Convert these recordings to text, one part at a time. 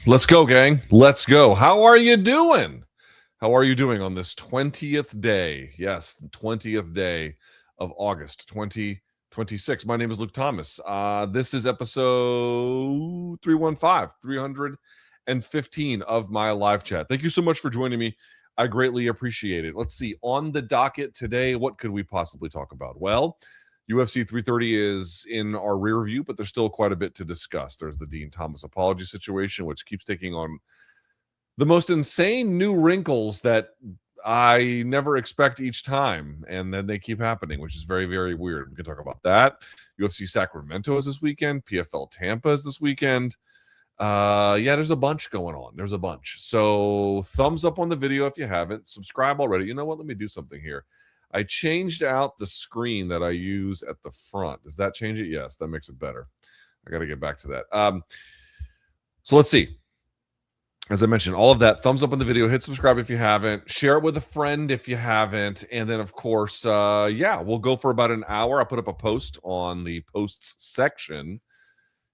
Let's go, gang. Let's go. How are you doing? How are you doing on this 20th day? Yes, the 20th day of August 2026. My name is Luke Thomas. This is episode 315, 315 of my live chat. Thank you so much for joining me. I greatly appreciate it. Let's see. On the docket today, what could we possibly talk about? Well, UFC 330 is in our rear view, but there's still quite a bit to discuss. There's the Dean Thomas apology situation, which keeps taking on the most insane new wrinkles that I never expect each time. And then they keep happening, which is very, very weird. We can talk about that. UFC Sacramento is this weekend. PFL Tampa is this weekend. Yeah, there's a bunch going on. There's a bunch. So thumbs up on the video if you haven't. Subscribe already. You know what? Let me do something here. I changed out the screen that I use at the front. Does that change it? Yes, that makes it better. I got to get back to that. So let's see. As I mentioned, all of that, thumbs up on the video, hit subscribe if you haven't, share it with a friend if you haven't, and then, of course, yeah, we'll go for about an hour. I put up a post on the posts section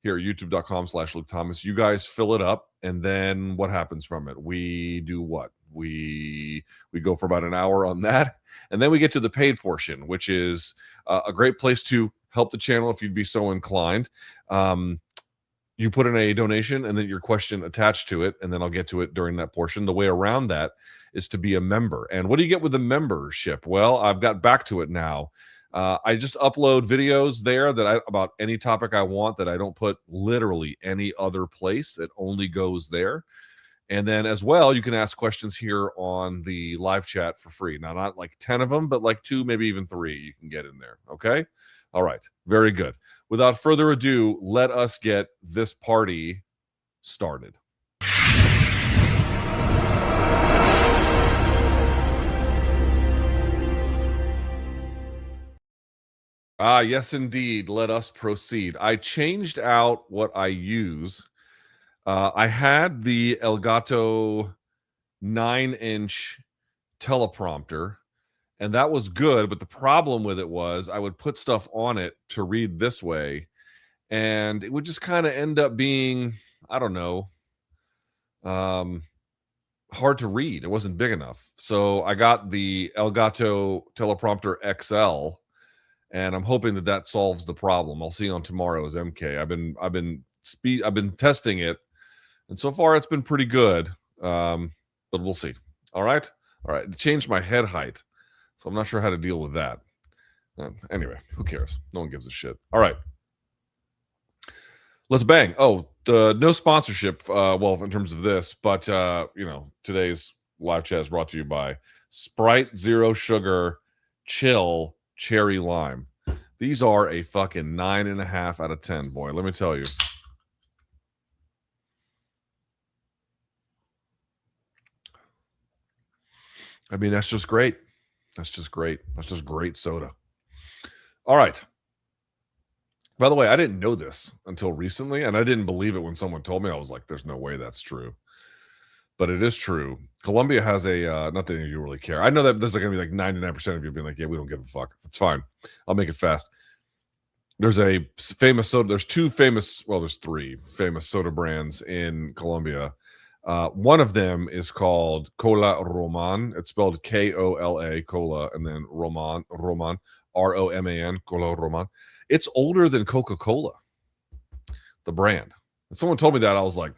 here at youtube.com/Luke Thomas. You guys fill it up, and then what happens from it? We do what? We go for about an hour on that, and then we get to the paid portion, which is a great place to help the channel if you'd be so inclined. You put in a donation and then your question attached to it, and then I'll get to it during that portion. The way around that is to be a member. And what do you get with the membership? Well, I've got back to it now. I just upload videos there about any topic I want that I don't put literally any other place. It only goes there. And then as well, you can ask questions here on the live chat for free. Now, not like 10 of them, but like 2, maybe even 3 you can get in there. Okay? All right. Very good. Without further ado, let us get this party started. Yes, indeed. Let us proceed. I changed out what I use. I had the Elgato 9-inch teleprompter, and that was good, but the problem with it was I would put stuff on it to read this way, and it would just kind of end up being, I don't know, hard to read. It wasn't big enough. So I got the Elgato teleprompter XL, and I'm hoping that solves the problem. I'll see on tomorrow's MK. I've been testing it, and so far it's been pretty good, but we'll see. All right. It changed my head height, so I'm not sure how to deal with that. Anyway, who cares? No one gives a shit. All right. Let's bang. Oh, no sponsorship, well, in terms of this, but, today's live chat is brought to you by Sprite Zero Sugar Chill Cherry Lime. These are a fucking 9.5 out of 10, boy. Let me tell you. I mean, that's just great. That's just great. That's just great soda. All right. By the way, I didn't know this until recently, and I didn't believe it when someone told me. I was like, there's no way that's true. But it is true. Colombia has a, not that you really care. I know that there's going to be like 99% of you being like, yeah, we don't give a fuck. It's fine. I'll make it fast. There's a famous soda. There's 3 famous soda brands in Colombia. One of them is called Cola Roman. It's spelled Kola, Cola, and then Roman, Roman, Cola Roman. It's older than Coca-Cola, the brand. And someone told me that. I was like,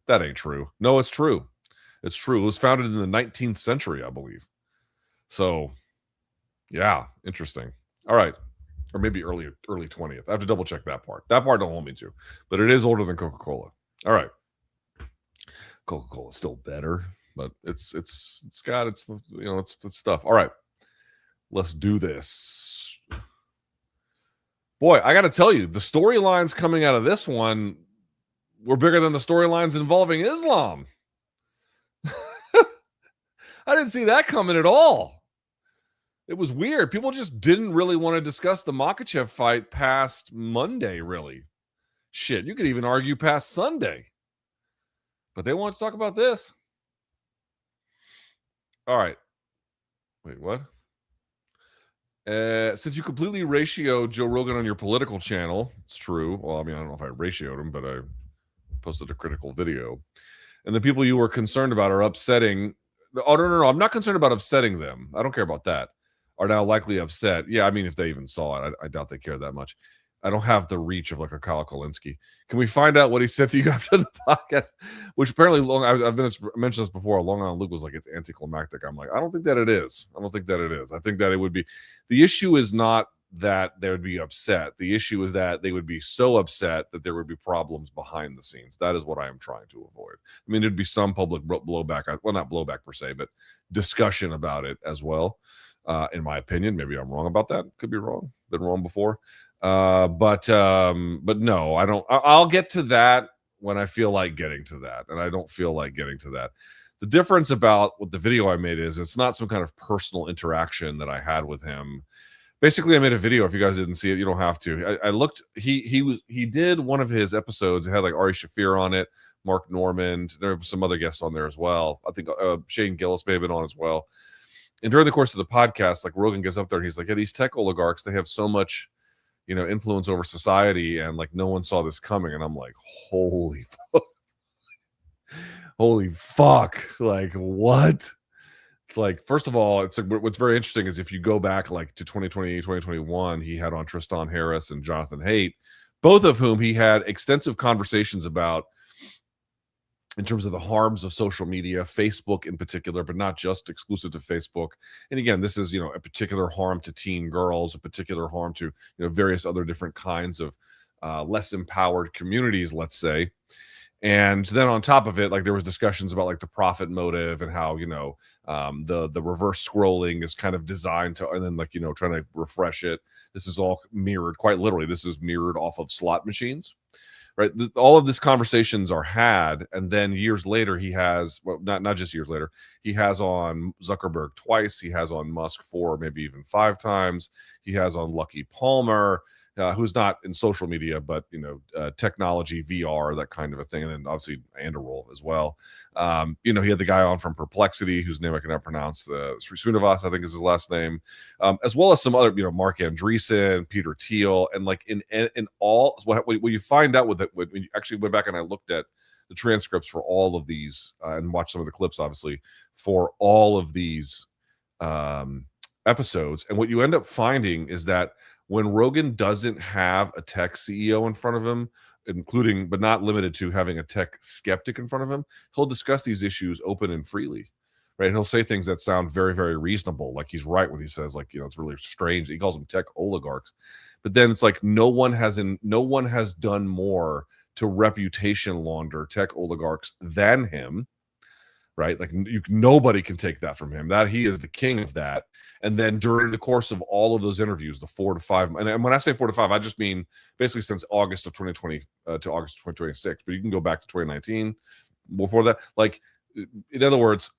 that ain't true. No, it's true. It's true. It was founded in the 19th century, I believe. So, yeah, interesting. All right. Or maybe early 20th. I have to double check that part. That part don't hold me to. But it is older than Coca-Cola. All right. Coca-Cola is still better, but it's stuff. All right. Let's do this. Boy, I got to tell you, the storylines coming out of this one were bigger than the storylines involving Islam. I didn't see that coming at all. It was weird. People just didn't really want to discuss the Makhachev fight past Monday, really. Shit, you could even argue past Sunday. But they want to talk about this. All right. Wait, what? Since you completely ratioed Joe Rogan on your political channel, it's true. Well, I mean, I don't know if I ratioed him, but I posted a critical video. and the people you were concerned about are upsetting. Oh, no. I'm not concerned about upsetting them. I don't care about that. Are now likely upset. Yeah, I mean, if they even saw it, I doubt they care that much. I don't have the reach of like a Kyle Kalinske. Can we find out what he said to you after the podcast? Which apparently, I've mentioned this before. Long Island Luke was like, it's anticlimactic. I'm like, I don't think that it is. I think that it would be. The issue is not that they would be upset. The issue is that they would be so upset that there would be problems behind the scenes. That is what I am trying to avoid. I mean, there'd be some public blowback. Well, not blowback per se, but discussion about it as well. In my opinion, maybe I'm wrong about that. Could be wrong. Been wrong before. But no, I don't. I'll get to that when I feel like getting to that, and I don't feel like getting to that. The difference about what the video I made is it's not some kind of personal interaction that I had with him. Basically, I made a video. If you guys didn't see it, you don't have to. I looked. He did one of his episodes. It had like Ari Shaffir on it, Mark Normand. There were some other guests on there as well. I think Shane Gillis may have been on as well. And during the course of the podcast, like Rogan gets up there and he's like, "Yeah, these tech oligarchs, they have so much, influence over society, and like no one saw this coming." And I'm like, holy fuck, like what? It's like, first of all, it's like what's very interesting is if you go back like to 2020, 2021, he had on Tristan Harris and Jonathan Haidt, both of whom he had extensive conversations about in terms of the harms of social media, Facebook in particular, but not just exclusive to Facebook. And again, this is, a particular harm to teen girls, a particular harm to, various other different kinds of less empowered communities, let's say. And then on top of it, like there was discussions about like the profit motive and how, the reverse scrolling is kind of designed to, and then like, trying to refresh it. This is all mirrored, quite literally, this is mirrored off of slot machines. Right, all of these conversations are had, and then years later, he has, well, not just years later, he has on Zuckerberg twice, he has on Musk 4, maybe even 5 times, he has on Lucky Palmer, who's not in social media, but technology, VR, that kind of a thing, and then obviously Anderol as well. He had the guy on from Perplexity, whose name I cannot pronounce, Srisunovas, I think is his last name, as well as some other, Mark Andreessen, Peter Thiel, and like in all what you find out with it when you actually went back and I looked at the transcripts for all of these and watched some of the clips, obviously, for all of these episodes, and what you end up finding is that when Rogan doesn't have a tech CEO in front of him, including but not limited to having a tech skeptic in front of him, he'll discuss these issues open and freely, right? He'll say things that sound very, very reasonable. Like he's right when he says, like, it's really strange. He calls them tech oligarchs, but then it's like no one has done more to reputation launder tech oligarchs than him. Right, like nobody can take that from him. That he is the king of that. And then during the course of all of those interviews, the 4 to 5, and when I say 4 to 5, I just mean basically since August of 2020 to August of 2026. But you can go back to 2019 before that. Like, in other words,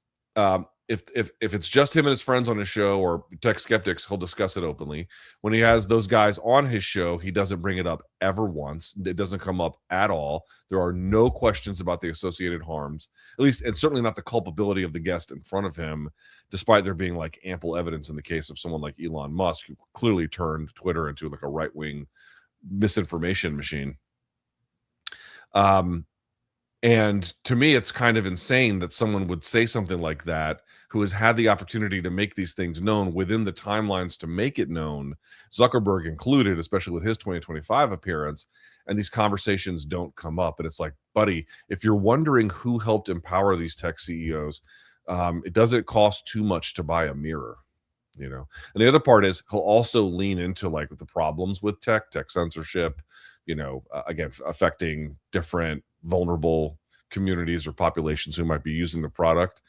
if it's just him and his friends on his show or tech skeptics, he'll discuss it openly. When he has those guys on his show, he doesn't bring it up ever once. It doesn't come up at all. There are no questions about the associated harms, at least, and certainly not the culpability of the guest in front of him, despite there being like ample evidence in the case of someone like Elon Musk, who clearly turned Twitter into like a right-wing misinformation machine. And to me, it's kind of insane that someone would say something like that who has had the opportunity to make these things known within the timelines to make it known, Zuckerberg included, especially with his 2025 appearance, and these conversations don't come up. And it's like, buddy, if you're wondering who helped empower these tech CEOs, it doesn't cost too much to buy a mirror. And the other part is he'll also lean into like the problems with tech censorship, again, affecting different vulnerable communities or populations who might be using the product.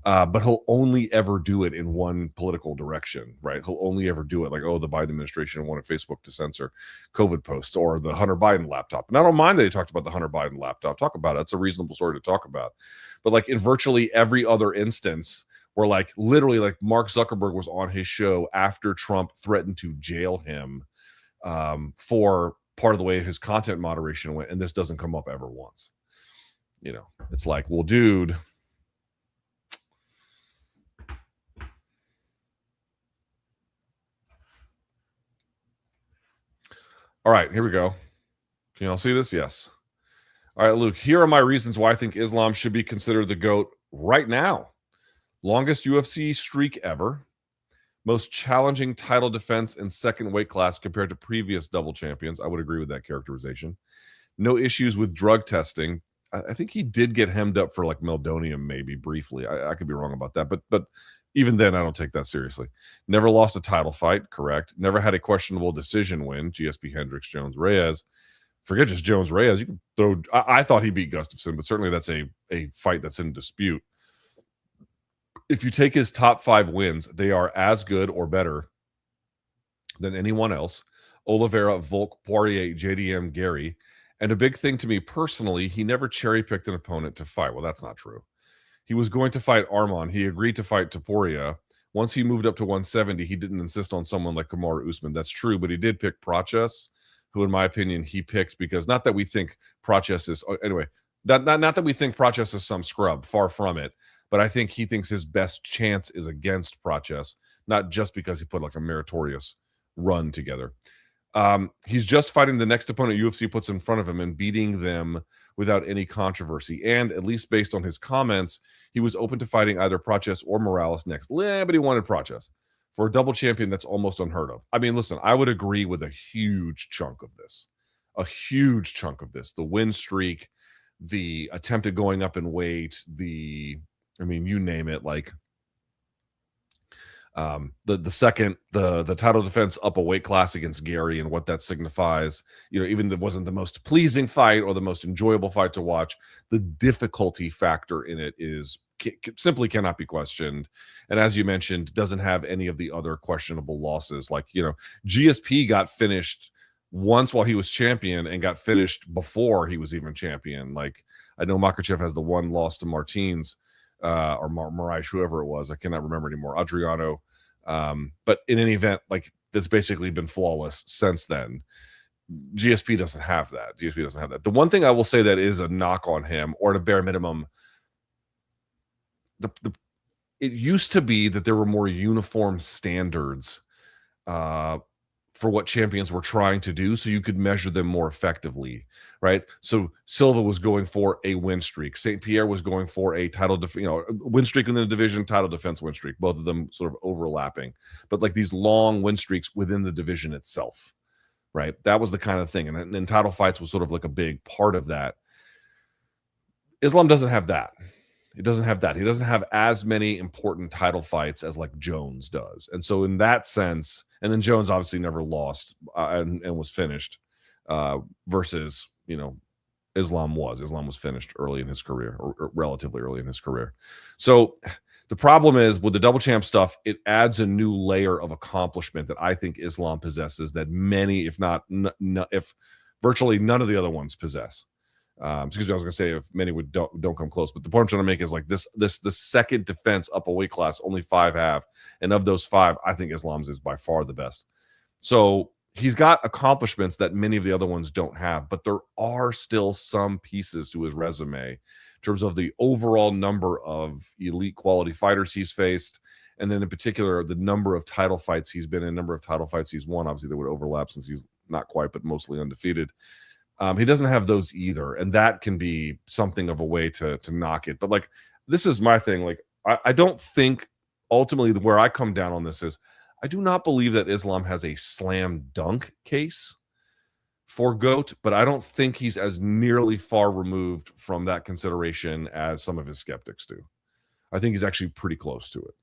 But he'll only ever do it in one political direction, right? He'll only ever do it like, the Biden administration wanted Facebook to censor COVID posts or the Hunter Biden laptop. And I don't mind that he talked about the Hunter Biden laptop. Talk about it. It's a reasonable story to talk about. But like in virtually every other instance where like literally like Mark Zuckerberg was on his show after Trump threatened to jail him for part of the way his content moderation went, and this doesn't come up ever once. It's like, well, dude, all right, here we go. Can y'all see this? Yes. All right, Luke, here are my reasons why I think Islam should be considered the GOAT right now. Longest UFC streak ever. Most challenging title defense in second weight class compared to previous double champions. I would agree with that characterization. No issues with drug testing. I think he did get hemmed up for like meldonium, maybe briefly. I could be wrong about that, but even then, I don't take that seriously. Never lost a title fight, correct. Never had a questionable decision win. GSP Hendricks, Jones, Reyes. Forget just Jones, Reyes. You can throw. I thought he beat Gustafsson, but certainly that's a fight that's in dispute. If you take his top 5 wins, they are as good or better than anyone else. Oliveira, Volk, Poirier, JDM, Garry. And a big thing to me personally, he never cherry-picked an opponent to fight. Well, that's not true. He was going to fight Arman. He agreed to fight Topuria. Once he moved up to 170, he didn't insist on someone like Kamaru Usman. That's true, but he did pick Prochas, who, in my opinion, he picked because not that we think Prochas is anyway. Not that we think Prochas is some scrub. Far from it. But I think he thinks his best chance is against Prochas, not just because he put like a meritorious run together. He's just fighting the next opponent UFC puts in front of him and beating them without any controversy. And at least based on his comments, he was open to fighting either Prochas or Morales next. But he wanted Prochas. For a double champion, that's almost unheard of. I mean, listen, I would agree with a huge chunk of this. A huge chunk of this. The win streak, the attempt at going up in weight, you name it, like the title defense up a weight class against Garry and what that signifies. Even if it wasn't the most pleasing fight or the most enjoyable fight to watch, the difficulty factor in it simply cannot be questioned. And as you mentioned, doesn't have any of the other questionable losses. Like, GSP got finished once while he was champion and got finished before he was even champion. Like, I know Makhachev has the one loss to Martins, or Moraes, whoever it was. I cannot remember anymore. Adriano. But in any event, like, that's basically been flawless since then. GSP doesn't have that. The one thing I will say that is a knock on him, or at a bare minimum, it used to be that there were more uniform standards for what champions were trying to do, so you could measure them more effectively, right? So Silva was going for a win streak. St. Pierre was going for a title, win streak in the division, title defense win streak. Both of them sort of overlapping, but like these long win streaks within the division itself, right? That was the kind of thing, and title fights was sort of like a big part of that. Islam doesn't have that. He doesn't have that. He doesn't have as many important title fights as like Jones does. And so in that sense, and then Jones obviously never lost and was finished versus, Islam was finished early in his career, or relatively early in his career. So the problem is with the double champ stuff, it adds a new layer of accomplishment that I think Islam possesses that many, if virtually none of the other ones possess. Excuse me, I was going to say if many don't come close, but the point I'm trying to make is like the second defense up a weight class, only 5 have, and of those 5, I think Islam's is by far the best. So he's got accomplishments that many of the other ones don't have, but there are still some pieces to his resume in terms of the overall number of elite quality fighters he's faced, and then in particular the number of title fights he's been in, number of title fights he's won. Obviously, they would overlap since he's not quite, but mostly undefeated. He doesn't have those either, and that can be something of a way to knock it. But like, this is my thing. Like, I don't think ultimately where I come down on this is I do not believe that Islam has a slam dunk case for GOAT, but I don't think he's as nearly far removed from that consideration as some of his skeptics do. I think he's actually pretty close to it.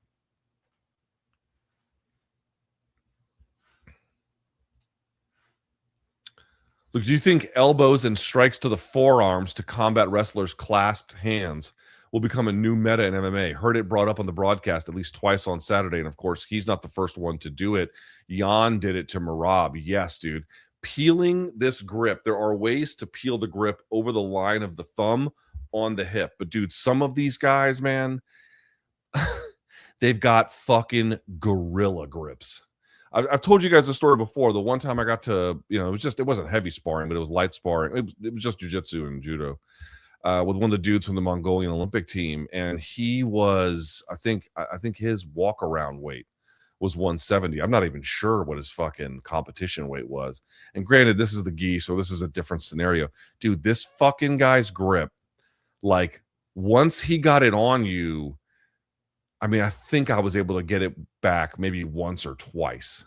Look, do you think elbows and strikes to the forearms to combat wrestlers' clasped hands will become a new meta in MMA? Heard it brought up on the broadcast at least twice on Saturday, and of course, he's not the first one to do it. Jan did it to Merab. Yes, dude. Peeling this grip. There are ways to peel the grip over the line of the thumb on the hip. But, dude, some of these guys, man, they've got fucking gorilla grips. I've told you guys the story before. The one time I got to, it wasn't heavy sparring, but it was light sparring. It was just jiu-jitsu and judo with one of the dudes from the Mongolian Olympic team. And he was, I think his walk around weight was 170. I'm not even sure what his fucking competition weight was. And granted, this is the gi, so this is a different scenario. Dude, this fucking guy's grip, like once he got it on you, I mean, I think I was able to get it back maybe once or twice.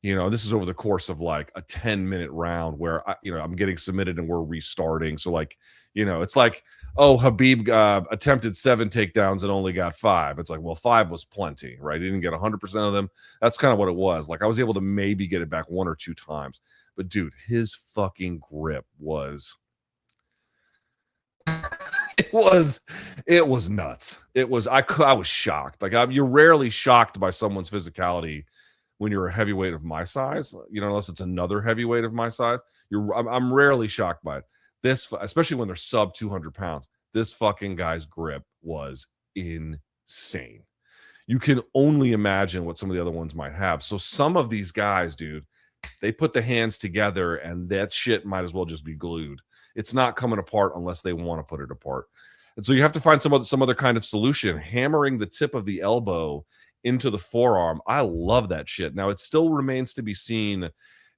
This is over the course of like a 10-minute round where I'm getting submitted and we're restarting. So like, it's like, oh, Habib attempted 7 takedowns and only got 5. It's like, well, 5 was plenty, right? He didn't get 100% of them. That's kind of what it was. Like I was able to maybe get it back 1 or 2 times. But dude, his fucking grip was it was nuts. I was shocked. Like you're rarely shocked by someone's physicality when you're a heavyweight of my size, unless it's another heavyweight of my size. I'm rarely shocked by it. This, especially when they're sub 200 pounds, this fucking guy's grip was insane. You can only imagine what some of the other ones might have. So some of these guys, dude, they put the hands together and that shit might as well just be glued. It's not coming apart unless they want to put it apart. And so you have to find some other kind of solution. Hammering the tip of the elbow into the forearm, I love that shit. Now it still remains to be seen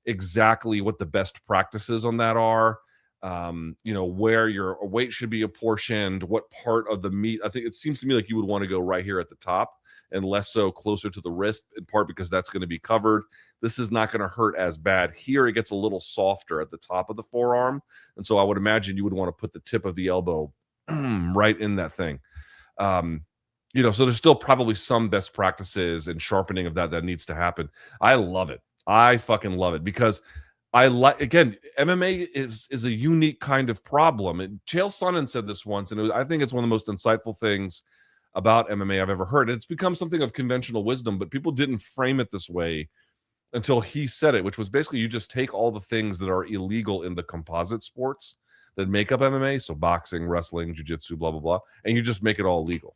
exactly what the best practices on that are. Where your weight should be apportioned, what part of the meat. I think it seems to me like you would want to go right here at the top and less so closer to the wrist, in part because that's going to be covered. This is not going to hurt as bad. Here it gets a little softer at the top of the forearm. And so I would imagine you would want to put the tip of the elbow right in that thing. So there's still probably some best practices and sharpening of that needs to happen. I love it. I fucking love it because again, MMA is a unique kind of problem. And Chael Sonnen said this once, and I think it's one of the most insightful things about MMA I've ever heard. It's become something of conventional wisdom, but people didn't frame it this way until he said it, which was basically you just take all the things that are illegal in the composite sports that make up MMA, so boxing, wrestling, jiu-jitsu, blah, blah, blah, and you just make it all legal.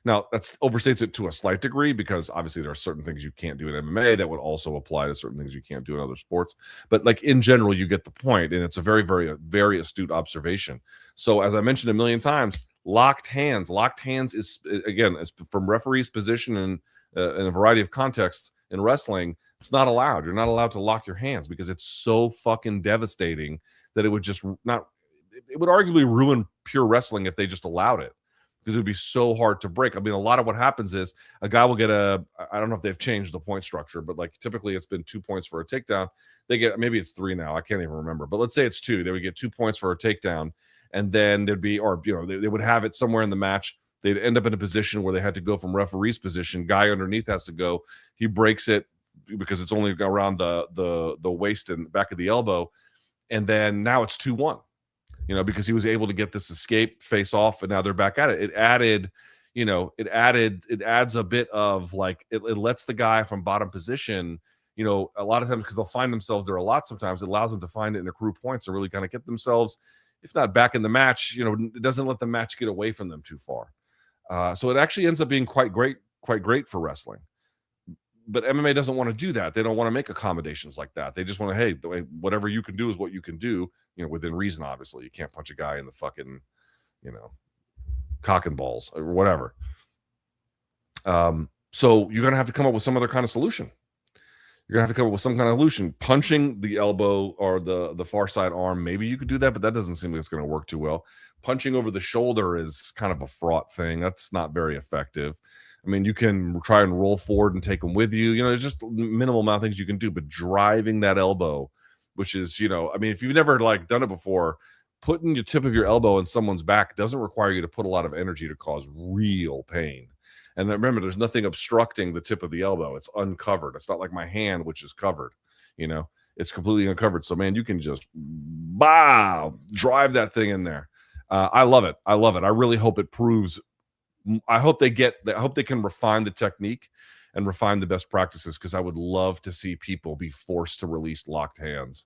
Now, that overstates it to a slight degree because obviously there are certain things you can't do in MMA that would also apply to certain things you can't do in other sports. But like in general, you get the point, and it's a very, very, very astute observation. So as I mentioned a million times, locked hands is, again, as from referee's position and in a variety of contexts in wrestling, it's not allowed. You're not allowed to lock your hands because it's so fucking devastating that it would just not, it would arguably ruin pure wrestling if they just allowed it. Because it would be so hard to break. I mean, a lot of what happens is a guy will get I don't know if they've changed the point structure, but like typically it's been 2 points for a takedown. They get, maybe it's 3 now. I can't even remember, but let's say it's 2. They would get 2 points for a takedown. And then there'd be, or, they would have it somewhere in the match. They'd end up in a position where they had to go from referee's position. Guy underneath has to go. He breaks it because it's only around the waist and back of the elbow. And then now it's 2-1. Because he was able to get this escape face off, and now they're back at it. It adds a bit of like, it lets the guy from bottom position, a lot of times because they'll find themselves there a lot. Sometimes it allows them to find it and accrue points and really kind of get themselves, if not back in the match, it doesn't let the match get away from them too far. So it actually ends up being quite great for wrestling. But MMA doesn't want to do that. They don't want to make accommodations like that. They just want to, hey, whatever you can do is what you can do, within reason, obviously. You can't punch a guy in the fucking, cock and balls or whatever. So you're going to have to come up with some other kind of solution. You're going to have to come up with some kind of solution. Punching the elbow or the far side arm, maybe you could do that, but that doesn't seem like it's going to work too well. Punching over the shoulder is kind of a fraught thing. That's not very effective. I mean, you can try and roll forward and take them with you. There's just minimal amount of things you can do, but driving that elbow, which is, I mean, if you've never like done it before, putting your tip of your elbow in someone's back doesn't require you to put a lot of energy to cause real pain. And then remember, there's nothing obstructing the tip of the elbow. It's uncovered. It's not like my hand, which is covered, it's completely uncovered. So man, you can just drive that thing in there. I love it. I really hope it proves. I hope they can refine the technique and refine the best practices, because I would love to see people be forced to release locked hands.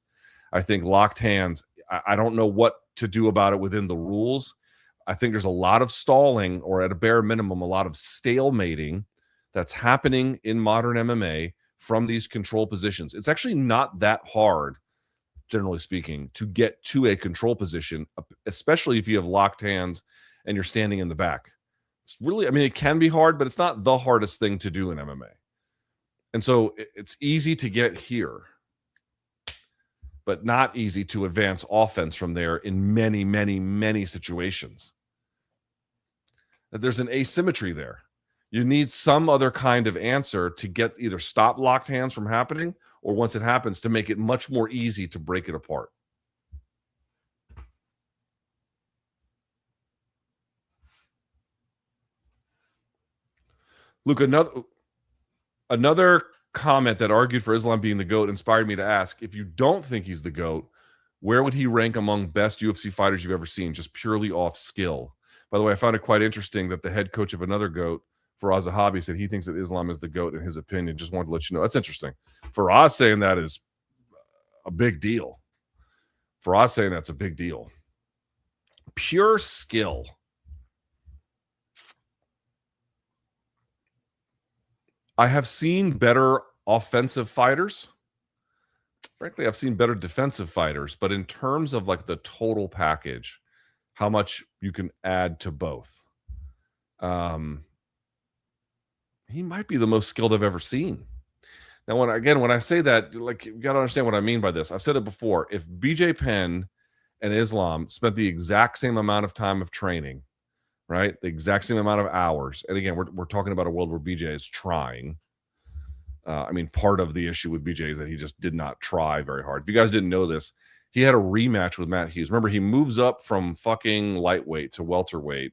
I think locked hands, I don't know what to do about it within the rules. I think there's a lot of stalling, or at a bare minimum, a lot of stalemating that's happening in modern MMA from these control positions. It's actually not that hard, generally speaking, to get to a control position, especially if you have locked hands and you're standing in the back. It's really, I mean, it can be hard, but it's not the hardest thing to do in MMA. And so it's easy to get here, but not easy to advance offense from there in many, many, many situations. There's an asymmetry there. You need some other kind of answer to get either stop locked hands from happening, or once it happens, to make it much more easy to break it apart. Luke, another comment that argued for Islam being the GOAT inspired me to ask, if you don't think he's the GOAT, where would he rank among best UFC fighters you've ever seen, just purely off skill? By the way, I found it quite interesting that the head coach of another GOAT, Faraz Zahabi, said he thinks that Islam is the GOAT in his opinion. Just wanted to let you know. That's interesting. Faraz saying that is a big deal. Faraz saying that's a big deal. Pure skill. I have seen better offensive fighters. Frankly, I've seen better defensive fighters, but in terms of like the total package, how much you can add to both, he might be the most skilled I've ever seen. Now, when I say that, like, you got to understand what I mean by this. I've said it before. If BJ Penn and Islam spent the exact same amount of time of training, right, the exact same amount of hours, and again, we're talking about a world where BJ is trying. I mean, part of the issue with BJ is that he just did not try very hard. If you guys didn't know this, he had a rematch with Matt Hughes. Remember, he moves up from fucking lightweight to welterweight.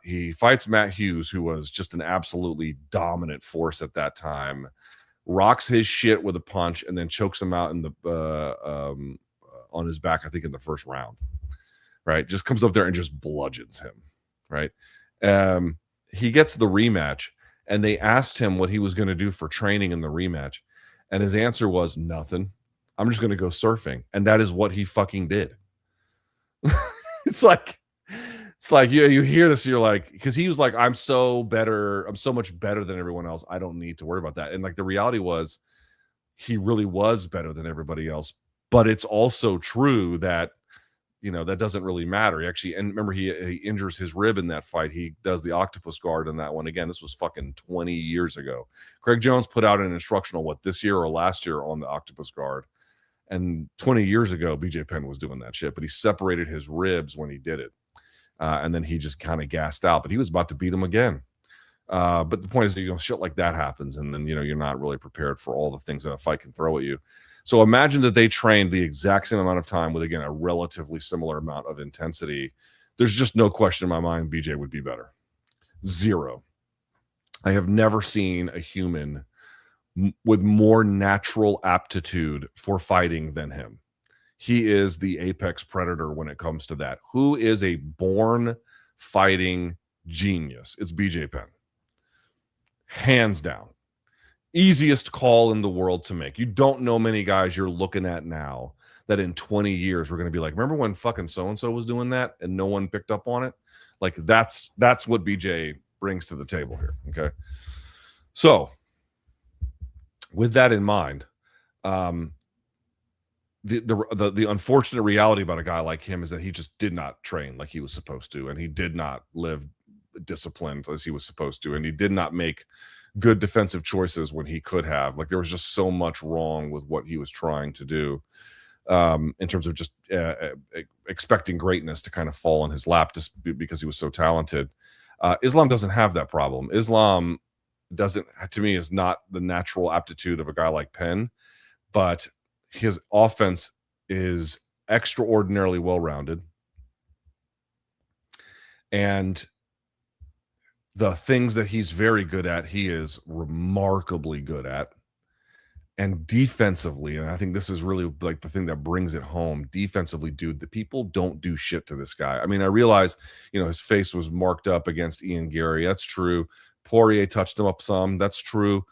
He fights Matt Hughes, who was just an absolutely dominant force at that time, rocks his shit with a punch, and then chokes him out in the on his back, I think, in the first round. Right? Just comes up there and just bludgeons him. Right? He gets the rematch, and they asked him what he was going to do for training in the rematch, and his answer was nothing. I'm just going to go surfing, and that is what he fucking did. It's like you hear this, you're like, because he was like, I'm so much better than everyone else. I don't need to worry about that. And like the reality was, he really was better than everybody else. But it's also true that, you know, that doesn't really matter. He actually, and remember, he injures his rib in that fight. He does the octopus guard in that one. Again, this was fucking 20 years ago. Craig Jones put out an instructional, this year or last year, on the octopus guard. And 20 years ago, BJ Penn was doing that shit, but he separated his ribs when he did it. And then he just kind of gassed out, but he was about to beat him again. But the point is that, shit like that happens. And then, you're not really prepared for all the things that a fight can throw at you. So imagine that they trained the exact same amount of time with, again, a relatively similar amount of intensity. There's just no question in my mind BJ would be better. Zero. I have never seen a human with more natural aptitude for fighting than him. He is the apex predator when it comes to that. Who is a born fighting genius? It's BJ Penn. Hands down. Easiest call in the world to make. You don't know many guys you're looking at now that in 20 years we're going to be like, remember when fucking so-and-so was doing that and no one picked up on it? Like, that's what BJ brings to the table here, okay? So, with that in mind, the unfortunate reality about a guy like him is that he just did not train like he was supposed to, and he did not live disciplined as he was supposed to, and he did not make good defensive choices when he could have. Like, there was just so much wrong with what he was trying to do, in terms of just expecting greatness to kind of fall in his lap just because he was so talented. Islam doesn't have that problem. Islam doesn't, to me, is not the natural aptitude of a guy like Penn, but his offense is extraordinarily well-rounded. And the things that he's very good at, he is remarkably good at. And defensively, and I think this is really like the thing that brings it home, defensively, dude, the people don't do shit to this guy. I mean, I realize, his face was marked up against Ian Garry. That's true. Poirier touched him up some. That's true.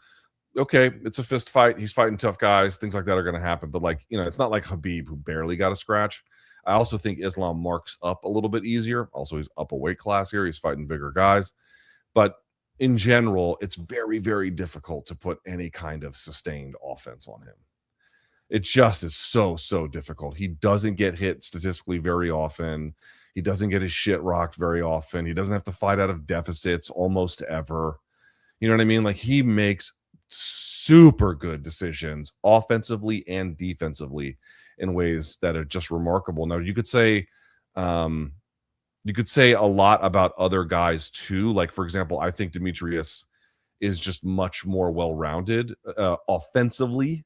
Okay, it's a fist fight. He's fighting tough guys. Things like that are going to happen. But, it's not like Khabib, who barely got a scratch. I also think Islam marks up a little bit easier. Also, he's up a weight class here. He's fighting bigger guys. But in general, it's very, very difficult to put any kind of sustained offense on him. It just is so, so difficult. He doesn't get hit statistically very often. He doesn't get his shit rocked very often. He doesn't have to fight out of deficits almost ever. You know what I mean? Like, he makes super good decisions offensively and defensively in ways that are just remarkable. Now, you could say a lot about other guys too. Like, for example, I think Demetrius is just much more well-rounded offensively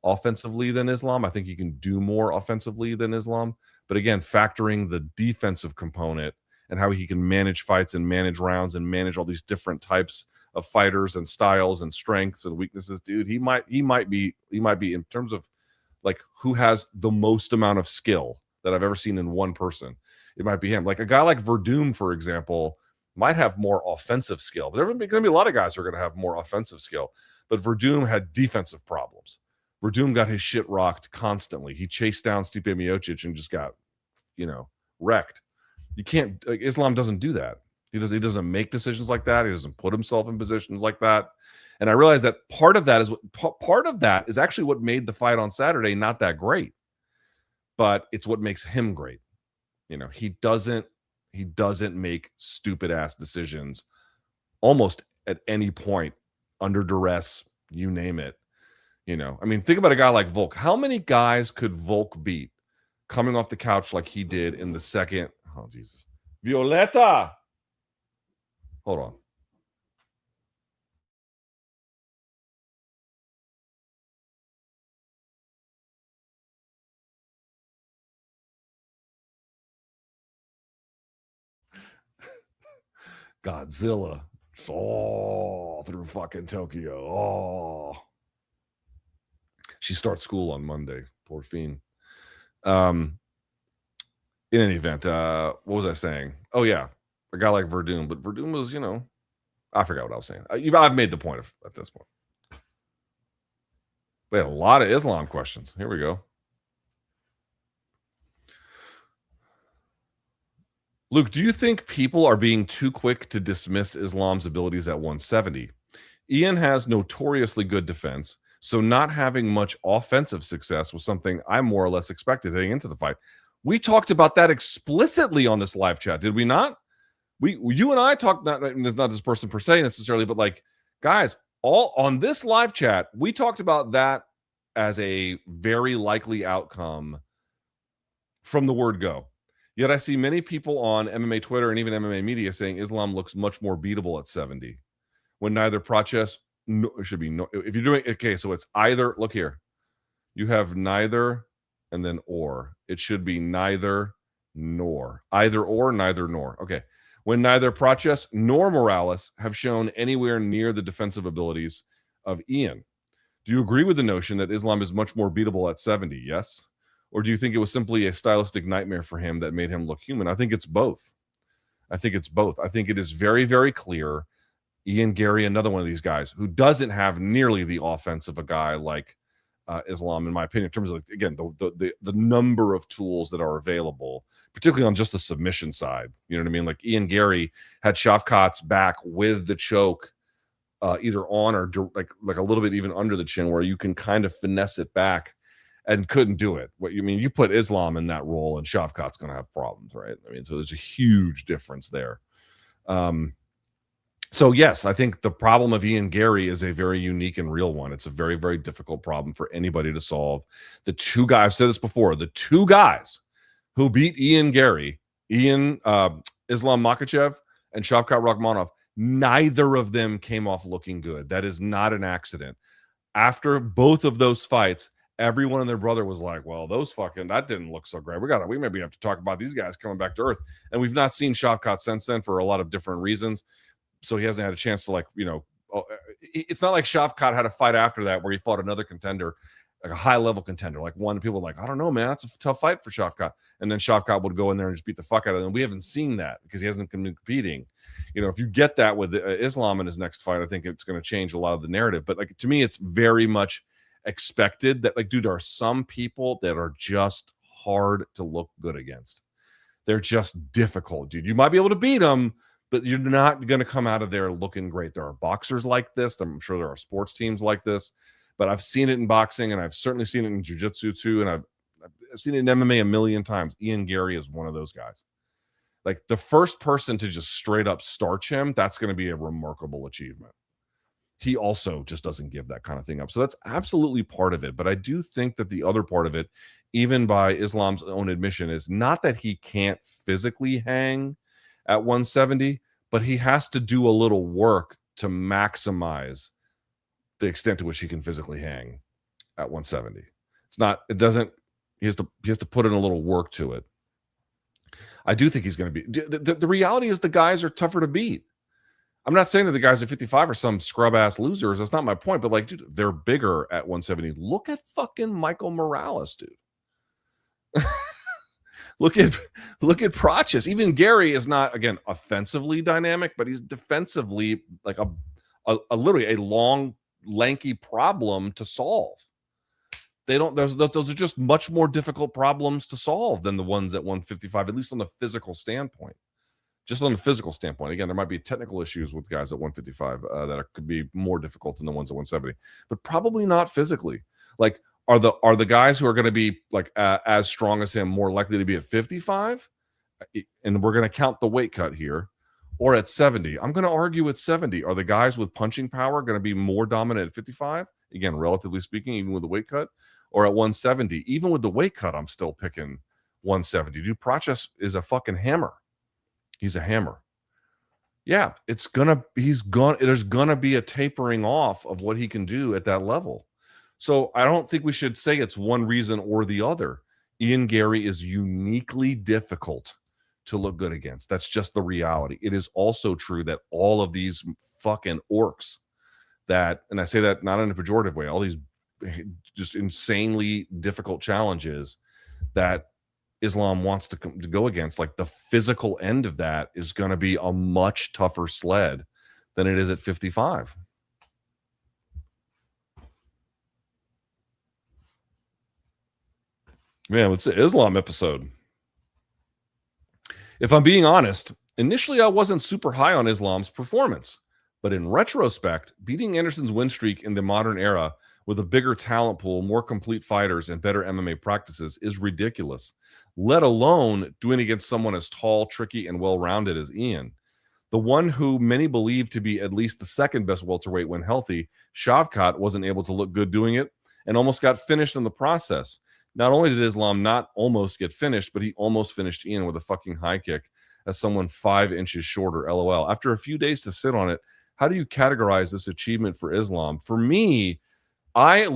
than Islam. I think he can do more offensively than Islam. But again, factoring the defensive component and how he can manage fights and manage rounds and manage all these different types of fighters and styles and strengths and weaknesses, dude, he might be in terms of like who has the most amount of skill that I've ever seen in one person. It might be him. Like a guy like Verdum, for example, might have more offensive skill. But there are going to be a lot of guys who are going to have more offensive skill. But Verdum had defensive problems. Verdum got his shit rocked constantly. He chased down Stipe Miocic and just got, wrecked. You can't. Like, Islam doesn't do that. He doesn't make decisions like that. He doesn't put himself in positions like that. And I realized that part of that is actually what made the fight on Saturday not that great. But it's what makes him great. He doesn't make stupid ass decisions almost at any point under duress, you name it. I mean, think about a guy like Volk. How many guys could Volk beat coming off the couch like he did in the second? Oh, Jesus. Violetta. Hold on. Godzilla. Oh, through fucking Tokyo. Oh. She starts school on Monday. Poor fiend. In any event, what was I saying? Oh, yeah. A guy like Verdum. But Verdum was, I forgot what I was saying. I've made the point at this point. We had a lot of Islam questions. Here we go. Luke, do you think people are being too quick to dismiss Islam's abilities at 170? Ian has notoriously good defense, so not having much offensive success was something I more or less expected heading into the fight. We talked about that explicitly on this live chat, did we not? You and I talked, not this person per se necessarily, but like, guys, all on this live chat, we talked about that as a very likely outcome from the word go. Yet I see many people on MMA Twitter and even MMA media saying Islam looks much more beatable at 70. When neither Prochess, it should be no, if you're doing, okay, so it's either, look here, you have neither and then or. It should be neither nor. Either or, neither nor. Okay. When neither Prochess nor Morales have shown anywhere near the defensive abilities of Ian. Do you agree with the notion that Islam is much more beatable at 70? Yes? Or do you think it was simply a stylistic nightmare for him that made him look human? I think it's both. I think it is very, very clear. Ian Garry, another one of these guys who doesn't have nearly the offense of a guy like Islam, in my opinion, in terms of, again, the number of tools that are available, particularly on just the submission side. You know what I mean? Like Ian Garry had Shavkat's back with the choke either on or like a little bit even under the chin, where you can kind of finesse it back, and couldn't do it. What you mean? You put Islam in that role, and Shavkat's going to have problems, right? I mean, so there's a huge difference there. So yes, I think the problem of Ian Garry is a very unique and real one. It's a very, very difficult problem for anybody to solve. The two guys, I've said this before, the two guys who beat Ian Garry, Islam Makhachev and Shavkat Rakhmonov, neither of them came off looking good. That is not an accident. After both of those fights, everyone and their brother was like, well, that didn't look so great. We maybe have to talk about these guys coming back to earth. And we've not seen Shavkat since then for a lot of different reasons. So he hasn't had a chance to, it's not like Shavkat had a fight after that where he fought another contender, like a high level contender. Like one, people were like, I don't know, man, that's a tough fight for Shavkat. And then Shavkat would go in there and just beat the fuck out of them. We haven't seen that because he hasn't been competing. If you get that with Islam in his next fight, I think it's going to change a lot of the narrative. But like, to me, it's very much expected that, like, dude, there are some people that are just hard to look good against. They're just difficult, dude. You might be able to beat them, but you're not going to come out of there looking great. There are boxers like this. I'm sure there are sports teams like this, but I've seen it in boxing, and I've certainly seen it in jiu-jitsu too, and I've seen it in MMA a million times. Ian Garry is one of those guys. Like the first person to just straight up starch him, that's going to be a remarkable achievement. He also just doesn't give that kind of thing up. So that's absolutely part of it. But I do think that the other part of it, even by Islam's own admission, is not that he can't physically hang at 170, but he has to do a little work to maximize the extent to which he can physically hang at 170. It's not, it doesn't, he has to put in a little work to it. I do think he's going to be, the reality is the guys are tougher to beat. I'm not saying that the guys at 55 are some scrub ass losers. That's not my point. But like, dude, they're bigger at 170. Look at fucking Michael Morales, dude. look at Prochas. Even Gary is not, again, offensively dynamic, but he's defensively like a literally a long, lanky problem to solve. They don't. Those are just much more difficult problems to solve than the ones at 155, at least on the physical standpoint. Just on the physical standpoint, again, there might be technical issues with guys at 155 that could be more difficult than the ones at 170, but probably not physically. Like, are the guys who are going to be like as strong as him more likely to be at 55? And we're going to count the weight cut here, or at 70. I'm going to argue at 70. Are the guys with punching power going to be more dominant at 55? Again, relatively speaking, even with the weight cut, or at 170. Even with the weight cut, I'm still picking 170. Dude, Prochas is a fucking hammer. He's a hammer. Yeah, there's gonna be a tapering off of what he can do at that level. So I don't think we should say it's one reason or the other. Ian Garry is uniquely difficult to look good against. That's just the reality. It is also true that all of these fucking orcs that, and I say that not in a pejorative way, all these just insanely difficult challenges that Islam wants to go against, like the physical end of that is going to be a much tougher sled than it is at 55. Man, it's an Islam episode. If I'm being honest, initially I wasn't super high on Islam's performance, but in retrospect, beating Anderson's win streak in the modern era with a bigger talent pool, more complete fighters, and better MMA practices is ridiculous, let alone doing against someone as tall, tricky, and well-rounded as Ian. The one who many believe to be at least the second best welterweight when healthy, Shavkat wasn't able to look good doing it and almost got finished in the process. Not only did Islam not almost get finished, but he almost finished Ian with a fucking high kick as someone 5 inches shorter, LOL. After a few days to sit on it, how do you categorize this achievement for Islam? For me, I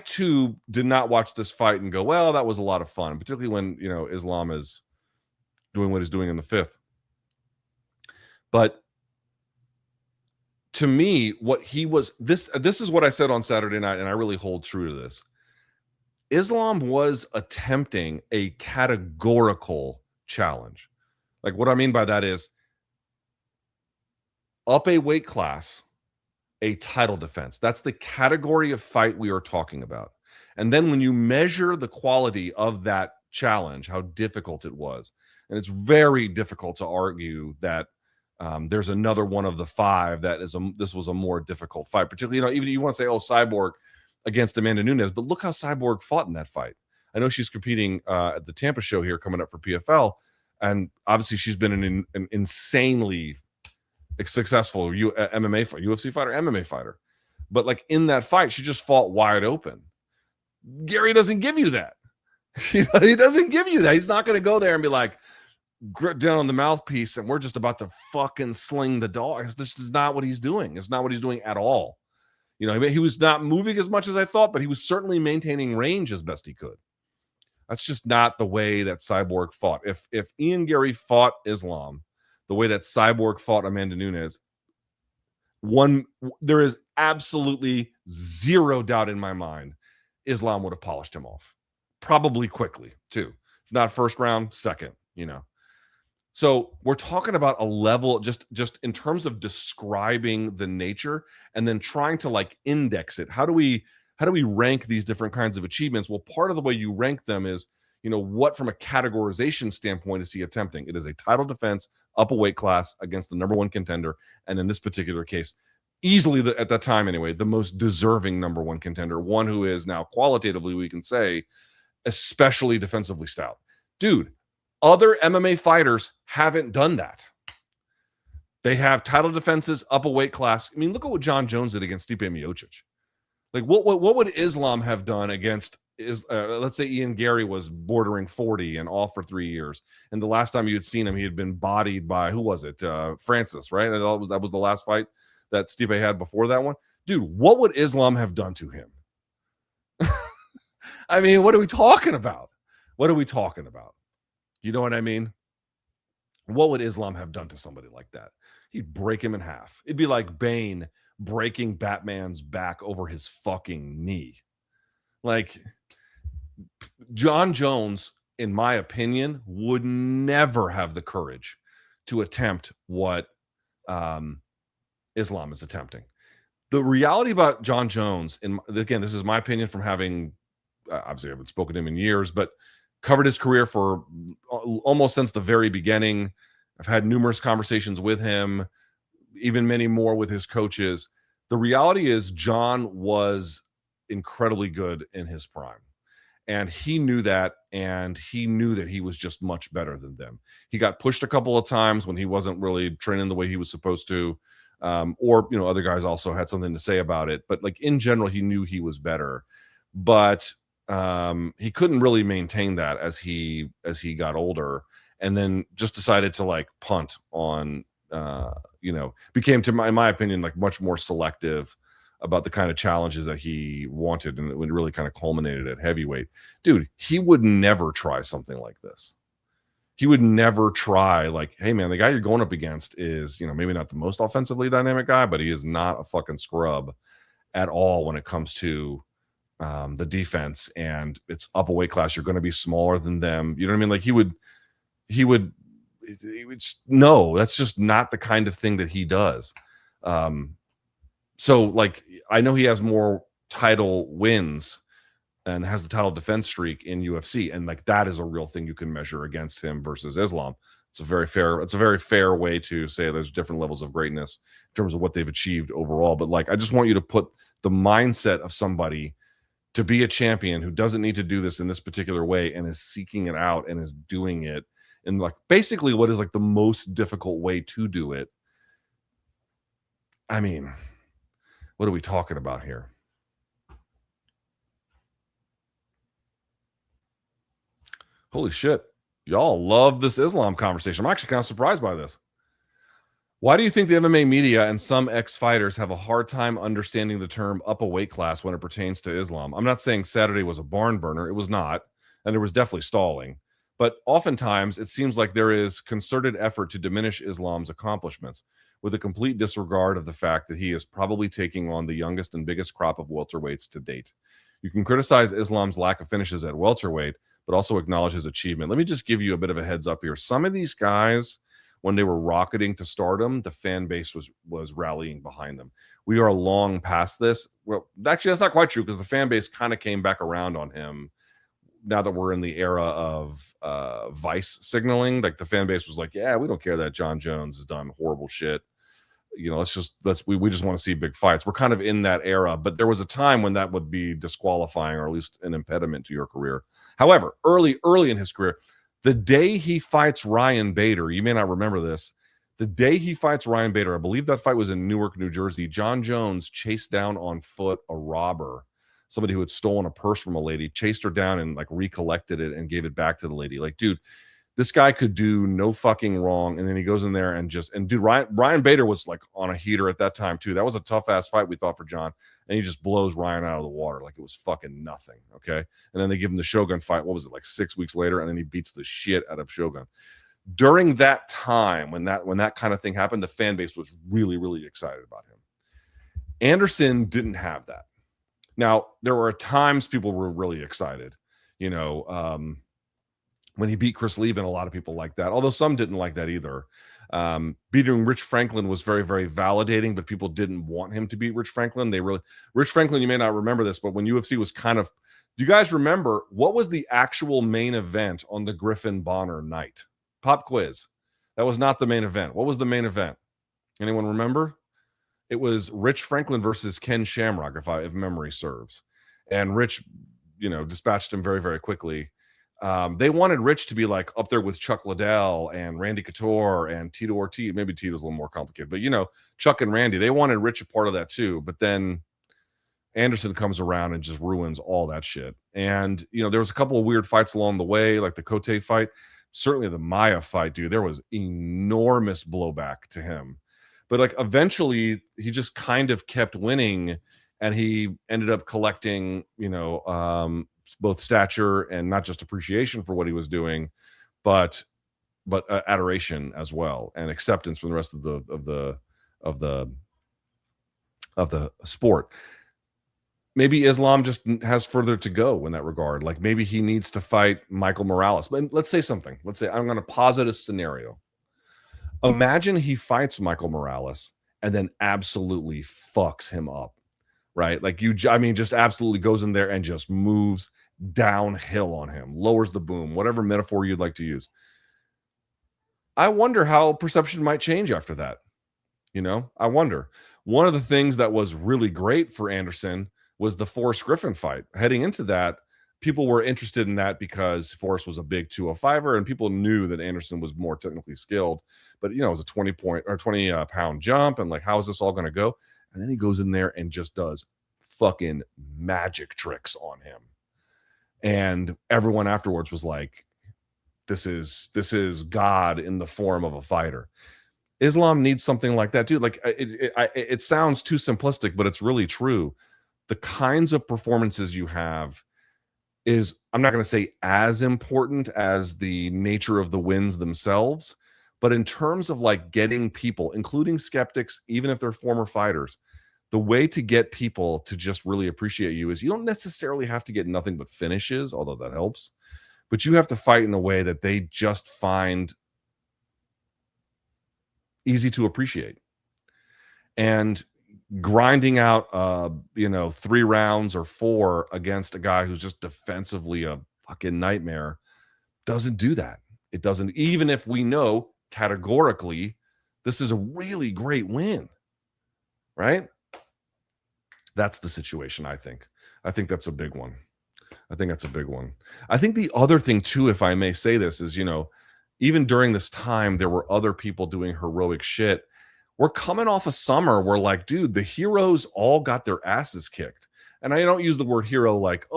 too did not watch this fight and go, well, that was a lot of fun, particularly when, Islam is doing what he's doing in the fifth. But to me, what he was, this is what I said on Saturday night, and I really hold true to this. Islam was attempting a categorical challenge. Like, what I mean by that is up a weight class, a title defense. That's the category of fight we are talking about. And then when you measure the quality of that challenge, how difficult it was, and it's very difficult to argue that there's another one of the 5 that this was a more difficult fight. Particularly, even you want to say, oh, Cyborg against Amanda Nunes, but look how Cyborg fought in that fight. I know she's competing at the Tampa show here coming up for PFL, and obviously she's been an insanely successful MMA fighter, UFC fighter, MMA fighter. But like in that fight, she just fought wide open. Gary doesn't give you that. He doesn't give you that. He's not going to go there and be like, grip down on the mouthpiece and we're just about to fucking sling the dog. This is not what he's doing. It's not what he's doing at all. He was not moving as much as I thought, but he was certainly maintaining range as best he could. That's just not the way that Cyborg fought. If Ian Garry fought Islam the way that Cyborg fought Amanda Nunes, there is absolutely zero doubt in my mind Islam would have polished him off. Probably quickly, too. If not first round, second, So we're talking about a level just in terms of describing the nature and then trying to like index it. How do we rank these different kinds of achievements? Well, part of the way you rank them is, what from a categorization standpoint is he attempting? It is a title defense up a weight class against the number 1 contender. And in this particular case, easily at that time anyway, the most deserving number 1 contender, one who is now qualitatively, we can say, especially defensively stout. Dude, Other MMA fighters haven't done that. They have title defenses up a weight class. I mean, look at what John Jones did against Stipe Miocic. Like, what would Islam have done against let's say Ian Garry was bordering 40 and off for 3 years, and the last time you had seen him, he had been bodied by, who was it? Francis, right? And that was the last fight that Stipe had before that one. Dude, what would Islam have done to him? I mean, what are we talking about? What are we talking about? You know what I mean? What would Islam have done to somebody like that? He'd break him in half. It'd be like Bane breaking Batman's back over his fucking knee. Like, John Jones, in my opinion, would never have the courage to attempt what Islam is attempting. The reality about John Jones, and again, this is my opinion from having, obviously I haven't spoken to him in years, but covered his career for almost since the very beginning. I've had numerous conversations with him, even many more with his coaches. The reality is John was incredibly good in his prime. And he knew that, and he knew that he was just much better than them. He got pushed a couple of times when he wasn't really training the way he was supposed to. Or, you know, other guys also had something to say about it. But like in general, he knew he was better. But he couldn't really maintain that as he got older, and then just decided to like punt on, became, in my opinion, like much more selective about the kind of challenges that he wanted, and it really kind of culminated at heavyweight. Dude, he would never try something like this. He would never try, like, hey man, the guy you're going up against is, maybe not the most offensively dynamic guy, but he is not a fucking scrub at all when it comes to the defense, and it's up a weight class. You're going to be smaller than them. You know what I mean? Like he would no, that's just not the kind of thing that he does. So like, I know he has more title wins and has the title defense streak in UFC, and like that is a real thing you can measure against him versus Islam. It's a very fair way to say there's different levels of greatness in terms of what they've achieved overall. But like, I just want you to put the mindset of somebody to be a champion who doesn't need to do this in this particular way and is seeking it out and is doing it in like basically what is like the most difficult way to do it. I mean, what are we talking about here? Holy shit. Y'all love this Islam conversation. I'm actually kind of surprised by this. Why do you think the MMA media and some ex-fighters have a hard time understanding the term up a weight class when it pertains to Islam? I'm not saying Saturday was a barn burner. It was not. And there was definitely stalling. But oftentimes, it seems like there is concerted effort to diminish Islam's accomplishments, with a complete disregard of the fact that he is probably taking on the youngest and biggest crop of welterweights to date. You can criticize Islam's lack of finishes at welterweight, but also acknowledge his achievement. Let me just give you a bit of a heads up here. Some of these guys, when they were rocketing to stardom, the fan base was rallying behind them. We are long past this. Well, actually, that's not quite true, because the fan base kind of came back around on him now that we're in the era of vice signaling. Like the fan base was like, yeah, we don't care that John Jones has done horrible shit. We just want to see big fights. We're kind of in that era, but there was a time when that would be disqualifying, or at least an impediment to your career. However, early in his career, the day he fights Ryan Bader, you may not remember this, the day he fights Ryan Bader, I believe that fight was in Newark, New Jersey, John Jones chased down on foot a robber, somebody who had stolen a purse from a lady, chased her down and like recollected it and gave it back to the lady. Like, dude, this guy could do no fucking wrong. And then he goes in there and dude, Ryan Bader was like on a heater at that time too. That was a tough ass fight, we thought, for John. And he just blows Ryan out of the water like it was fucking nothing. Okay. And then they give him the Shogun fight. What was it, like 6 weeks later? And then he beats the shit out of Shogun. During that time, when that kind of thing happened, the fan base was really, really excited about him. Anderson didn't have that. Now, there were times people were really excited, when he beat Chris Lieben, a lot of people liked that, although some didn't like that either. Beating Rich Franklin was very, very validating, but people didn't want him to beat Rich Franklin. Rich Franklin, you may not remember this, but when UFC was do you guys remember what was the actual main event on the Griffin Bonner night? Pop quiz. That was not the main event. What was the main event? Anyone remember? It was Rich Franklin versus Ken Shamrock, if memory serves. And Rich, dispatched him very, very quickly. They wanted Rich to be like up there with Chuck Liddell and Randy Couture and Tito Ortiz. Maybe Tito's a little more complicated, but Chuck and Randy, they wanted Rich a part of that too. But then Anderson comes around and just ruins all that shit. And there was a couple of weird fights along the way, like the Cote fight. Certainly the Maya fight, dude. There was enormous blowback to him. But like eventually he just kind of kept winning, and he ended up collecting, both stature and not just appreciation for what he was doing, but adoration as well, and acceptance from the rest of the sport. Maybe Islam just has further to go in that regard. Like maybe he needs to fight Michael Morales. But let's say something. Let's say I'm going to posit a scenario. Imagine he fights Michael Morales and then absolutely fucks him up, right? Like just absolutely goes in there and just moves downhill on him, lowers the boom, whatever metaphor you'd like to use. I wonder how perception might change after that. I wonder. One of the things that was really great for Anderson was the Forrest Griffin fight. Heading into that, people were interested in that because Forrest was a big 205er, and people knew that Anderson was more technically skilled. But it was a 20 pound jump, and like, how is this all going to go? And then he goes in there and just does fucking magic tricks on him, and everyone afterwards was like, "This is God in the form of a fighter." Islam needs something like that, dude. Like it sounds too simplistic, but it's really true. The kinds of performances you have is, I'm not going to say as important as the nature of the wins themselves, but in terms of like getting people, including skeptics, even if they're former fighters, the way to get people to just really appreciate you is you don't necessarily have to get nothing but finishes, although that helps, but you have to fight in a way that they just find easy to appreciate. And grinding out 3 rounds or 4 against a guy who's just defensively a fucking nightmare doesn't do that. It doesn't, even if we know categorically this is a really great win, right? That's the situation. I think that's a big one. I think the other thing too, if I may say this, is even during this time there were other people doing heroic shit. We're coming off a summer where, like, dude, the heroes all got their asses kicked. And I don't use the word hero like,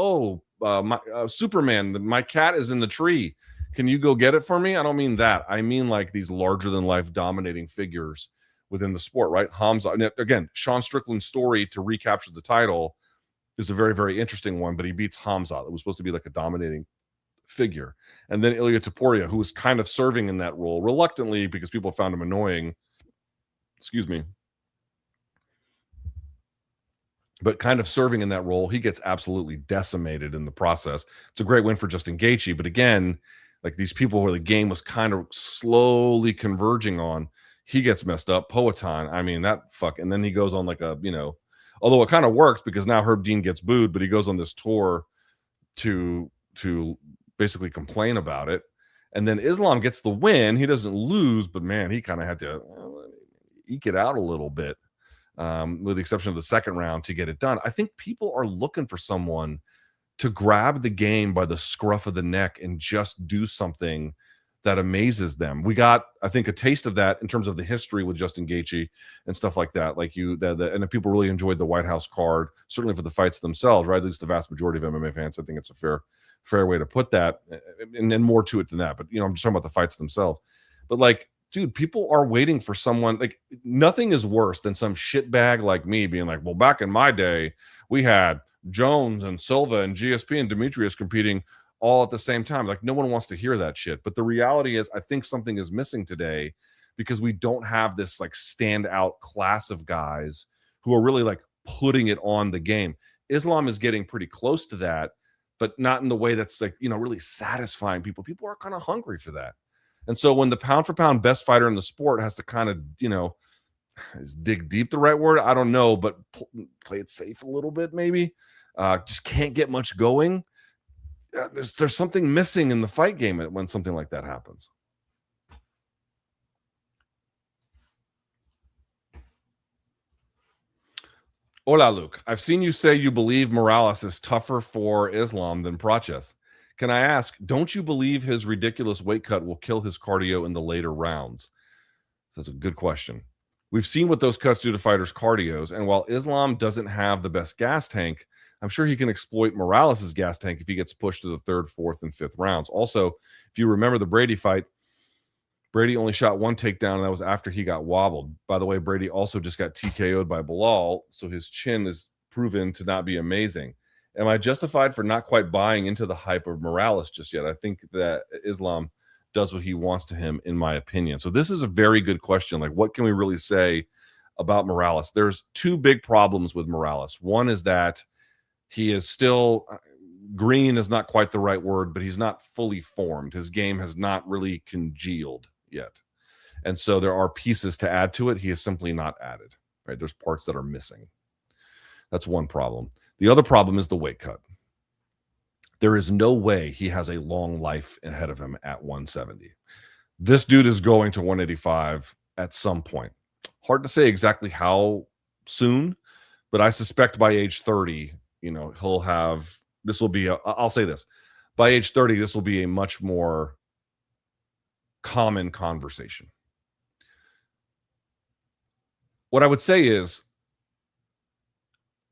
Superman, my cat is in the tree, can you go get it for me? I don't mean that. I mean like these larger than life dominating figures within the sport, right? Hamza, again, Sean Strickland's story to recapture the title is a very, very interesting one, but he beats Hamza. It was supposed to be like a dominating figure. And then Ilya Taporia, who was kind of serving in that role reluctantly because people found him annoying. Excuse me. But kind of serving in that role, he gets absolutely decimated in the process. It's a great win for Justin Gaethje. But again, like these people where the game was kind of slowly converging on, he gets messed up. Poatan, I mean, and then he goes on like although it kind of works because now Herb Dean gets booed, but he goes on this tour to basically complain about it. And then Islam gets the win. He doesn't lose, but man, he kind of had to eke it out a little bit, with the exception of the second round, to get it done. I think people are looking for someone to grab the game by the scruff of the neck and just do something that amazes them. We got, I think, a taste of that in terms of the history with Justin Gaethje and stuff like that. Like and the people really enjoyed the White House card, certainly for the fights themselves, right? At least the vast majority of MMA fans. I think it's a fair way to put that, and then more to it than that. But I'm just talking about the fights themselves. But like, dude, people are waiting for someone. Like, nothing is worse than some shitbag like me being like, well, back in my day, we had Jones and Silva and GSP and Demetrius competing all at the same time. Like, no one wants to hear that shit. But the reality is, I think something is missing today because we don't have this like standout class of guys who are really like putting it on the game. Islam is getting pretty close to that, but not in the way that's like, really satisfying people. People are kind of hungry for that. And so when the pound for pound best fighter in the sport has to kind of, is dig deep the right word? I don't know, but play it safe a little bit, maybe. Just can't get much going. There's something missing in the fight game when something like that happens. Hola, Luke. I've seen you say you believe Morales is tougher for Islam than Praches. Can I ask, don't you believe his ridiculous weight cut will kill his cardio in the later rounds? That's a good question. We've seen what those cuts do to fighters' cardios, and while Islam doesn't have the best gas tank, I'm sure he can exploit Morales' gas tank if he gets pushed to the third, fourth, and fifth rounds. Also, if you remember the Brady fight, Brady only shot one takedown, and that was after he got wobbled. By the way, Brady also just got TKO'd by Bilal, so his chin is proven to not be amazing. Am I justified for not quite buying into the hype of Morales just yet? I think that Islam does what he wants to him, in my opinion. So this is a very good question. Like, what can we really say about Morales? There's two big problems with Morales. One is that he is still green is not quite the right word, but he's not fully formed. His game has not really congealed yet. And so there are pieces to add to it. He is simply not added, right? There's parts that are missing. That's one problem. The other problem is the weight cut. There is no way he has a long life ahead of him at 170. This dude is going to 185 at some point. Hard to say exactly how soon, but I suspect by age 30, he'll have, this will be, I'll say this, by age 30, this will be a much more common conversation. What I would say is,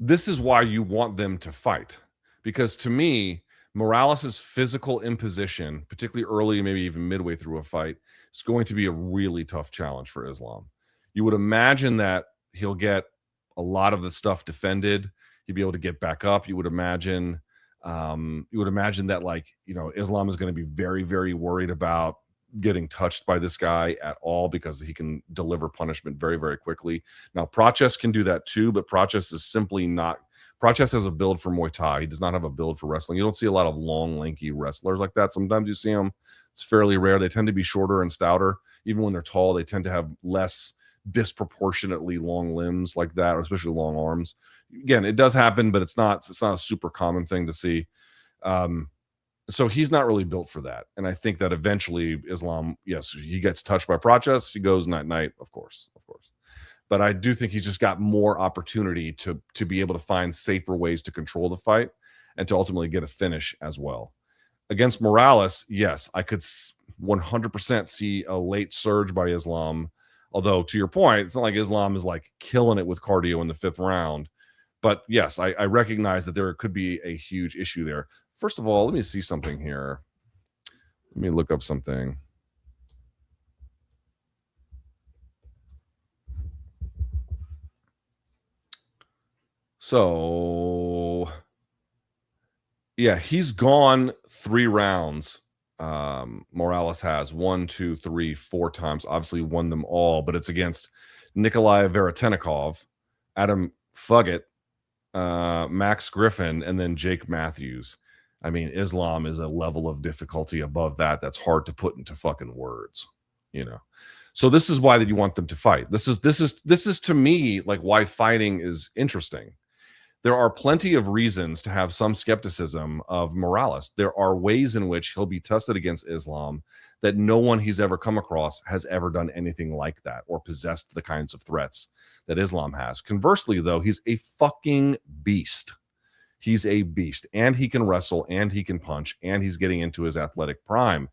this is why you want them to fight. Because to me, Morales' physical imposition, particularly early, maybe even midway through a fight, is going to be a really tough challenge for Islam. You would imagine that he'll get a lot of the stuff defended. He'd be able to get back up. You would imagine that, Islam is going to be very, very worried about getting touched by this guy at all, because he can deliver punishment very, very quickly. Now, Praches can do that too, but Praches is simply not. Praches has a build for Muay Thai. He does not have a build for wrestling. You don't see a lot of long, lanky wrestlers like that. Sometimes you see them. It's fairly rare. They tend to be shorter and stouter. Even when they're tall, they tend to have less disproportionately long limbs like that, or especially long arms. Again, it does happen, but it's not a super common thing to see. So he's not really built for that. And I think that eventually Islam, yes, he gets touched by Praches, he goes night, of course. But I do think he's just got more opportunity to be able to find safer ways to control the fight and to ultimately get a finish as well. Against Morales, yes, I could 100% see a late surge by Islam. Although, to your point, it's not like Islam is like killing it with cardio in the fifth round. But yes, I recognize that there could be a huge issue there. First of all, let me see something here. Let me look up something. So, yeah, he's gone 3 rounds. Morales has 1, 2, 3, 4 times. Obviously won them all, but it's against Nikolai Veretennikov, Adam Fuggett, Max Griffin, and then Jake Matthews. I mean, Islam is a level of difficulty above that that's hard to put into fucking words, So this is why that you want them to fight. This is to me like why fighting is interesting. There are plenty of reasons to have some skepticism of Morales. There are ways in which he'll be tested against Islam that no one he's ever come across has ever done anything like that or possessed the kinds of threats that Islam has. Conversely, though, he's a fucking beast. He's a beast, and he can wrestle, and he can punch, and he's getting into his athletic prime.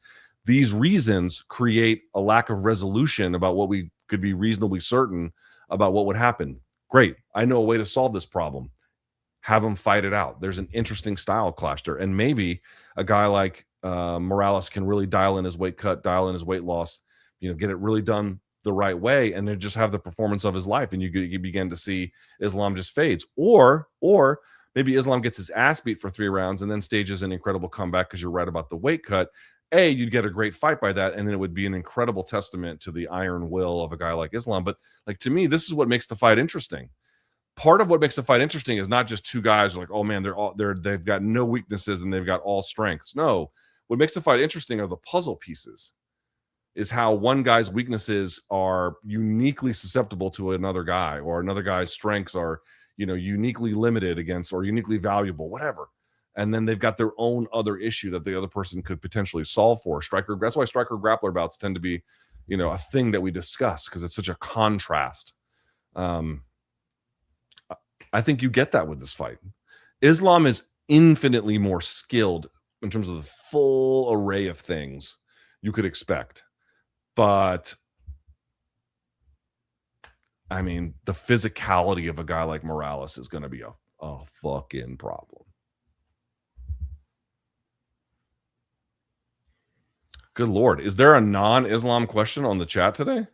These reasons create a lack of resolution about what we could be reasonably certain about what would happen. Great. I know a way to solve this problem. Have them fight it out. There's an interesting style clash there. And maybe a guy like Morales can really dial in his weight cut, dial in his weight loss, get it really done the right way, and then just have the performance of his life. And you begin to see Islam just fades. Or maybe Islam gets his ass beat for 3 rounds and then stages an incredible comeback because you're right about the weight cut. You'd get a great fight by that, and then it would be an incredible testament to the iron will of a guy like Islam. But to me, this is what makes the fight interesting. Part of what makes the fight interesting is not just two guys like, oh man, they've got no weaknesses and they've got all strengths. No, what makes the fight interesting are the puzzle pieces. Is how one guy's weaknesses are uniquely susceptible to another guy, or another guy's strengths are, uniquely limited against or uniquely valuable, whatever. And then they've got their own other issue that the other person could potentially solve for. That's why striker grappler bouts tend to be, a thing that we discuss because it's such a contrast. I think you get that with this fight. Islam is infinitely more skilled in terms of the full array of things you could expect. But I mean, the physicality of a guy like Morales is going to be a fucking problem. Good Lord. Is there a non-Islam question on the chat today?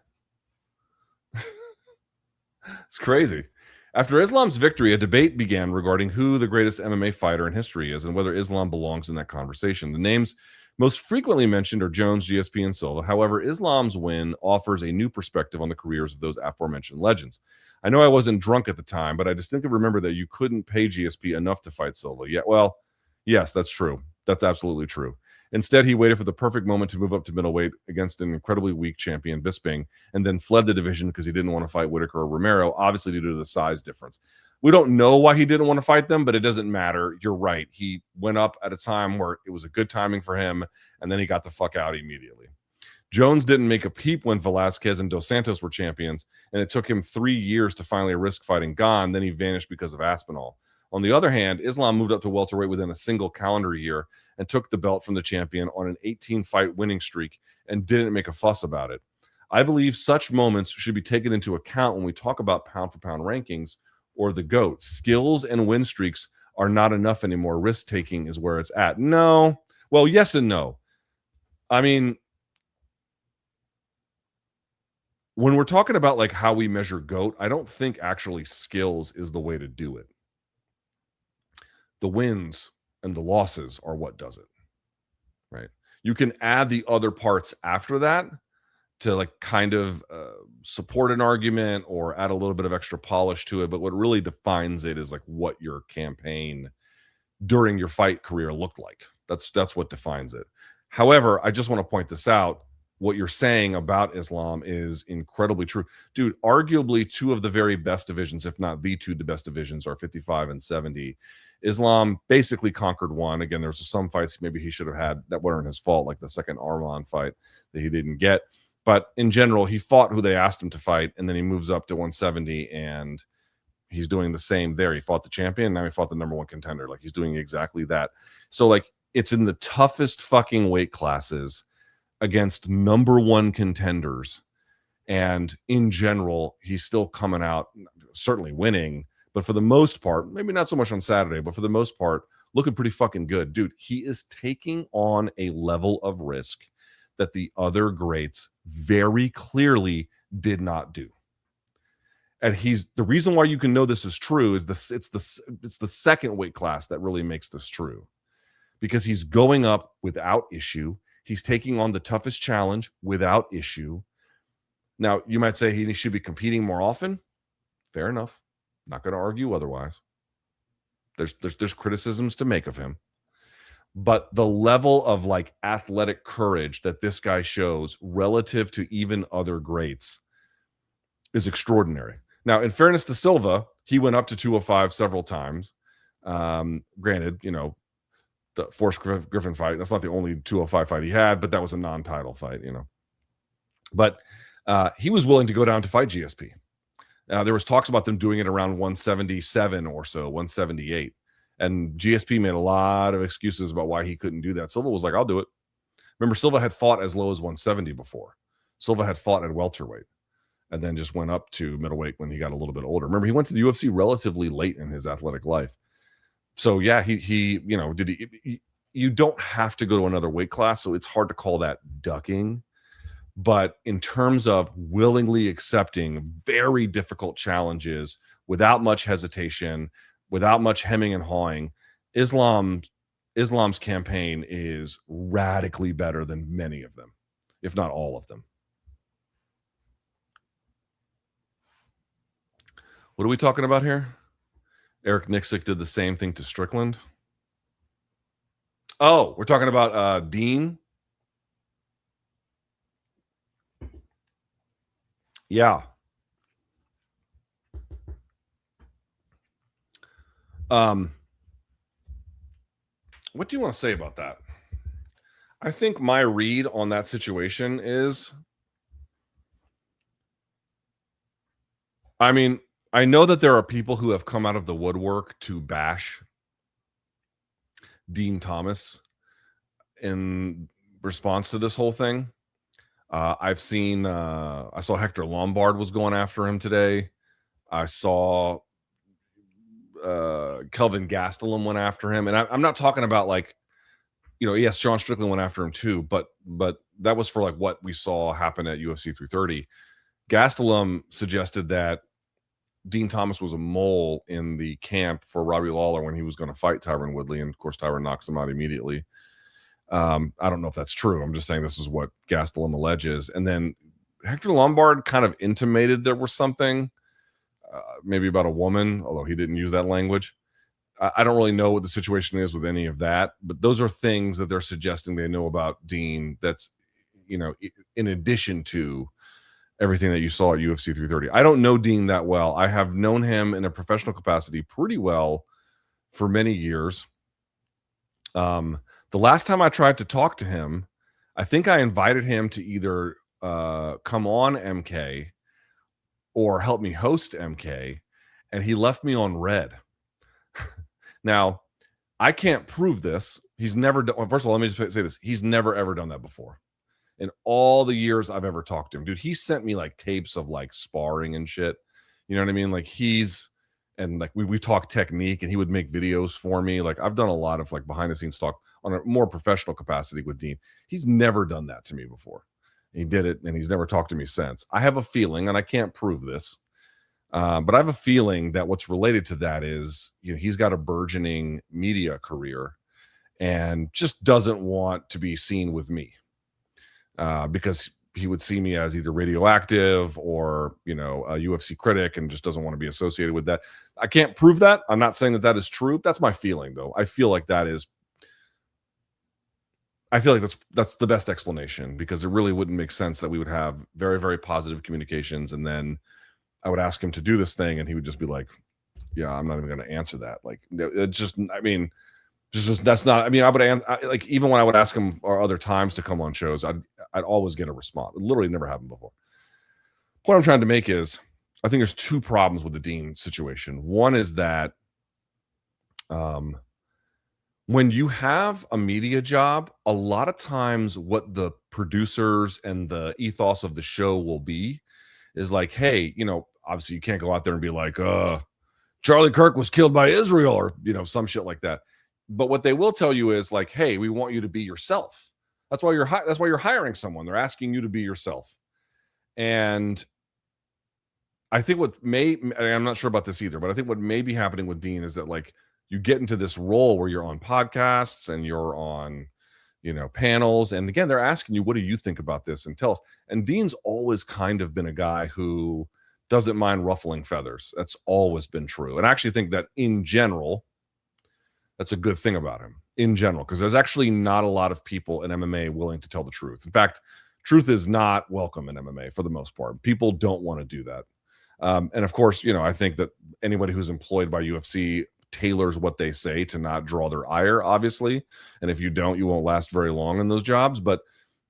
It's crazy. After Islam's victory, a debate began regarding who the greatest MMA fighter in history is and whether Islam belongs in that conversation. The names most frequently mentioned are Jones, GSP, and Silva. However, Islam's win offers a new perspective on the careers of those aforementioned legends. I know I wasn't drunk at the time, but I distinctly remember that you couldn't pay GSP enough to fight Silva. Yeah, well, yes, that's true. That's absolutely true. Instead, he waited for the perfect moment to move up to middleweight against an incredibly weak champion, Bisping, and then fled the division because he didn't want to fight Whitaker or Romero, obviously due to the size difference. We don't know why he didn't want to fight them, but it doesn't matter. You're right. He went up at a time where it was a good timing for him, and then he got the fuck out immediately. Jones didn't make a peep when Velasquez and Dos Santos were champions, and it took him 3 years to finally risk fighting Gane. Then he vanished because of Aspinall. On the other hand, Islam moved up to welterweight within a single calendar year and took the belt from the champion on an 18-fight winning streak and didn't make a fuss about it. I believe such moments should be taken into account when we talk about pound-for-pound rankings or the GOAT. Skills and win streaks are not enough anymore. Risk-taking is where it's at. No. Well, yes and no. I mean, when we're talking about like how we measure GOAT, I don't think actually skills is the way to do it. The wins and the losses are what does it, right? You can add the other parts after that to like kind of support an argument or add a little bit of extra polish to it. But what really defines it is like what your campaign during your fight career looked like. That's what defines it. However, I just want to point this out. What you're saying about Islam is incredibly true. Dude, arguably two of the very best divisions, if not the two the best divisions, are 55 and 70. Islam basically conquered one. Again, there's some fights maybe he should have had that weren't his fault, like the second Arman fight that he didn't get. But in general, he fought who they asked him to fight, and then he moves up to 170, and he's doing the same there. He fought the champion, now he fought the number one contender. Like, he's doing exactly that. So, like, it's in the toughest fucking weight classes against number one contenders. And in general, he's still coming out, certainly winning, but for the most part, maybe not so much on Saturday, but for the most part, looking pretty fucking good. Dude, he is taking on a level of risk that the other greats very clearly did not do. And he's the reason why you can know this is true is it's the second weight class that really makes this true, because he's going up without issue. He's taking on the toughest challenge without issue. Now, you might say he should be competing more often. Fair enough. Not going to argue otherwise. There's criticisms to make of him. But the level of like athletic courage that this guy shows relative to even other greats is extraordinary. Now, in fairness to Silva, he went up to 205 several times. Granted, you know, the Forrest Griffin fight, that's not the only 205 fight he had, but that was a non-title fight, you know. But he was willing to go down to fight GSP. There was talks about them doing it around 177 or so, 178. And GSP made a lot of excuses about why he couldn't do that. Silva was like, I'll do it. Remember, Silva had fought as low as 170 before. Silva had fought at welterweight and then just went up to middleweight when he got a little bit older. Remember, he went to the UFC relatively late in his athletic life. So yeah, he you know, you don't have to go to another weight class, so it's hard to call that ducking. But in terms of willingly accepting very difficult challenges without much hesitation, without much hemming and hawing, Islam's campaign is radically better than many of them, if not all of them. What are we talking about here? Eric Nixick did the same thing to Strickland. Oh, we're talking about Dean. Yeah. What do you want to say about that? I think my read on that situation is, I mean, I know that there are people who have come out of the woodwork to bash Dean Thomas in response to this whole thing. I saw Hector Lombard was going after him today. I saw Kelvin Gastelum went after him, and I'm not talking about like, yes, Sean Strickland went after him too, but that was for like what we saw happen at UFC 330. Gastelum suggested that Dean Thomas was a mole in the camp for Robbie Lawler when he was going to fight Tyron Woodley, and of course Tyron knocks him out immediately. I don't know if that's true. I'm just saying this is what Gastelum alleges. And then Hector Lombard kind of intimated there was something, maybe about a woman, although he didn't use that language. I don't really know what the situation is with any of that, but those are things that they're suggesting they know about Dean. That's, in addition to everything that you saw at UFC 330. I don't know Dean that well. I have known him in a professional capacity pretty well for many years. The last time I tried to talk to him, I think I invited him to either come on MK or help me host MK, and he left me on red. Now, I can't prove this. He's never done. Well, first of all, let me just say this. He's never, ever done that before. In all the years I've ever talked to him, dude, he sent me like tapes of like sparring and shit. You know what I mean? Like we talk technique, and he would make videos for me. Like I've done a lot of like behind the scenes talk on a more professional capacity with Dean. He's never done that to me before. He did it, and he's never talked to me since. I have a feeling, and I can't prove this, but I have a feeling that what's related to that is, he's got a burgeoning media career and just doesn't want to be seen with me. Because he would see me as either radioactive or, a UFC critic, and just doesn't want to be associated with that. I can't prove that. I'm not saying that is true. That's my feeling, though. I feel like that's the best explanation, because it really wouldn't make sense that we would have very, very positive communications, and then I would ask him to do this thing, and he would just be like, yeah, I'm not even going to answer that. Like, it's just, that's not. I would like, even when I would ask him or other times to come on shows, I'd always get a response. It literally never happened before. What I'm trying to make is, I think there's two problems with the Dean situation. One is that when you have a media job, a lot of times what the producers and the ethos of the show will be is like, hey, obviously you can't go out there and be like, Charlie Kirk was killed by Israel, or, some shit like that. But what they will tell you is like, hey, we want you to be yourself. That's why you're hiring someone. They're asking you to be yourself. And I think I'm not sure about this either, but I think what may be happening with Dean is that like you get into this role where you're on podcasts and you're on, panels. And again, they're asking you, what do you think about this? And tell us. And Dean's always kind of been a guy who doesn't mind ruffling feathers. That's always been true. And I actually think that in general, that's a good thing about him in general, because there's actually not a lot of people in MMA willing to tell the truth. In fact, truth is not welcome in MMA for the most part. People don't want to do that. And of course, I think that anybody who's employed by UFC tailors what they say to not draw their ire, obviously. And if you don't, you won't last very long in those jobs. But,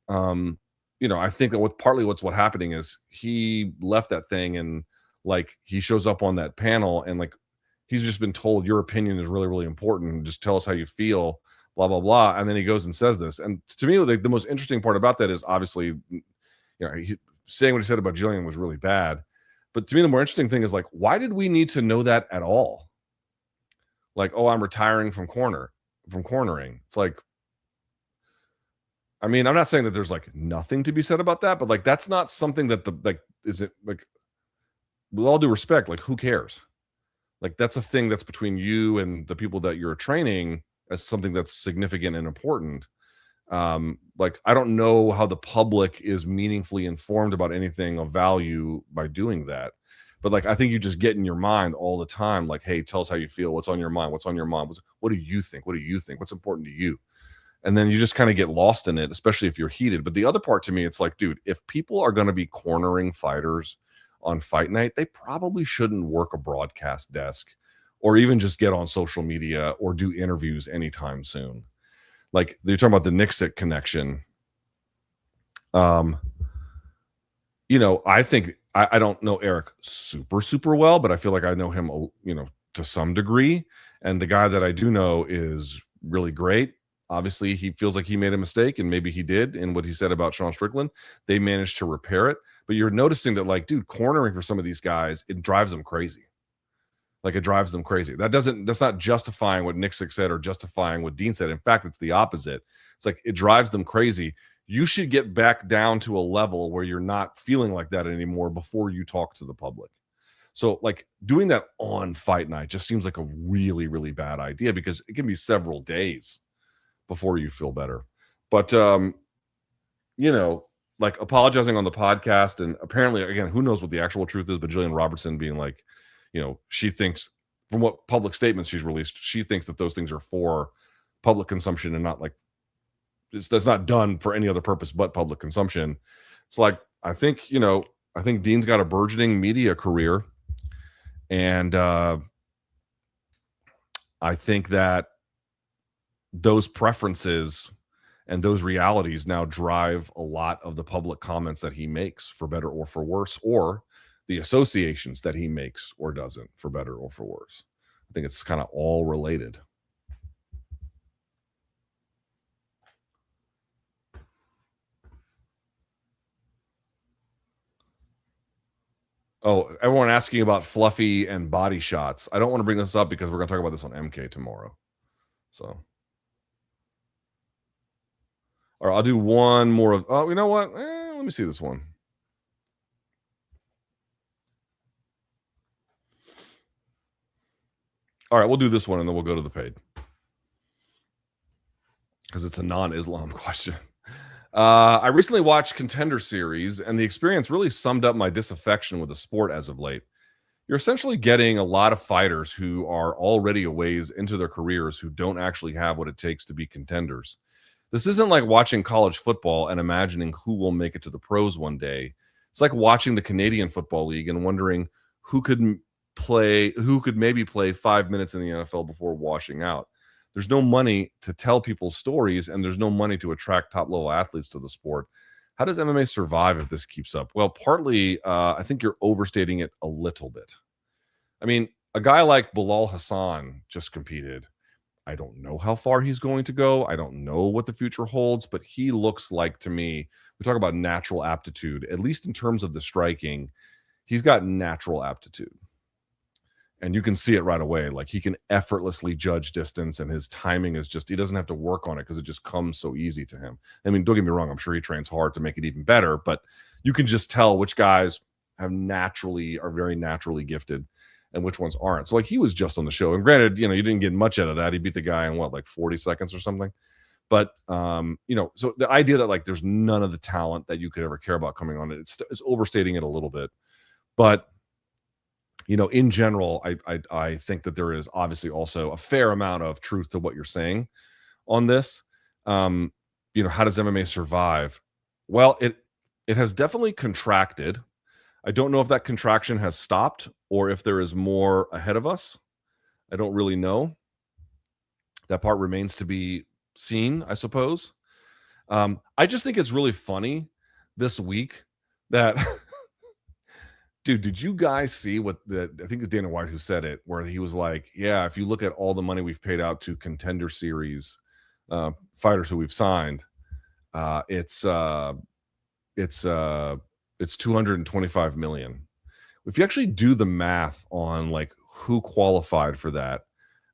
I think that what's happening is he left that thing, and like he shows up on that panel, and like, he's just been told your opinion is really, really important. Just tell us how you feel, blah, blah, blah. And then he goes and says this. And to me, the most interesting part about that is obviously, saying what he said about Gillian was really bad. But to me, the more interesting thing is like, why did we need to know that at all? Like, oh, I'm retiring from cornering. It's like, I'm not saying that there's like nothing to be said about that, but like, that's not something that is it like, with all due respect, like, who cares? Like, that's a thing that's between you and the people that you're training as something that's significant and important. Like, I don't know how the public is meaningfully informed about anything of value by doing that. But like, I think you just get in your mind all the time, like, hey, tell us how you feel. What's on your mind? What's on your mind? What do you think? What do you think? What's important to you? And then you just kind of get lost in it, especially if you're heated. But the other part to me, it's like, dude, if people are going to be cornering fighters on fight night, they probably shouldn't work a broadcast desk or even just get on social media or do interviews anytime soon. Like, you're talking about the Nixit connection. I think I don't know Eric super, super well, but I feel like I know him, to some degree. And the guy that I do know is really great. Obviously, he feels like he made a mistake, and maybe he did in what he said about Sean Strickland. They managed to repair it. But you're noticing that, like, dude, cornering for some of these guys, it drives them crazy. Like, it drives them crazy. That's not justifying what Nick said or justifying what Dean said. In fact, it's the opposite. It's like it drives them crazy. You should get back down to a level where you're not feeling like that anymore before you talk to the public. So, like, doing that on fight night just seems like a really, really bad idea because it can be several days before you feel better. But, like apologizing on the podcast, and apparently, again, who knows what the actual truth is, but Gillian Robertson being like, she thinks from what public statements she's released, she thinks that those things are for public consumption and not like, that's not done for any other purpose but public consumption. It's like, I think Dean's got a burgeoning media career. And I think that those preferences and those realities now drive a lot of the public comments that he makes, for better or for worse, or the associations that he makes or doesn't, for better or for worse. I think it's kind of all related. Oh, everyone asking about Fluffy and body shots. I don't want to bring this up because we're going to talk about this on MK tomorrow. So, all right, I'll do one more of. Oh, you know what? Let me see this one. All right, we'll do this one and then we'll go to the paid because it's a non-Islam question. I recently watched Contender Series, and the experience really summed up my disaffection with the sport as of late. You're essentially getting a lot of fighters who are already a ways into their careers who don't actually have what it takes to be contenders. This isn't like watching college football and imagining who will make it to the pros one day. It's like watching the Canadian Football League and wondering who could maybe play 5 minutes in the NFL before washing out. There's no money to tell people stories, and there's no money to attract top-level athletes to the sport. How does MMA survive if this keeps up? Well, partly, I think you're overstating it a little bit. I mean, a guy like Bilal Hassan just competed. I don't know how far he's going to go. I don't know what the future holds, but he looks like, to me, we talk about natural aptitude, at least in terms of the striking, he's got natural aptitude. And you can see it right away. Like, he can effortlessly judge distance, and his timing is just, he doesn't have to work on it because it just comes so easy to him. I mean, don't get me wrong, I'm sure he trains hard to make it even better, but you can just tell which guys are very naturally gifted and which ones aren't. So, like, he was just on the show. And granted, you didn't get much out of that. He beat the guy in like 40 seconds or something. But, so the idea that, like, there's none of the talent that you could ever care about coming on it, it's overstating it a little bit. But, in general, I think that there is obviously also a fair amount of truth to what you're saying on this. How does MMA survive? Well, it has definitely contracted. I don't know if that contraction has stopped or if there is more ahead of us. I don't really know. That part remains to be seen, I suppose. I just think it's really funny this week that dude, did you guys see what I think it's Dana White who said it, where he was like, yeah, if you look at all the money we've paid out to Contender Series fighters who we've signed, it's $225 million. If you actually do the math on like who qualified for that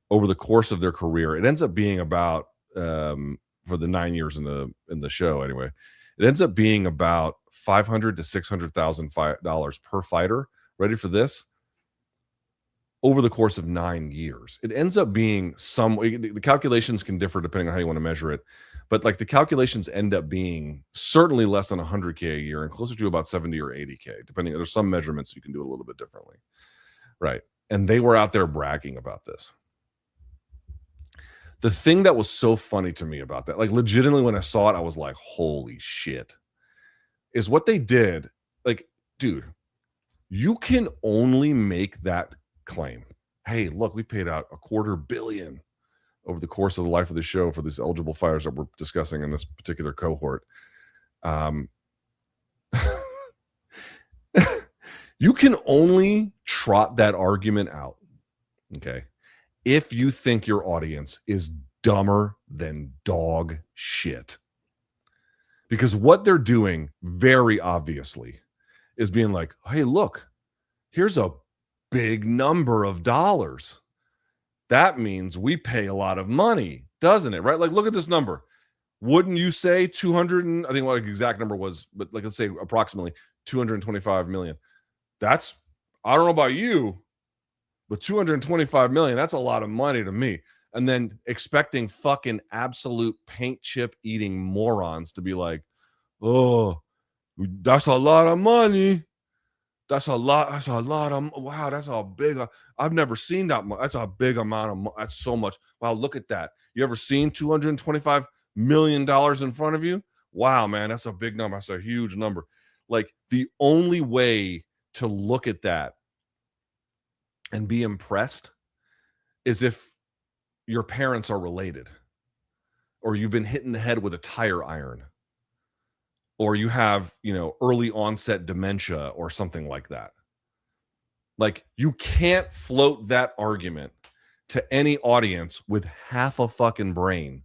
over the course of their career, it ends up being about for the 9 years in the show anyway, it ends up being about $500,000 to $600,000 per fighter. Ready for this? Over the course of 9 years, it ends up being the calculations can differ depending on how you want to measure it, but like the calculations end up being certainly less than 100K a year and closer to about 70 or 80K, depending. There's some measurements you can do it a little bit differently, right? And they were out there bragging about this. The thing that was so funny to me about that, like legitimately when I saw it, I was like, holy shit, is what they did. Like, dude, you can only make that claim. Hey, look, we paid out $250 million over the course of the life of the show for these eligible fighters that we're discussing in this particular cohort. You can only trot that argument out, okay, if you think your audience is dumber than dog shit. Because what they're doing very obviously is being like, hey, look, here's a big number of dollars. That means we pay a lot of money, doesn't it? Right? Like, look at this number. Wouldn't you say 200 and I think what the exact number was, but like, let's say approximately 225 million. That's, I don't know about you, but 225 million, that's a lot of money to me. And then expecting fucking absolute paint chip eating morons to be like, oh, that's a lot of money. That's a lot of, wow, that's a big, I've never seen that much. That's a big amount of money. That's so much. Wow, look at that. You ever seen $225 million in front of you? Wow, man, that's a big number. That's a huge number. Like, the only way to look at that and be impressed is if your parents are related, or you've been hit in the head with a tire iron, or you have, early onset dementia or something like that. Like, you can't float that argument to any audience with half a fucking brain,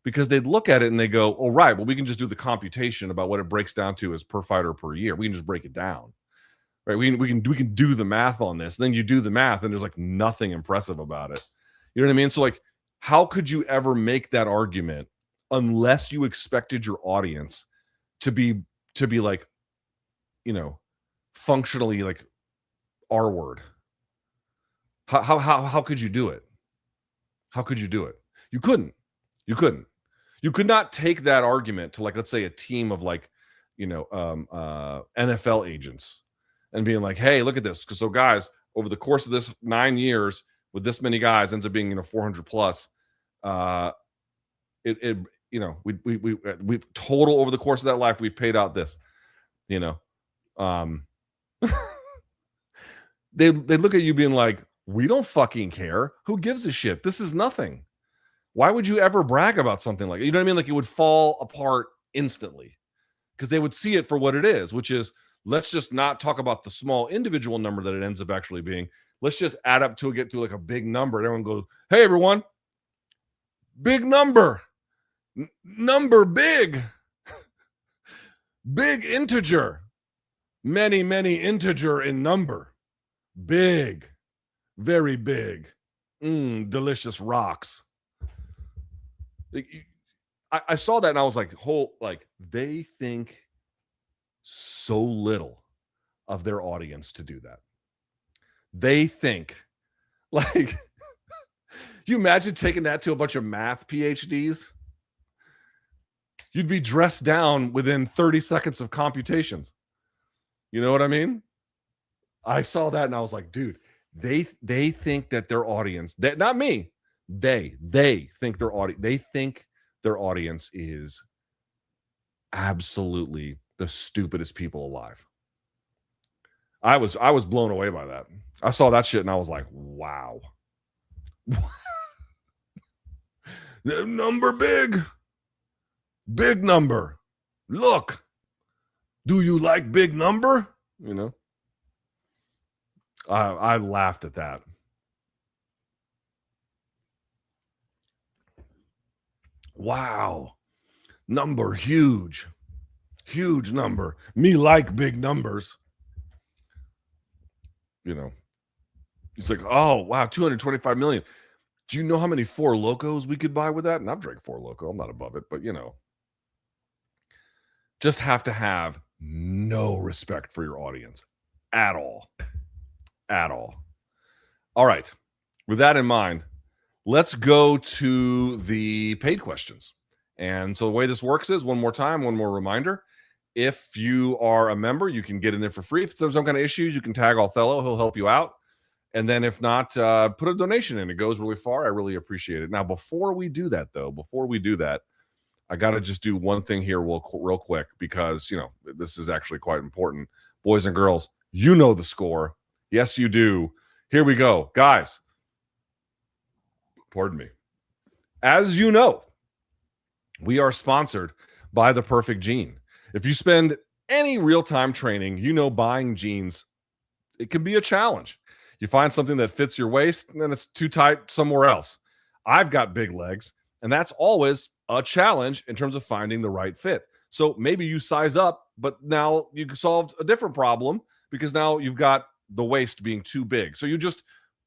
because they'd look at it and they go, oh, right, well, we can just do the computation about what it breaks down to as per fighter per year. We can just break it down. Right? We can do the math on this. Then you do the math and there's like nothing impressive about it. You know what I mean? So like, how could you ever make that argument unless you expected your audience to be like, functionally like R word? How could you do it? How could you do it? You couldn't. You could not take that argument to, like, let's say a team of like, NFL agents and being like, hey, look at this. So guys, over the course of this 9 years with this many guys, ends up being, 400 plus. We've total over the course of that life, we've paid out this, they look at you being like, we don't fucking care. Who gives a shit? This is nothing. Why would you ever brag about something like it? You know what I mean? Like, it would fall apart instantly because they would see it for what it is, which is, let's just not talk about the small individual number that it ends up actually being. Let's just add up to get to like a big number. And everyone goes, hey, everyone, big number, number big, big integer, many integer in number, big, very big, delicious rocks. I saw that and I was like, they think so little of their audience to do that. They think, like, you imagine taking that to a bunch of math PhDs? You'd be dressed down within 30 seconds of computations. You know what I mean? I saw that and I was like, dude, they think that their audience, that not me, they think their audience is absolutely the stupidest people alive. I was blown away by that. I saw that shit and I was like, wow. Number big number. Look, do you like big number? I laughed at that. Wow. Number huge number. Me like big numbers. It's like, oh, wow, 225 million. Do you know how many Four Locos we could buy with that? And I've drank Four Loko. I'm not above it, but just have to have no respect for your audience at all. All right. With that in mind, let's go to the paid questions. And so the way this works is, one more reminder. If you are a member, you can get in there for free. If there's some kind of issues, you can tag Othello. He'll help you out. And then if not, put a donation in. It goes really far. I really appreciate it. Now, before we do that, I got to just do one thing here real quick, because, this is actually quite important. Boys and girls, you know the score. Yes, you do. Here we go. Guys, pardon me. As you know, we are sponsored by The Perfect Gene. If you spend any real-time training, buying jeans, it can be a challenge. You find something that fits your waist, and then it's too tight somewhere else. I've got big legs. And that's always a challenge in terms of finding the right fit. So maybe you size up, but now you solved a different problem because now you've got the waist being too big. So you just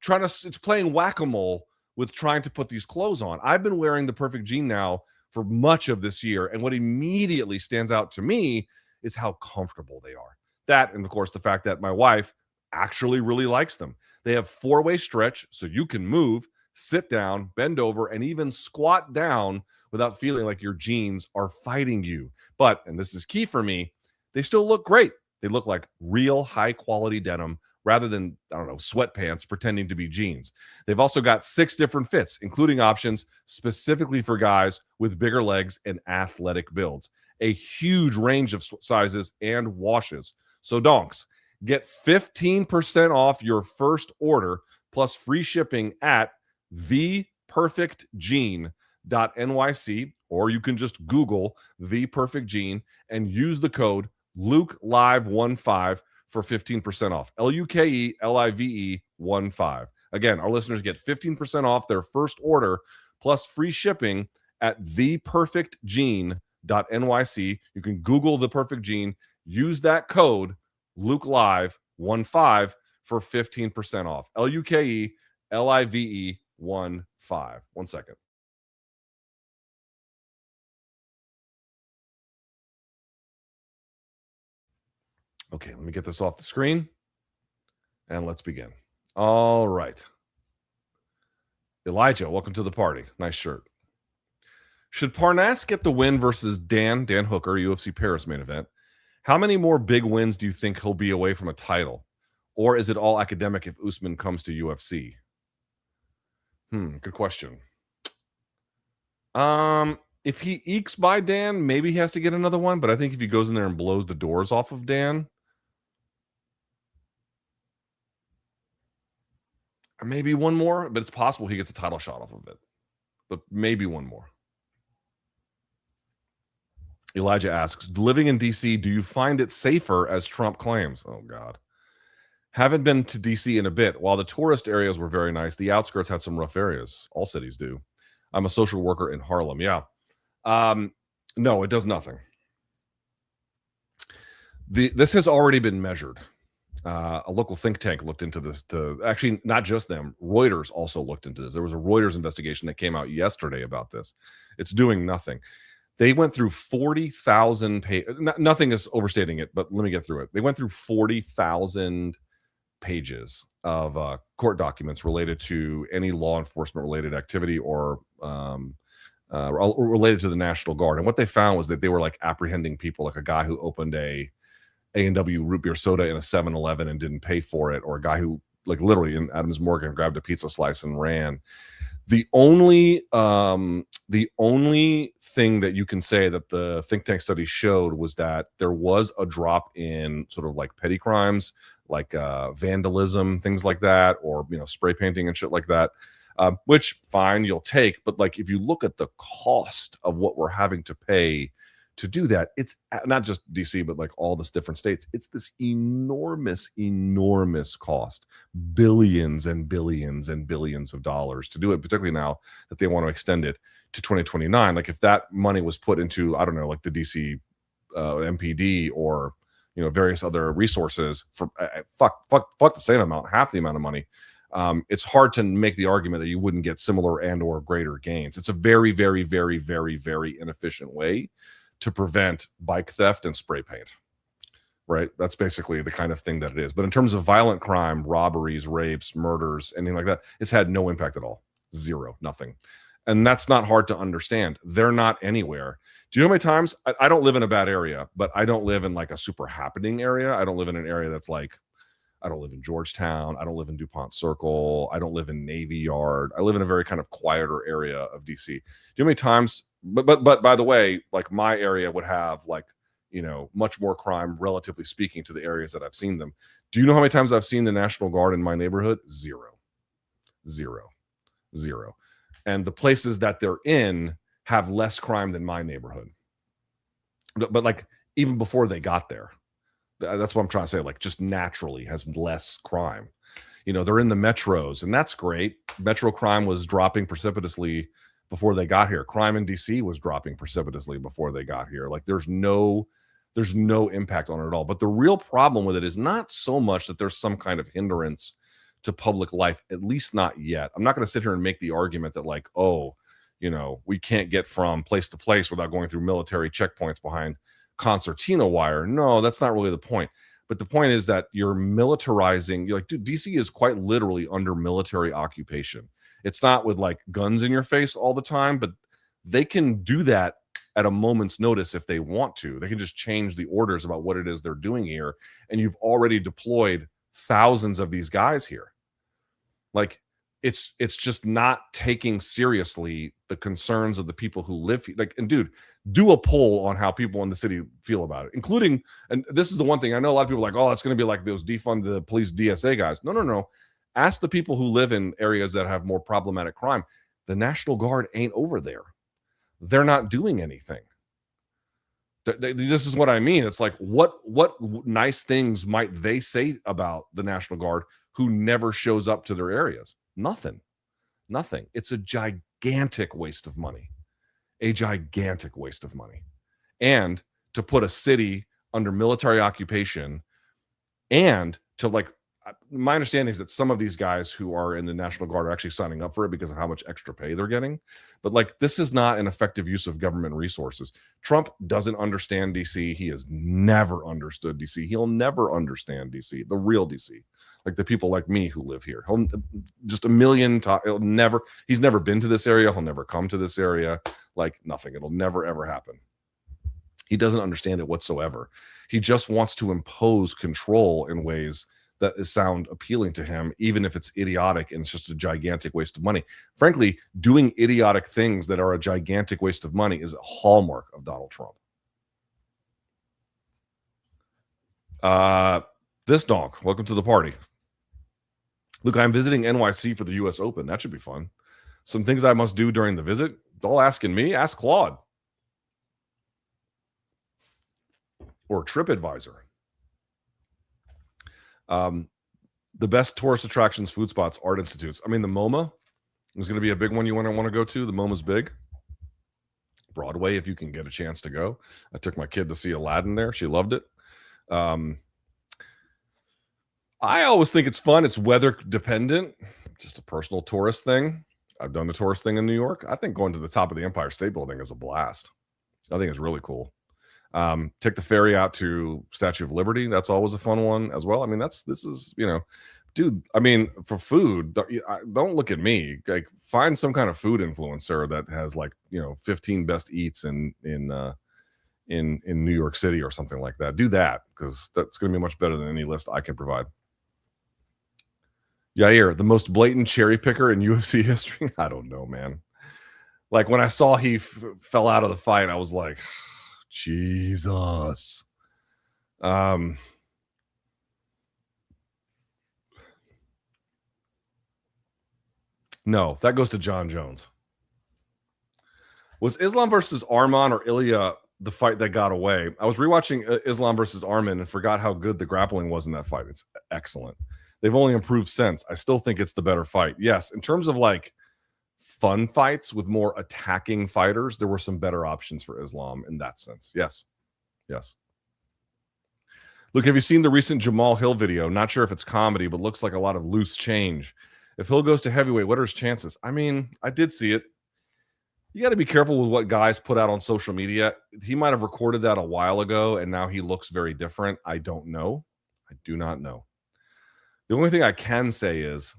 it's playing whack-a-mole with trying to put these clothes on. I've been wearing the perfect jean now for much of this year. And what immediately stands out to me is how comfortable they are. That, and of course, the fact that my wife actually really likes them. They have 4-way stretch, so you can move, sit down, bend over, and even squat down without feeling like your jeans are fighting you. But, and this is key for me, they still look great. They look like real high quality denim rather than, I don't know, sweatpants pretending to be jeans. They've also got 6 different fits, including options specifically for guys with bigger legs and athletic builds. A huge range of sizes and washes. So donks, get 15% off your first order plus free shipping at theperfectjean.nyc, or you can just Google The Perfect Jean and use the code LukeLive15 for 15% off. LUKELIVE15. Again, our listeners get 15% off their first order plus free shipping at theperfectjean.nyc. You can Google The Perfect Jean, use that code LukeLive15 for 15% off. LUKELIVE15. 1 second. Okay, let me get this off the screen and let's begin. All right. Elijah, welcome to the party. Nice shirt. Should Parnas get the win versus Dan Hooker, UFC Paris main event? How many more big wins do you think he'll be away from a title? Or is it all academic if Usman comes to UFC? Good question. If he ekes by Dan, maybe he has to get another one. But I think if he goes in there and blows the doors off of Dan, maybe one more. But it's possible he gets a title shot off of it. But maybe one more. Elijah asks, living in D.C., do you find it safer as Trump claims? Oh, God. Haven't been to D.C. in a bit. While the tourist areas were very nice, the outskirts had some rough areas. All cities do. I'm a social worker in Harlem. Yeah. No, it does nothing. This has already been measured. A local think tank looked into this. Actually, not just them. Reuters also looked into this. There was a Reuters investigation that came out yesterday about this. It's doing nothing. They went through 40,000 pages. Nothing is overstating it, but let me get through it. They went through 40,000 pages of court documents related to any law enforcement related activity or related to the National Guard. And what they found was that they were like apprehending people, like a guy who opened a A&W root beer soda in a 7-Eleven and didn't pay for it, or a guy who like literally in Adams Morgan grabbed a pizza slice and ran. The only thing that you can say that the think tank study showed was that there was a drop in sort of like petty crimes, like vandalism, things like that, or spray painting and shit like that, which fine, you'll take. But like if you look at the cost of what we're having to pay to do that, it's not just DC, but like all this different states. It's this enormous cost, billions and billions and billions of dollars to do it, particularly now that they want to extend it to 2029. Like if that money was put into, I don't know, like the DC MPD or, various other resources for fuck the same amount, half the amount of money. It's hard to make the argument that you wouldn't get similar and or greater gains. It's a very, very, very, very, very inefficient way to prevent bike theft and spray paint, right? That's basically the kind of thing that it is. But in terms of violent crime, robberies, rapes, murders, anything like that, it's had no impact at all. Zero, nothing. And that's not hard to understand. They're not anywhere. Do you know how many times I don't live in a bad area, but I don't live in like a super happening area. I don't live in an area that's like, I don't live in Georgetown. I don't live in DuPont Circle. I don't live in Navy Yard. I live in a very kind of quieter area of DC. Do you know how many times, but by the way, like my area would have like, much more crime, relatively speaking, to the areas that I've seen them. Do you know how many times I've seen the National Guard in my neighborhood? Zero. And the places that they're in have less crime than my neighborhood. But like even before they got there, that's what I'm trying to say. Like just naturally has less crime. They're in the metros, and that's great. Metro crime was dropping precipitously before they got here. Crime in DC was dropping precipitously before they got here. Like there's no impact on it at all. But the real problem with it is not so much that there's some kind of hindrance to public life, at least not yet. I'm not going to sit here and make the argument that like, oh, we can't get from place to place without going through military checkpoints behind concertina wire. No, that's not really the point. But the point is that you're militarizing. You're like, dude, DC is quite literally under military occupation. It's not with like guns in your face all the time, but they can do that at a moment's notice if they want to. They can just change the orders about what it is they're doing here. And you've already deployed thousands of these guys here. Like, it's just not taking seriously the concerns of the people who live here. Like, and dude, do a poll on how people in the city feel about it, including, and this is the one thing I know a lot of people are like, oh, it's going to be like those defund the police DSA guys. No. Ask the people who live in areas that have more problematic crime. The National Guard ain't over there. They're not doing anything. This is what I mean. It's like, what nice things might they say about the National Guard who never shows up to their areas? Nothing. It's a gigantic waste of money. And to put a city under military occupation, and to like, my understanding is that some of these guys who are in the National Guard are actually signing up for it because of how much extra pay they're getting. But like, this is not an effective use of government resources. Trump doesn't understand DC. He has never understood DC. He'll never understand DC, the real DC, like the people like me who live here. He'll just a million times. He's never been to this area. He'll never come to this area. Like nothing. It'll never, ever happen. He doesn't understand it whatsoever. He just wants to impose control in ways that sound appealing to him, even if it's idiotic and it's just a gigantic waste of money. Frankly, doing idiotic things that are a gigantic waste of money is a hallmark of Donald Trump. This donk, welcome to the party. Look, I'm visiting NYC for the US Open. That should be fun. Some things I must do during the visit. Don't asking me, ask Claude. Or TripAdvisor. The best tourist attractions, food spots, art institutes. I mean, the MoMA is going to be a big one you want to go to. The MoMA's big. Broadway, if you can get a chance to go. I took my kid to see Aladdin there. She loved it. I always think it's fun. It's weather dependent. Just a personal tourist thing. I've done the tourist thing in New York. I think going to the top of the Empire State Building is a blast. I think it's really cool. Take the ferry out to Statue of Liberty. That's always a fun one as well. I mean, this is, dude, I mean, for food, don't look at me. Like, find some kind of food influencer that has 15 best eats in New York City or something like that. Do that, because that's going to be much better than any list I can provide. Yair, the most blatant cherry picker in UFC history. I don't know, man. Like, when I saw he fell out of the fight, I was like, Jesus. No, that goes to John Jones. Was Islam versus Arman or Ilya the fight that got away? I was rewatching Islam versus Arman and forgot how good the grappling was in that fight. It's excellent. They've only improved since. I still think it's the better fight. Yes, in terms of fun fights with more attacking fighters, there were some better options for Islam in that sense. Yes. Look, have you seen the recent Jamal Hill video? Not sure if it's comedy, but looks like a lot of loose change. If Hill goes to heavyweight, what are his chances? I mean, I did see it. You got to be careful with what guys put out on social media. He might have recorded that a while ago, and now he looks very different. I don't know. I do not know. The only thing I can say is,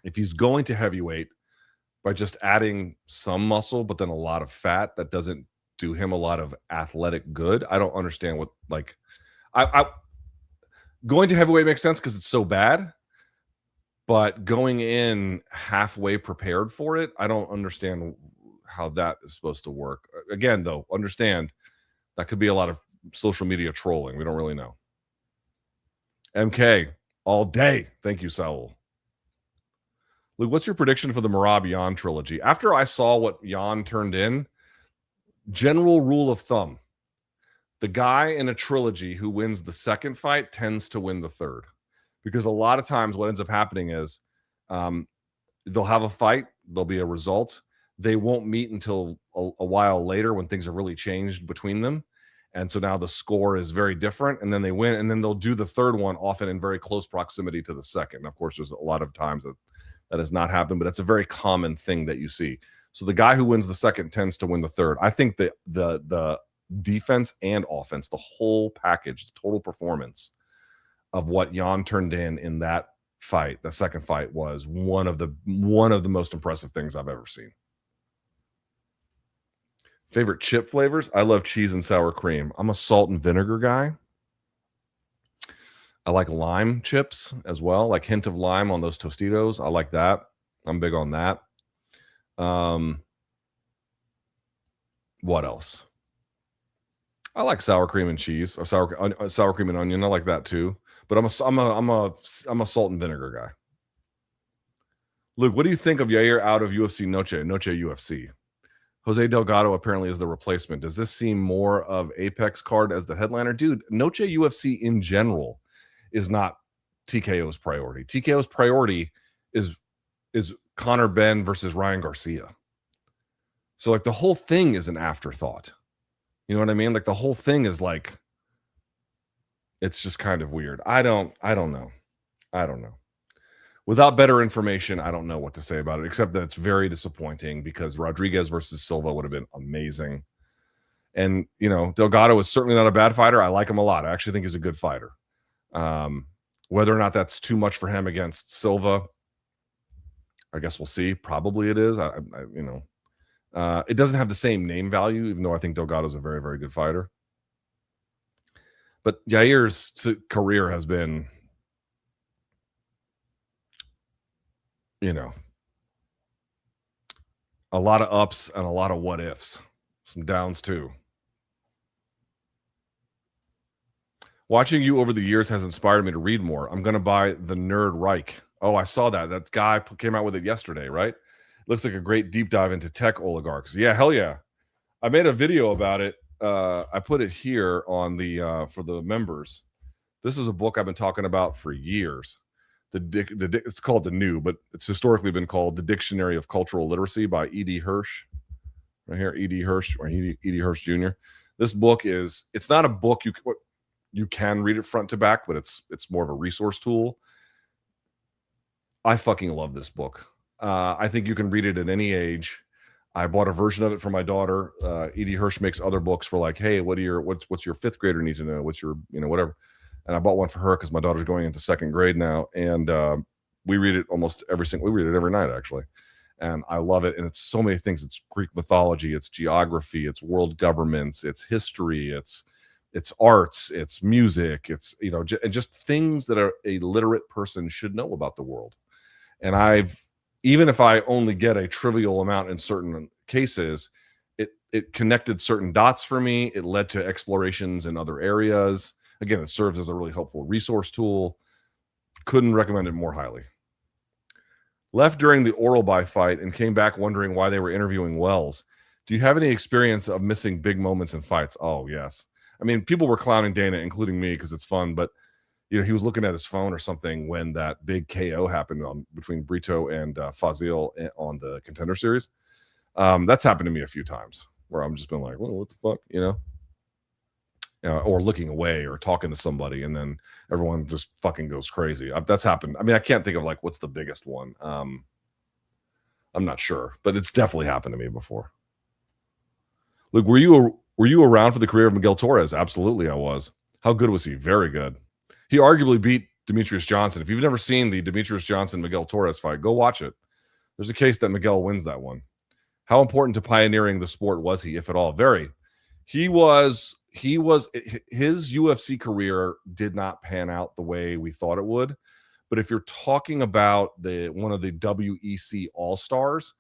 if he's going to heavyweight by just adding some muscle, but then a lot of fat, that doesn't do him a lot of athletic good. I don't understand what, I going to heavyweight makes sense because it's so bad, but going in halfway prepared for it, I don't understand how that is supposed to work. Again, though, understand that could be a lot of social media trolling. We don't really know. MK, all day. Thank you, Saul. Luke, what's your prediction for the Merab Yan trilogy? After I saw what Yan turned in, general rule of thumb, the guy in a trilogy who wins the second fight tends to win the third. Because a lot of times what ends up happening is they'll have a fight, there'll be a result, they won't meet until a while later when things have really changed between them. And so now the score is very different, and then they win, and then they'll do the third one often in very close proximity to the second. And of course, there's a lot of times that has not happened, but it's a very common thing that you see. So the guy who wins the second tends to win the third. I think that the defense and offense, the whole package, the total performance of what Jan turned in that fight, the second fight, was one of the most impressive things I've ever seen. Favorite chip flavors? I love cheese and sour cream. I'm a salt and vinegar guy. I like lime chips as well, like hint of lime on those Tostitos. I like that. I'm big on that. What else? I like sour cream and cheese, or sour cream and onion. I like that too. But I'm a salt and vinegar guy. Luke, what do you think of Yair out of UFC Noche UFC? Jose Delgado apparently is the replacement. Does this seem more of Apex card as the headliner? Dude, Noche UFC in general is not TKO's priority. TKO's priority is Conor Benn versus Ryan Garcia. So like the whole thing is an afterthought. You know what I mean? Like the whole thing is like, it's just kind of weird. I don't know. Without better information, I don't know what to say about it, except that it's very disappointing because Rodriguez versus Silva would have been amazing. And, you know, Delgado is certainly not a bad fighter. I like him a lot. I actually think he's a good fighter. Whether or not that's too much for him against Silva, I guess we'll see. Probably it is. It doesn't have the same name value, even though I think Delgado's a very, very good fighter. But Yair's career has been, you know, a lot of ups and a lot of what ifs, some downs too. Watching you over the years has inspired me to read more. I'm going to buy The Nerd Reich. Oh, I saw that. That guy came out with it yesterday, right? Looks like a great deep dive into tech oligarchs. Yeah, hell yeah. I made a video about it. I put it here on the for the members. This is a book I've been talking about for years. It's called The New, but it's historically been called The Dictionary of Cultural Literacy by E.D. Hirsch. Right here, E.D. Hirsch, or E.D. Hirsch Jr. This book it's not a book you can read it front to back, but it's more of a resource tool. I fucking love this book. I think you can read it at any age. I bought a version of it for my daughter. E.D. Hirsch makes other books for like, hey, what's your fifth grader need to know? What's your, whatever. And I bought one for her because my daughter's going into second grade now. And we read it we read it every night, actually. And I love it. And it's so many things. It's Greek mythology, it's geography, it's world governments, it's history, it's arts, it's music, it's, just things that a literate person should know about the world. And even if I only get a trivial amount in certain cases, it connected certain dots for me. It led to explorations in other areas. Again, it serves as a really helpful resource tool. Couldn't recommend it more highly. Left during the Oral-By fight and came back wondering why they were interviewing Wells. Do you have any experience of missing big moments in fights? Oh, yes. I mean, people were clowning Dana, including me, because it's fun, but he was looking at his phone or something when that big KO happened between Brito and Fazil on the Contender Series. That's happened to me a few times where I'm just been like, well, what the fuck, or looking away or talking to somebody, and then everyone just fucking goes crazy. That's happened. I mean, I can't think of like what's the biggest one. I'm not sure, but it's definitely happened to me before. Luke, were you around for the career of Miguel Torres? Absolutely, I was. How good was he? Very good. He arguably beat Demetrius Johnson. If you've never seen the Demetrius Johnson-Miguel Torres fight, go watch it. There's a case that Miguel wins that one. How important to pioneering the sport was he, if at all? Very. His UFC career did not pan out the way we thought it would. But if you're talking about one of the WEC All-Stars,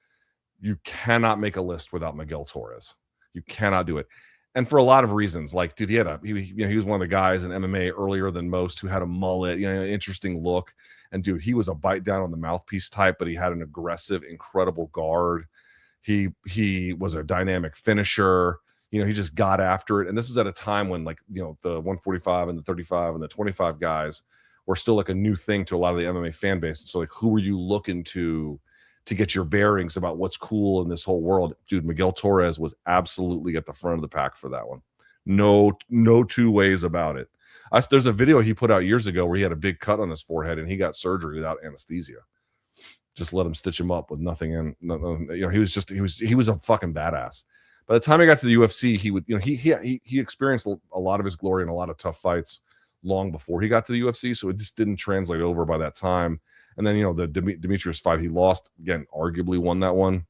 you cannot make a list without Miguel Torres. You cannot do it. And for a lot of reasons, like, dude, he was one of the guys in MMA earlier than most who had a mullet, interesting look. And dude, he was a bite down on the mouthpiece type, but he had an aggressive, incredible guard. He was a dynamic finisher. He just got after it. And this is at a time when, like, the 145 and the 35 and the 25 guys were still like a new thing to a lot of the MMA fan base. So like, who were you looking to to get your bearings about what's cool in this whole world. Dude, Miguel Torres was absolutely at the front of the pack for that one. No two ways about it. There's a video he put out years ago where he had a big cut on his forehead and he got surgery without anesthesia. Just let him stitch him up with nothing in. He was a fucking badass. By the time he got to the UFC, he experienced a lot of his glory and a lot of tough fights long before he got to the UFC, so it just didn't translate over by that time. And then the Demetrius fight he lost, again, arguably won that one,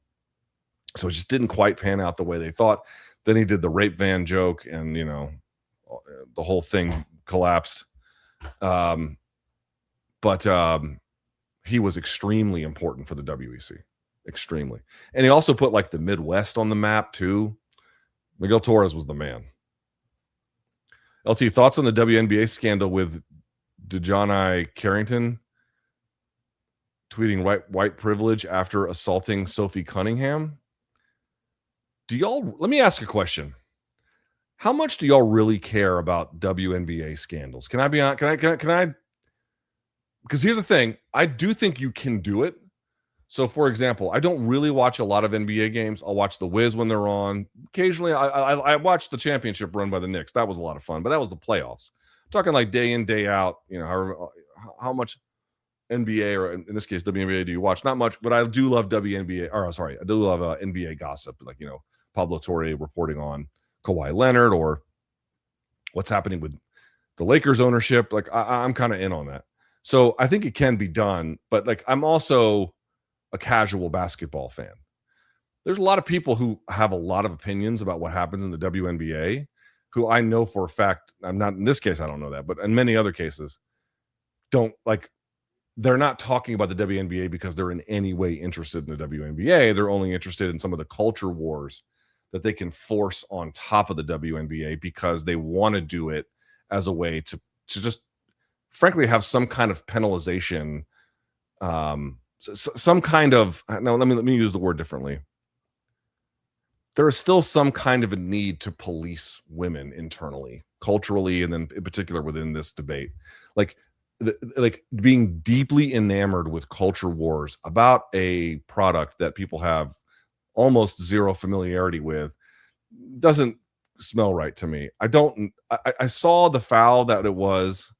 so it just didn't quite pan out the way they thought. Then he did the rape van joke, and the whole thing collapsed. But he was extremely important for the WEC. Extremely. And he also put like the Midwest on the map too. Miguel Torres was the man. LT, thoughts on the WNBA scandal with Dejanai Carrington tweeting white privilege after assaulting Sophie Cunningham? Let me ask a question. How much do y'all really care about WNBA scandals? Can I be on? Can I? Because here's the thing. I do think you can do it. So, for example, I don't really watch a lot of NBA games. I'll watch the Wiz when they're on. Occasionally, I watched the championship run by the Knicks. That was a lot of fun, but that was the playoffs. I'm talking like day in, day out. How much NBA, or in this case, WNBA, do you watch? Not much, but I do love WNBA. I do love NBA gossip, like, Pablo Torre reporting on Kawhi Leonard or what's happening with the Lakers ownership. Like, I'm kind of in on that. So I think it can be done, but like, I'm also a casual basketball fan. There's a lot of people who have a lot of opinions about what happens in the WNBA, who I know for a fact, I'm not in this case, I don't know that, but in many other cases, they're not talking about the WNBA because they're in any way interested in the WNBA. They're only interested in some of the culture wars that they can force on top of the WNBA because they want to do it as a way to just frankly have some kind of penalization, some kind of, no, let me use the word differently. There is still some kind of a need to police women internally, culturally, and then in particular within this debate. Like being deeply enamored with culture wars about a product that people have almost zero familiarity with doesn't smell right to me. I saw the foul that it was,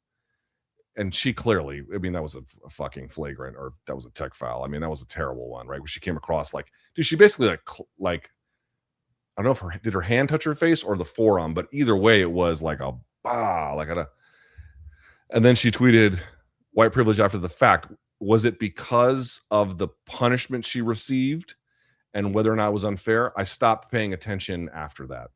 and she clearly, that was a fucking flagrant, or that was a tech foul. That was a terrible one, right? Where she came across dude, she basically like I don't know if did her hand touch her face or the forearm, but either way, it was like a and then she tweeted white privilege after the fact. Was it because of the punishment she received and whether or not it was unfair? I stopped paying attention after that.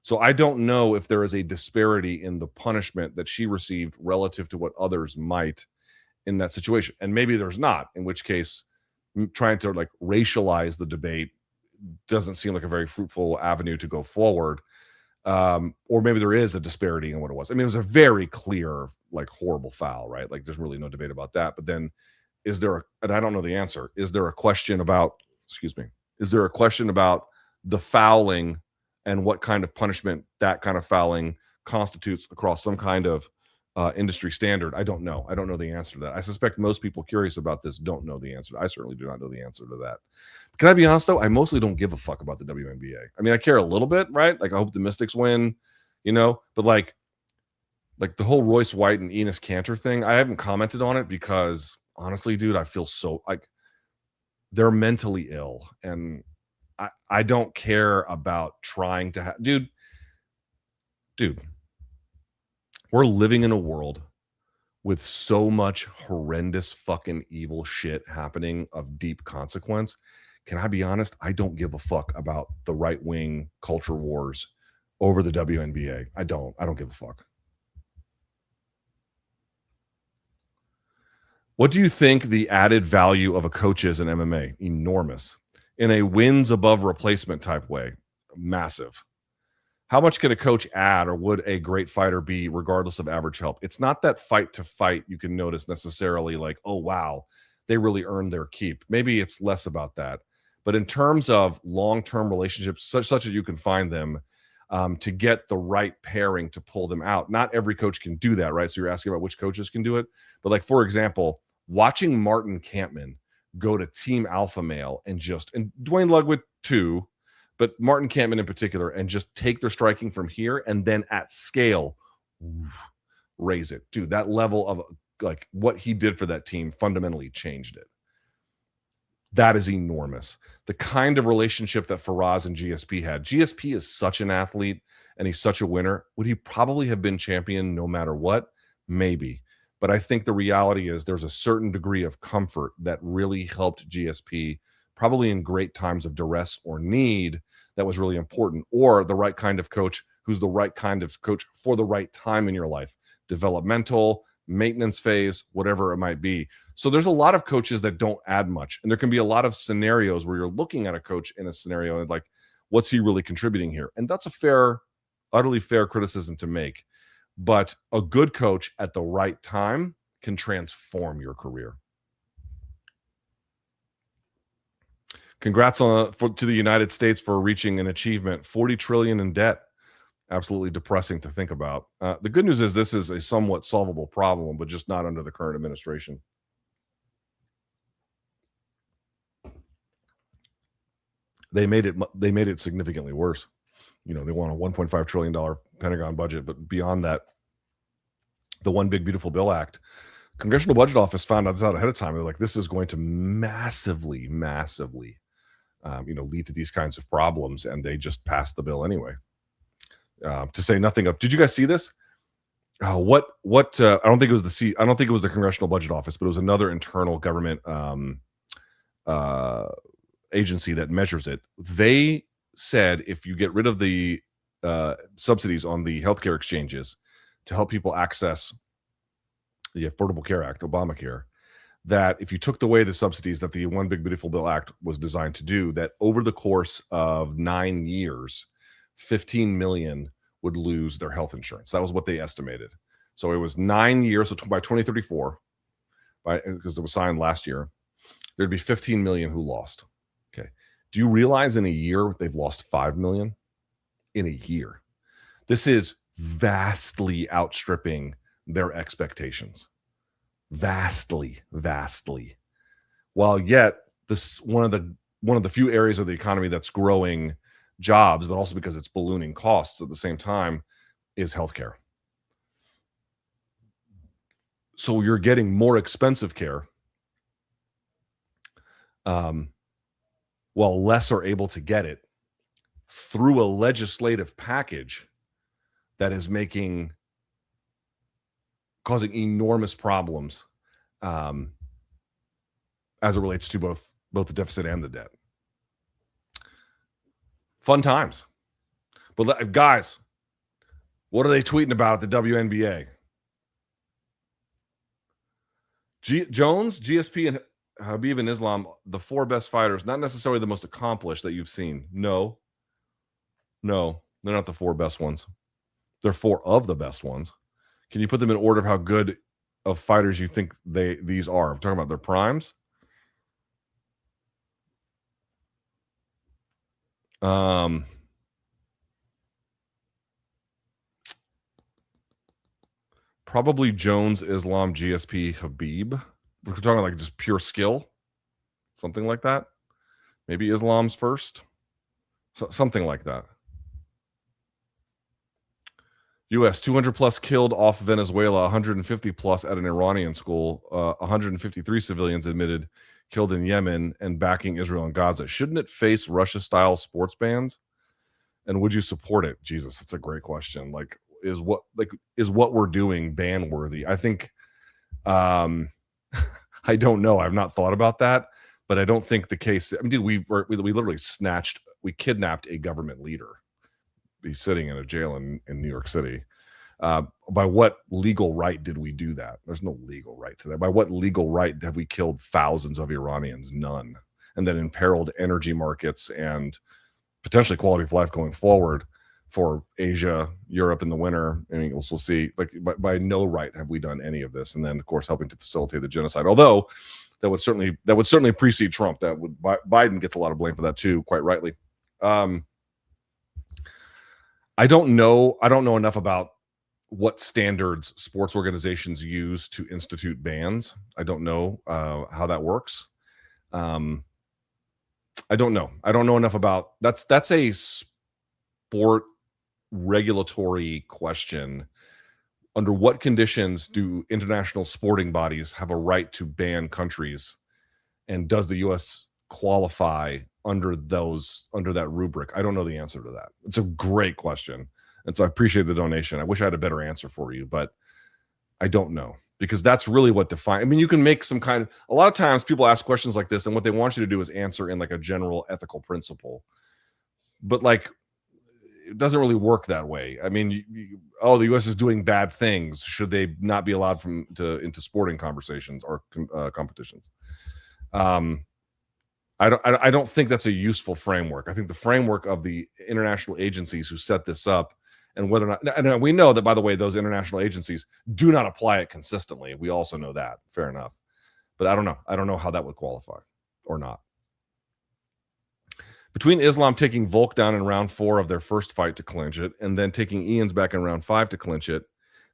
So I don't know if there is a disparity in the punishment that she received relative to what others might in that situation. And maybe there's not, in which case trying to racialize the debate doesn't seem like a very fruitful avenue to go forward. Or maybe there is a disparity in what it was. It was a very clear, horrible foul, right? There's really no debate about that. But then and I don't know the answer. Is there a question about the fouling and what kind of punishment that kind of fouling constitutes across some kind of industry standard? I don't know. I don't know the answer to that. I suspect most people curious about this don't know the answer. I certainly do not know the answer to that. Can I be honest, though? I mostly don't give a fuck about the WNBA. I care a little bit, right? I hope the Mystics win, but the whole Royce White and Enos Kanter thing, I haven't commented on it because honestly, dude, I feel so they're mentally ill, and I don't care about trying to dude, we're living in a world with so much horrendous fucking evil shit happening of deep consequence. Can I be honest? I don't give a fuck about the right-wing culture wars over the WNBA. I don't give a fuck. What do you think the added value of a coach is in MMA? Enormous. In a wins above replacement type way, massive. How much can a coach add, or would a great fighter be regardless of average help? It's not that fight to fight you can notice necessarily oh, wow, they really earned their keep. Maybe it's less about that. But in terms of long-term relationships, such that you can find them to get the right pairing to pull them out. Not every coach can do that, right? So you're asking about which coaches can do it. But for example, watching Martin Kampman go to team alpha male and Dwayne Ludwig too, but Martin Kampman in particular, and just take their striking from here and then at scale raise it. Dude, that level of like what he did for that team fundamentally changed it. That is enormous. The kind of relationship that Faraz and GSP had. GSP is such an athlete and he's such a winner. Would he probably have been champion no matter what? Maybe. But I think the reality is there's a certain degree of comfort that really helped GSP, probably in great times of duress or need, that was really important. Or the right kind of coach who's the right kind of coach for the right time in your life. Developmental, maintenance phase, whatever it might be. So there's a lot of coaches that don't add much. And there can be a lot of scenarios where you're looking at a coach in a scenario and like, what's he really contributing here? And that's a utterly fair criticism to make. But a good coach at the right time can transform your career. Congrats to the United States for reaching an achievement, $40 trillion in debt. Absolutely depressing to think about. The good news is this is a somewhat solvable problem, but just not under the current administration. They made it significantly worse. You know, they want a $1.5 trillion Pentagon budget, but beyond that, the One Big Beautiful Bill Act, Congressional Budget Office found out ahead of time. They're like, this is going to massively, lead to these kinds of problems, and they just passed the bill anyway. To say nothing of, did you guys see this? I don't think it was the Congressional Budget Office, but it was another internal government agency that measures it. They said if you get rid of the subsidies on the healthcare exchanges to help people access the Affordable Care Act, Obamacare, that if you took away the subsidies that the One Big Beautiful Bill Act was designed to do, that over the course of 9 years, 15 million would lose their health insurance. That was what they estimated. So it was 9 years. So by 2034, because it was signed last year, there'd be 15 million who lost. Okay. Do you realize in a year they've lost 5 million? In a year. This is vastly outstripping their expectations. Vastly. While yet this one of the few areas of the economy that's growing jobs, but also because it's ballooning costs at the same time, is healthcare. So you're getting more expensive care, while less are able to get it through a legislative package that is causing enormous problems as it relates to both the deficit and the debt. Fun times. But guys, what are they tweeting about at the WNBA? Jones, GSP, and Habib and Islam, the 4 best fighters, not necessarily the most accomplished that you've seen. No, they're not the 4 best ones. They're 4 of the best ones. Can you put them in order of how good of fighters you think these are? I'm talking about their primes. Probably Jones, Islam, GSP, Habib. We're talking like just pure skill, something like that. Maybe Islam's first, something like that. U.S. 200 plus killed off Venezuela, 150 plus at an Iranian school, 153 civilians admitted killed in Yemen, and backing Israel and Gaza. Shouldn't it face Russia-style sports bans? And would you support it? Jesus, it's a great question. Is what we're doing ban worthy? I think, I don't know. I've not thought about that, but I don't think the case. I mean, dude, we literally kidnapped a government leader. He's sitting in a jail in New York City. By what legal right did we do that? There's no legal right to that. By what legal right have we killed thousands of Iranians? None. And then imperiled energy markets and potentially quality of life going forward for Asia, Europe in the winter. I mean, we'll see. By no right have we done any of this. And then, of course, helping to facilitate the genocide. Although that would certainly precede Trump. Biden gets a lot of blame for that too, quite rightly. I don't know enough about what standards sports organizations use to institute bans. I don't know how that works. I don't know. I don't know enough about that's a sport regulatory question. Under what conditions do international sporting bodies have a right to ban countries? And does the US qualify under that rubric? I don't know the answer to that. It's a great question. And so I appreciate the donation. I wish I had a better answer for you, but I don't know, because that's really what defines. I mean, you can make some kind of, a lot of times people ask questions like this, and what they want you to do is answer in like a general ethical principle. But like, it doesn't really work that way. I mean, the U.S. is doing bad things. Should they not be allowed into sporting conversations or competitions? I don't think that's a useful framework. I think the framework of the international agencies who set this up, and whether or not, and we know that, by the way, those international agencies do not apply it consistently. We also know that. Fair enough. But I don't know. I don't know how that would qualify or not. Between Islam taking Volk down in round 4 of their first fight to clinch it, and then taking Ian's back in round 5 to clinch it,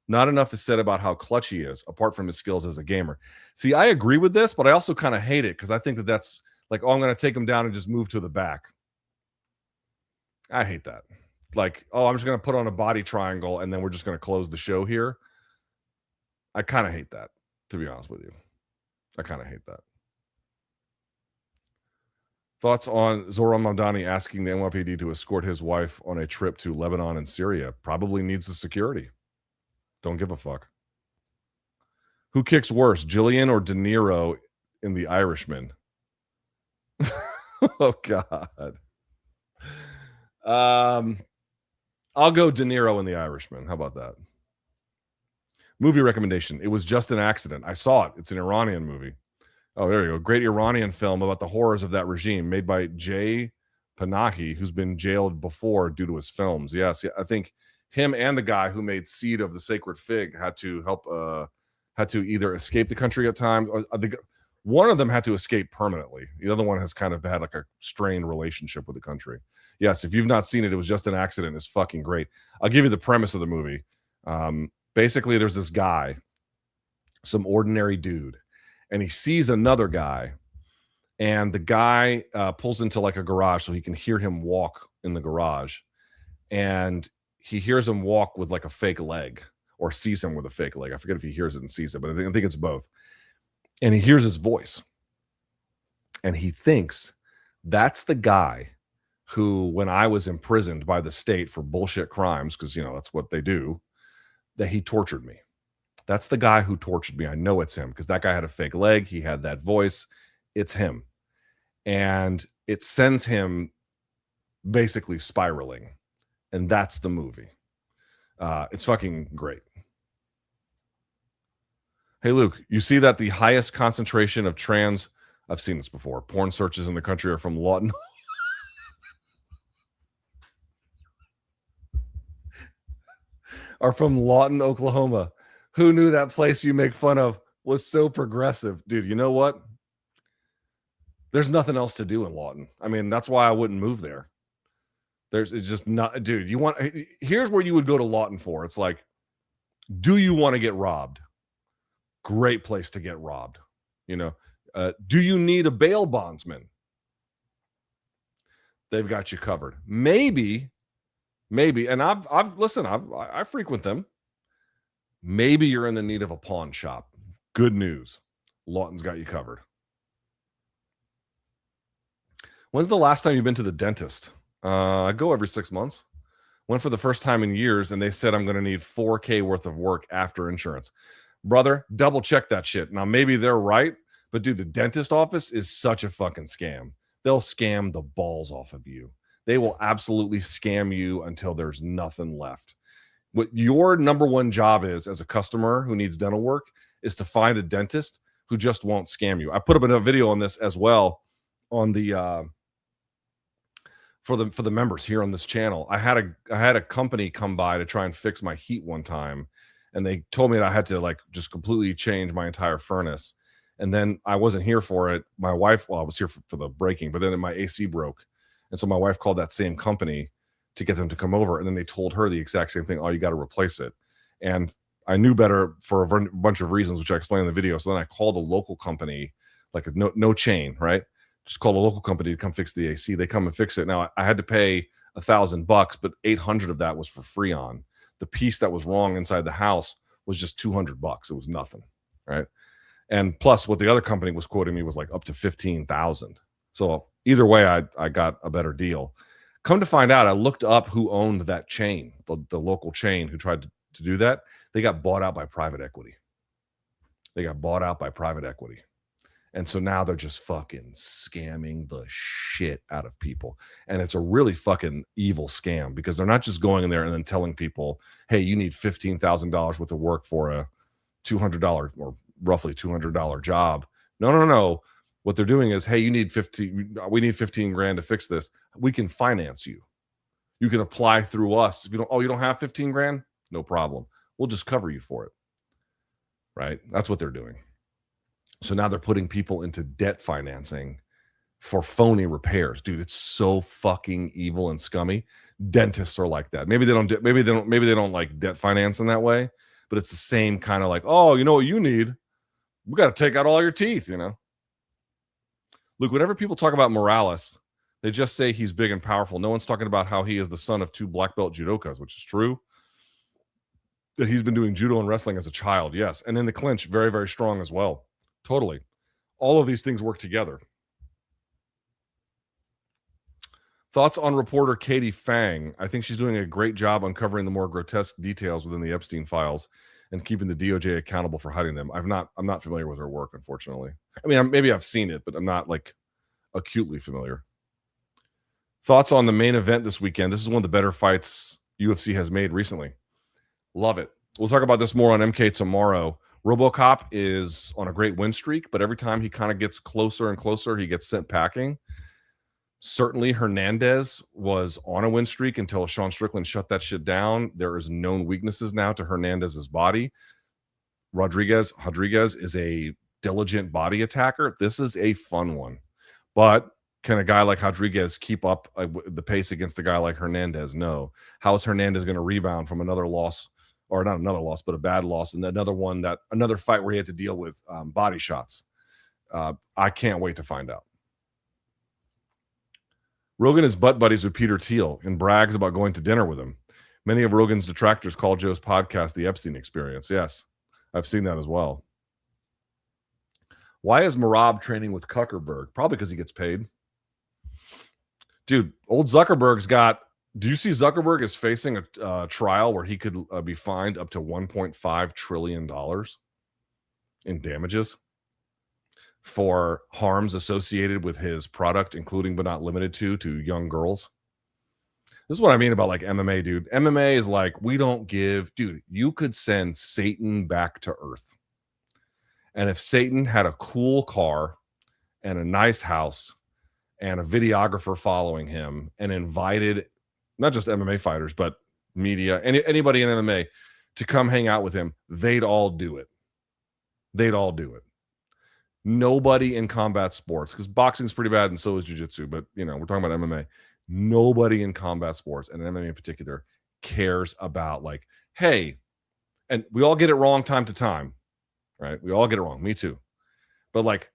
not enough is said about how clutch he is, apart from his skills as a gamer. See, I agree with this, but I also kind of hate it, because I think that's like, I'm going to take him down and just move to the back. I hate that. Like, I'm just going to put on a body triangle, and then we're just going to close the show here. I kind of hate that, to be honest with you. I kind of hate that. Thoughts on Zoran Mamdani asking the NYPD to escort his wife on a trip to Lebanon and Syria? Probably needs the security. Don't give a fuck. Who kicks worse, Gillian or De Niro in The Irishman? Oh, God. I'll go De Niro in The Irishman. How about that? Movie recommendation. It was just an accident. I saw it. It's an Iranian movie. Oh, there you go. Great Iranian film about the horrors of that regime, made by Jay Panahi, who's been jailed before due to his films. Yes, I think him and the guy who made Seed of the Sacred Fig had to either escape the country at times, or one of them had to escape permanently. The other one has kind of had like a strained relationship with the country. Yes, if you've not seen it, it was just an accident. It's fucking great. I'll give you the premise of the movie. Basically, there's this guy, some ordinary dude, and he sees another guy, and the guy pulls into like a garage so he can hear him walk in the garage, and he hears him walk with like a fake leg, or sees him with a fake leg. I forget if he hears it and sees it, but I think it's both. And he hears his voice, and he thinks that's the guy who, when I was imprisoned by the state for bullshit crimes, because that's what they do, that he tortured me. That's the guy who tortured me. I know it's him, because that guy had a fake leg. He had that voice. It's him. And it sends him basically spiraling. And that's the movie. It's fucking great. Hey, Luke, you see that the highest concentration of I've seen this before, porn searches in the country are from Lawton. are from Lawton, Oklahoma. Who knew that place you make fun of was so progressive? Dude, you know what? There's nothing else to do in Lawton. I mean, that's why I wouldn't move there. It's just not, dude, here's where you would go to Lawton for. It's like, do you want to get robbed? Great place to get robbed. Do you need a bail bondsman? They've got you covered. Maybe, and I frequent them. Maybe you're in the need of a pawn shop. Good news. Lawton's got you covered. When's the last time you've been to the dentist? I go every 6 months. Went for the first time in years, and they said I'm going to need $4,000 worth of work after insurance. Brother, double check that shit. Now, maybe they're right, but dude, the dentist office is such a fucking scam. They'll scam the balls off of you. They will absolutely scam you until there's nothing left. What your number one job is as a customer who needs dental work is to find a dentist who just won't scam you. I put up a video on this as well on the for the members here on this channel. I had a company come by to try and fix my heat one time, and they told me that I had to like just completely change my entire furnace. And then I wasn't here for it. My wife, I was here for the breaking, but then my AC broke. And so my wife called that same company to get them to come over. And then they told her the exact same thing. Oh, you got to replace it. And I knew better for a bunch of reasons, which I explained in the video. So then I called a local company, like a no chain, right? Just call a local company to come fix the AC. They come and fix it. Now I had to pay $1,000, but 800 of that was for Freon. The piece that was wrong inside the house was just $200. It was nothing, right? And plus, what the other company was quoting me was like up to 15,000. So either way, I got a better deal. Come to find out, I looked up who owned that chain, the local chain who tried to do that. They got bought out by private equity. And so now they're just fucking scamming the shit out of people. And it's a really fucking evil scam because they're not just going in there and then telling people, hey, you need $15,000 worth of work for a $200 or roughly $200 job. No. What they're doing is, hey, we need 15 grand to fix this. We can finance you. You can apply through us. If you don't have 15 grand? No problem. We'll just cover you for it. Right? That's what they're doing. So now they're putting people into debt financing for phony repairs. Dude, it's so fucking evil and scummy. Dentists are like that. Maybe they don't like debt finance in that way, but it's the same kind of like, oh, you know what you need? We got to take out all your teeth, you know? Look, whenever people talk about Morales, they just say he's big and powerful. No one's talking about how he is the son of 2 black belt judokas, which is true. That he's been doing judo and wrestling as a child, yes. And in the clinch, very, very strong as well. Totally. All of these things work together. Thoughts on reporter Katie Fang? I think she's doing a great job uncovering the more grotesque details within the Epstein files and keeping the DOJ accountable for hiding them. I'm not familiar with her work, unfortunately. I mean, maybe I've seen it, but I'm not like acutely familiar. Thoughts on the main event this weekend? This is one of the better fights UFC has made recently. Love it. We'll talk about this more on MK tomorrow. RoboCop is on a great win streak, but every time he kind of gets closer and closer, he gets sent packing. Certainly, Hernandez was on a win streak until Sean Strickland shut that shit down. There is known weaknesses now to Hernandez's body. Rodriguez is a diligent body attacker. This is a fun one. But can a guy like Rodriguez keep up the pace against a guy like Hernandez? No. How is Hernandez going to rebound from another loss? Or not another loss, but a bad loss, and another fight where he had to deal with body shots. I can't wait to find out. Rogan is butt buddies with Peter Thiel and brags about going to dinner with him. Many of Rogan's detractors call Joe's podcast the Epstein Experience. Yes, I've seen that as well. Why is Marab training with Zuckerberg? Probably because he gets paid. Dude, old Zuckerberg's got... Do you see Zuckerberg is facing a trial where he could be fined up to $1.5 trillion in damages for harms associated with his product, including but not limited to young girls? This is what I mean about like MMA, dude. MMA is like, we don't give... Dude, you could send Satan back to earth. And if Satan had a cool car and a nice house and a videographer following him and invited... not just MMA fighters, but media, anybody in MMA to come hang out with him, they'd all do it. Nobody in combat sports, because boxing's pretty bad and so is jiu-jitsu, but we're talking about MMA. Nobody in combat sports, and MMA in particular, cares about like, hey, and we all get it wrong time to time, right? We all get it wrong. Me too. But like,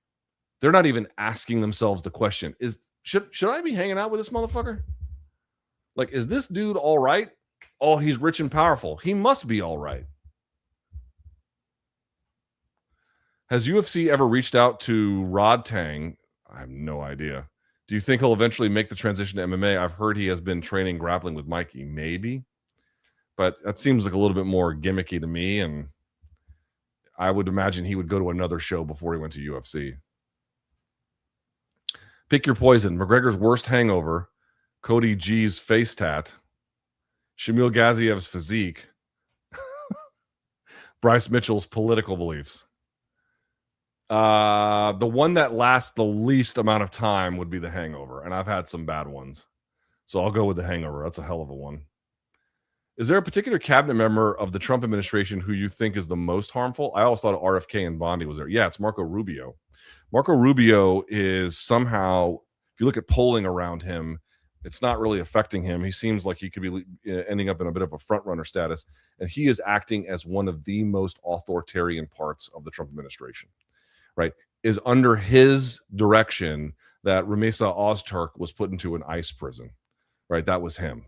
they're not even asking themselves the question, should I be hanging out with this motherfucker? Like, is this dude all right? Oh, he's rich and powerful. He must be all right. Has UFC ever reached out to Rod Tang? I have no idea. Do you think he'll eventually make the transition to MMA? I've heard he has been training grappling with Mikey. Maybe. But that seems like a little bit more gimmicky to me, and I would imagine he would go to another show before he went to UFC. Pick your poison. McGregor's worst hangover. Cody G's face tat, Shamil Ghaziev's physique, Bryce Mitchell's political beliefs. The one that lasts the least amount of time would be the hangover, and I've had some bad ones. So I'll go with the hangover. That's a hell of a one. Is there a particular cabinet member of the Trump administration who you think is the most harmful? I always thought RFK and Bondi was there. Yeah, it's Marco Rubio. Marco Rubio is somehow, if you look at polling around him, it's not really affecting him. He seems like he could be ending up in a bit of a front runner status, and he is acting as one of the most authoritarian parts of the Trump administration, right? Is under his direction that Ramesa Ozturk was put into an ICE prison, right? That was him.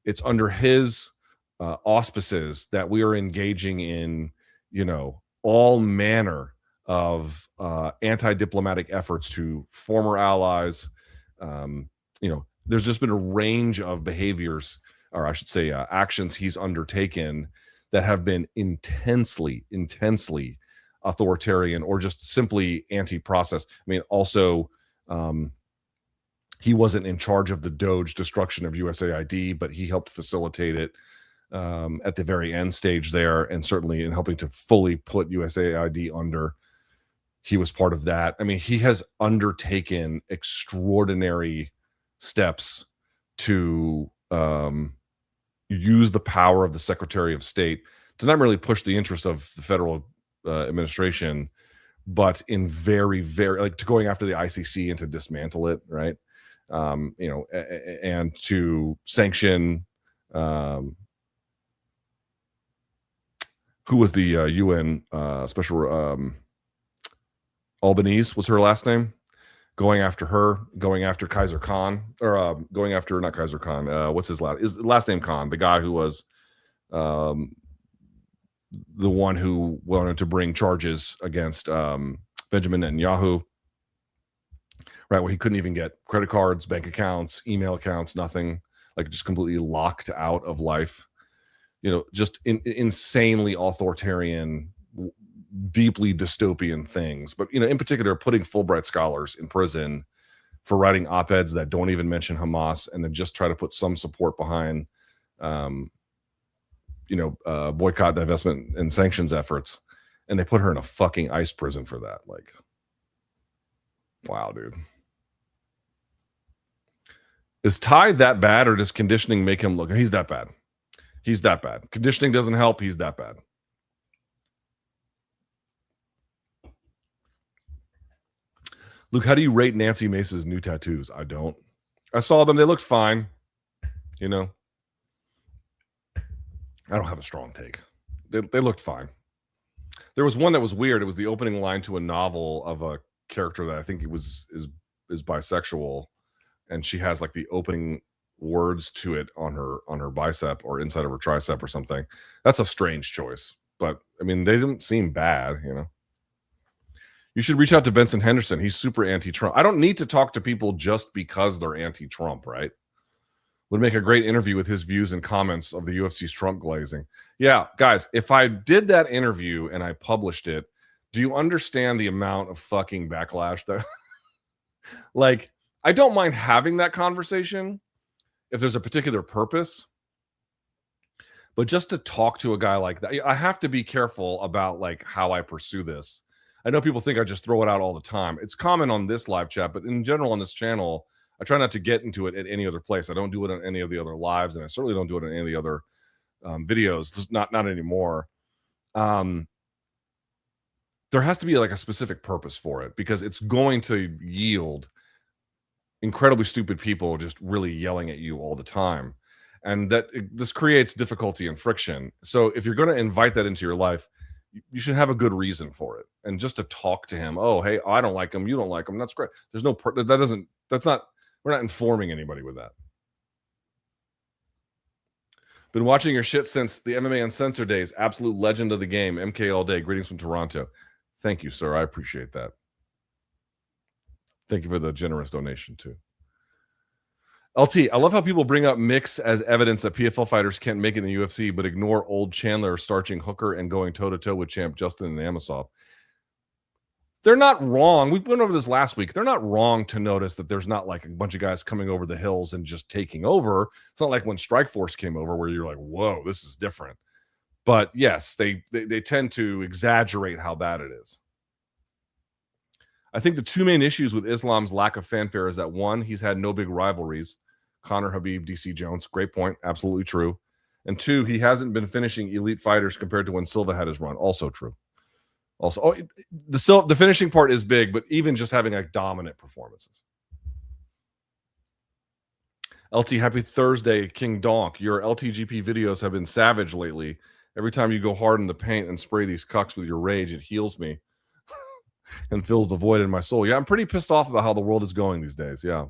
It's under his auspices that we are engaging in, all manner of anti-diplomatic efforts to former allies. There's just been a range of behaviors, or I should say, actions he's undertaken that have been intensely authoritarian or just simply anti-process. I mean, also, he wasn't in charge of the Doge destruction of USAID, but he helped facilitate it at the very end stage there, and certainly in helping to fully put USAID under. He was part of that. I mean, he has undertaken extraordinary steps to use the power of the Secretary of State to not merely push the interest of the federal administration, but in very, very, to going after the ICC and to dismantle it, right? And to sanction, who was the UN special, Albanese was her last name, going after her, going after Kaiser Khan, or going after, not Kaiser Khan, what's his last name Khan, the guy who was the one who wanted to bring charges against Benjamin Netanyahu, right, where he couldn't even get credit cards, bank accounts, email accounts, nothing, just completely locked out of life. Just insanely authoritarian, deeply dystopian things. But, in particular, putting Fulbright scholars in prison for writing op-eds that don't even mention Hamas and then just try to put some support behind, boycott, divestment, and sanctions efforts. And they put her in a fucking ICE prison for that. Wow, dude. Is Ty that bad, or does conditioning make him look? He's that bad. He's that bad. Conditioning doesn't help. He's that bad. Luke, how do you rate Nancy Mace's new tattoos? I don't. I saw them. They looked fine. I don't have a strong take. They looked fine. There was one that was weird. It was the opening line to a novel of a character that I think is bisexual, and she has the opening words to it on her bicep or inside of her tricep or something. That's a strange choice, but I mean, they didn't seem bad. You should reach out to Benson Henderson. He's super anti-Trump. I don't need to talk to people just because they're anti-Trump, right? Would make a great interview with his views and comments of the UFC's Trump glazing. Yeah, guys, if I did that interview and I published it, do you understand the amount of fucking backlash that I don't mind having that conversation if there's a particular purpose, but just to talk to a guy like that, I have to be careful about how I pursue this. I know people think I just throw it out all the time. It's common on this live chat, but in general on this channel, I try not to get into it at any other place. I don't do it on any of the other lives, and I certainly don't do it on any of the other videos. Just not anymore. There has to be a specific purpose for it, because it's going to yield incredibly stupid people just really yelling at you all the time, and this creates difficulty and friction. So if you're going to invite that into your life, you should have a good reason for it. And just to talk to him, oh, hey, I don't like him, you don't like him, that's great. There's no we're not informing anybody with that. Been watching your shit since the MMA Uncensored days. Absolute legend of the game. MK all day. Greetings from Toronto. Thank you, sir. I appreciate that. Thank you for the generous donation too. LT, I love how people bring up Mix as evidence that PFL fighters can't make it in the UFC, but ignore old Chandler starching Hooker and going toe-to-toe with champ Justin and Amosov. They're not wrong. We went over this last week. They're not wrong to notice that there's not a bunch of guys coming over the hills and just taking over. It's not like when Strikeforce came over where you're like, whoa, this is different. But yes, they tend to exaggerate how bad it is. I think the two main issues with Islam's lack of fanfare is that, one, he's had no big rivalries. Conor, Habib, DC Jones. Great point. Absolutely true. And two, he hasn't been finishing elite fighters compared to when Silva had his run. Also true. Also, the finishing part is big, but even just having dominant performances. LT, happy Thursday, King Donk. Your LTGP videos have been savage lately. Every time you go hard in the paint and spray these cucks with your rage, it heals me. and fills the void in my soul. Yeah, I'm pretty pissed off about how the world is going these days. Yeah.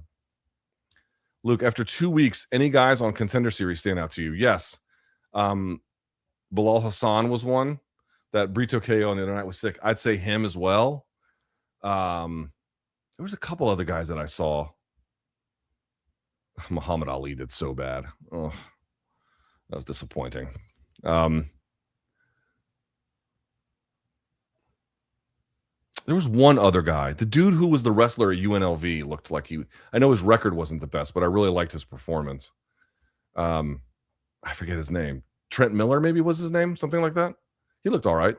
Luke, after 2 weeks, any guys on Contender Series stand out to you? Yes. Bilal Hassan was one. That Brito KO on the other night was sick. I'd say him as well. There was a couple other guys that I saw. Muhammad Ali did so bad. Oh, that was disappointing. There was one other guy. The dude who was the wrestler at UNLV looked like I know his record wasn't the best, but I really liked his performance. I forget his name. Trent Miller, maybe was his name, something like that. He looked all right.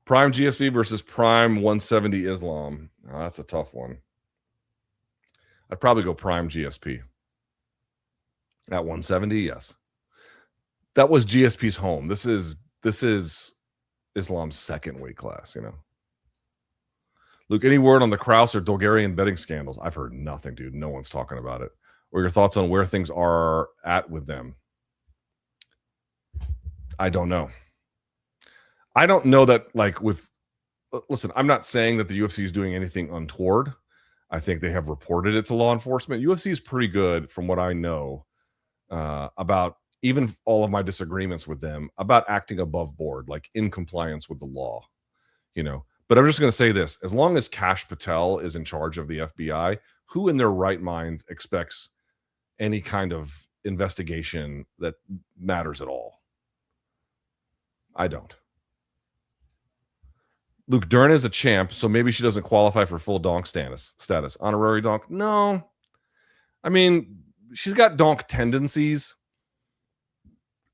Prime GSV versus Prime 170 Islam. Oh, that's a tough one. I'd probably go Prime GSP. At 170, yes. That was GSP's home. This is Islam's second weight class, you know. Luke, any word on the Kraus or Bulgarian betting scandals? I've heard nothing, dude. No one's talking about it. Or your thoughts on where things are at with them? I don't know. I don't know that, like, listen, I'm not saying that the UFC is doing anything untoward. I think they have reported it to law enforcement. UFC is pretty good, from what I know, about even all of my disagreements with them, about acting above board, like in compliance with the law, you know. But I'm just going to say this. As long as Kash Patel is in charge of the FBI, who in their right mind expects any kind of investigation that matters at all? I don't. Luke, Dern is a champ, so maybe she doesn't qualify for full donk status. Honorary donk? No. I mean, she's got donk tendencies.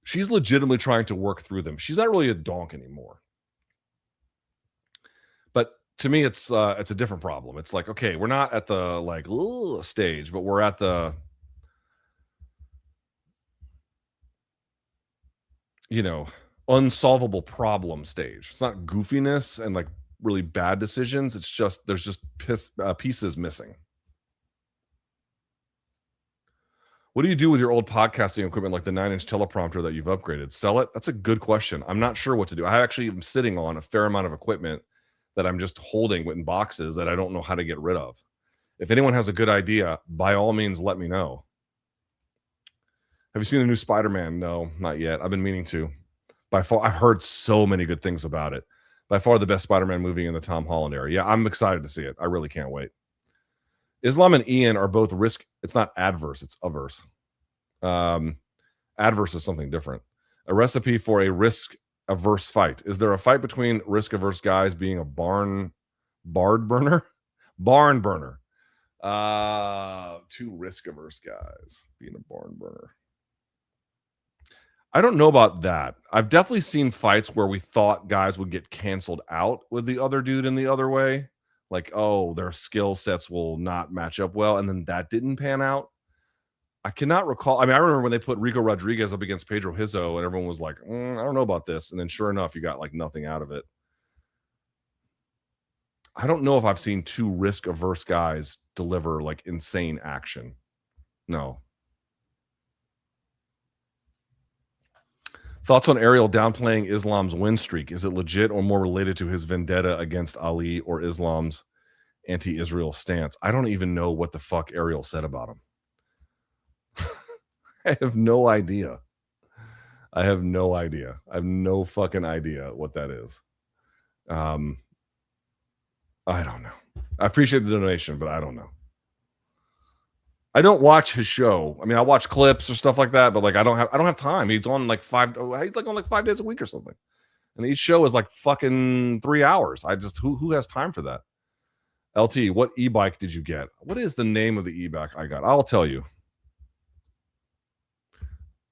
She's legitimately trying to work through them. She's not really a donk anymore. But to me, it's a different problem. It's like, okay, we're not at the like stage, but we're at the, you know, unsolvable problem stage. It's not goofiness and like really bad decisions. It's just there's just pieces missing. What do you do with your old podcasting equipment, like the 9-inch teleprompter that you've upgraded? Sell it? That's a good question. I'm not sure what to do. I actually am sitting on a fair amount of equipment that I'm just holding in boxes that I don't know how to get rid of. If anyone has a good idea, by all means, let me know. Have you seen the new Spider-Man? No, not yet. I've been meaning to. By far, I've heard so many good things about it. By far the best Spider-Man movie in the Tom Holland era. Yeah, I'm excited to see it. I really can't wait. Islam and Ian are both risk. It's not adverse, it's averse. Adverse is something different. A recipe for a risk-averse fight. Is there a fight between risk-averse guys being a barn burner? Two risk-averse guys being a barn burner. I don't know about that. I've definitely seen fights where we thought guys would get canceled out with the other dude in the other way. Like, oh, their skill sets will not match up well. And then that didn't pan out. I cannot recall. I mean, I remember when they put Rico Rodriguez up against Pedro Hizzo and everyone was like, I don't know about this. And then sure enough, you got like nothing out of it. I don't know if I've seen two risk-averse guys deliver like insane action. No. Thoughts on Ariel downplaying Islam's win streak? Is it legit or more related to his vendetta against Ali or Islam's anti-Israel stance? I don't even know what the fuck Ariel said about him. I have no idea. I have no fucking idea what that is. I don't know. I appreciate the donation, but I don't know. I don't watch his show. I mean, I watch clips or stuff like that, but like I don't have time. He's on like 5 days a week or something. And each show is like fucking 3 hours. I just who has time for that? LT, what e-bike did you get? What is the name of the e-bike I got? I'll tell you.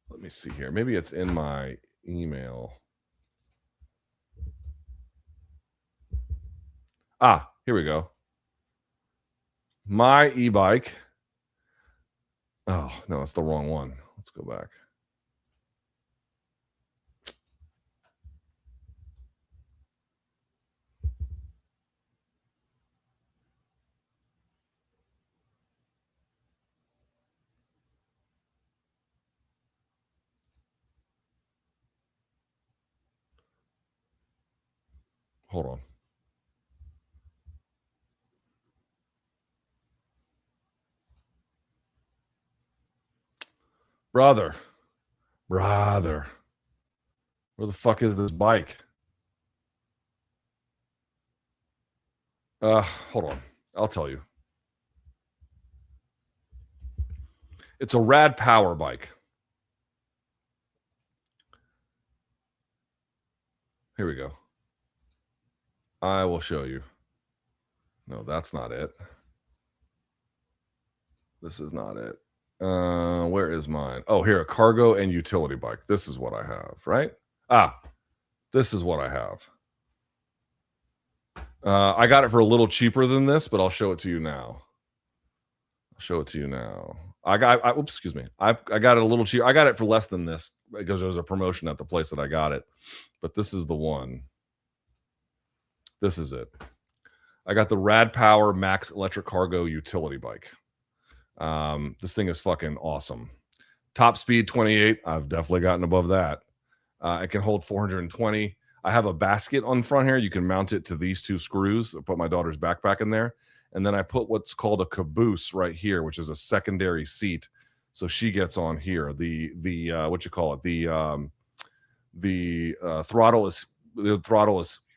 Let me see here. Maybe it's in my email. Here we go. My e-bike. Oh, no, it's the wrong one. Let's go back. Hold on. Brother. Where the fuck is this bike? Hold on. I'll tell you. It's a rad power bike. Here we go. I will show you. No, that's not it. This is not it. Where is mine? Oh, here, a cargo and utility bike. This is what I have, right? This is what I have. I got it for a little cheaper than this, but I'll show it to you now. I got it a little cheaper. I got it for less than this because there was a promotion at the place that I got it. But this is the one. This is it. I got the Rad Power Max Electric Cargo Utility Bike. This thing is fucking awesome. Top speed 28. I've definitely gotten above that. It can hold 420. I have a basket on front here. You can mount it to these two screws. I put my daughter's backpack in there. And then I put what's called a caboose right here, which is a secondary seat. So she gets on here. The what you call it? The throttle is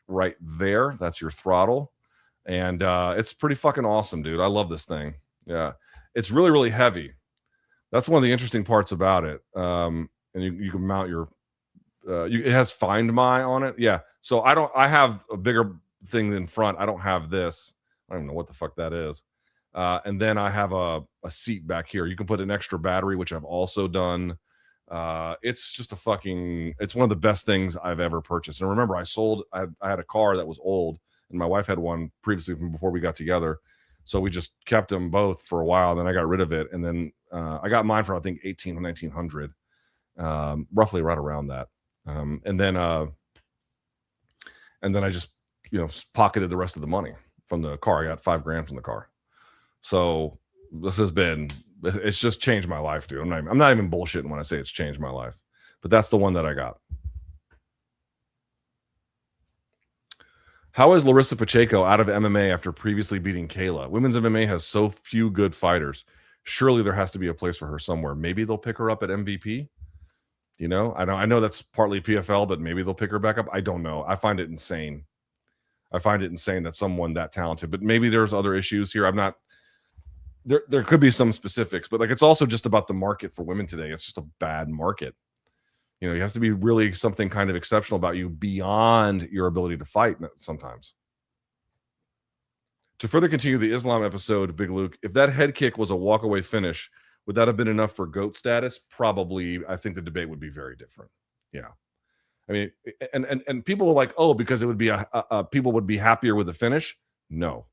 right there. That's your throttle. And it's pretty fucking awesome, dude. I love this thing. Yeah. It's really, really heavy. That's one of the interesting parts about it. And you can mount your it has Find My on it. Yeah. So I have a bigger thing than front. I don't have this. I don't even know what the fuck that is. And then I have a seat back here. You can put an extra battery, which I've also done. It's just it's one of the best things I've ever purchased. And remember, I had a car that was old, and my wife had one previously from before we got together. So we just kept them both for a while. Then I got rid of it. And then I got mine for, I think, $1,800 or $1,900, roughly right around that. And then I just, pocketed the rest of the money from the car. I got $5,000 from the car. So it's just changed my life, dude. I'm not even bullshitting when I say it's changed my life, but that's the one that I got. How is Larissa Pacheco out of MMA after previously beating Kayla? Women's MMA has so few good fighters. Surely there has to be a place for her somewhere. Maybe they'll pick her up at MVP. I know that's partly PFL, but maybe they'll pick her back up. I don't know. I find it insane. That someone that talented, but maybe there's other issues here. There could be some specifics, but it's also just about the market for women today. It's just a bad market. You have to be really something kind of exceptional about you beyond your ability to fight sometimes. To further continue the Islam episode, Big Luke, if that head kick was a walkaway finish, would that have been enough for GOAT status? Probably. I think the debate would be very different. Yeah. I mean, and people were like, oh, because it would be people would be happier with the finish. No,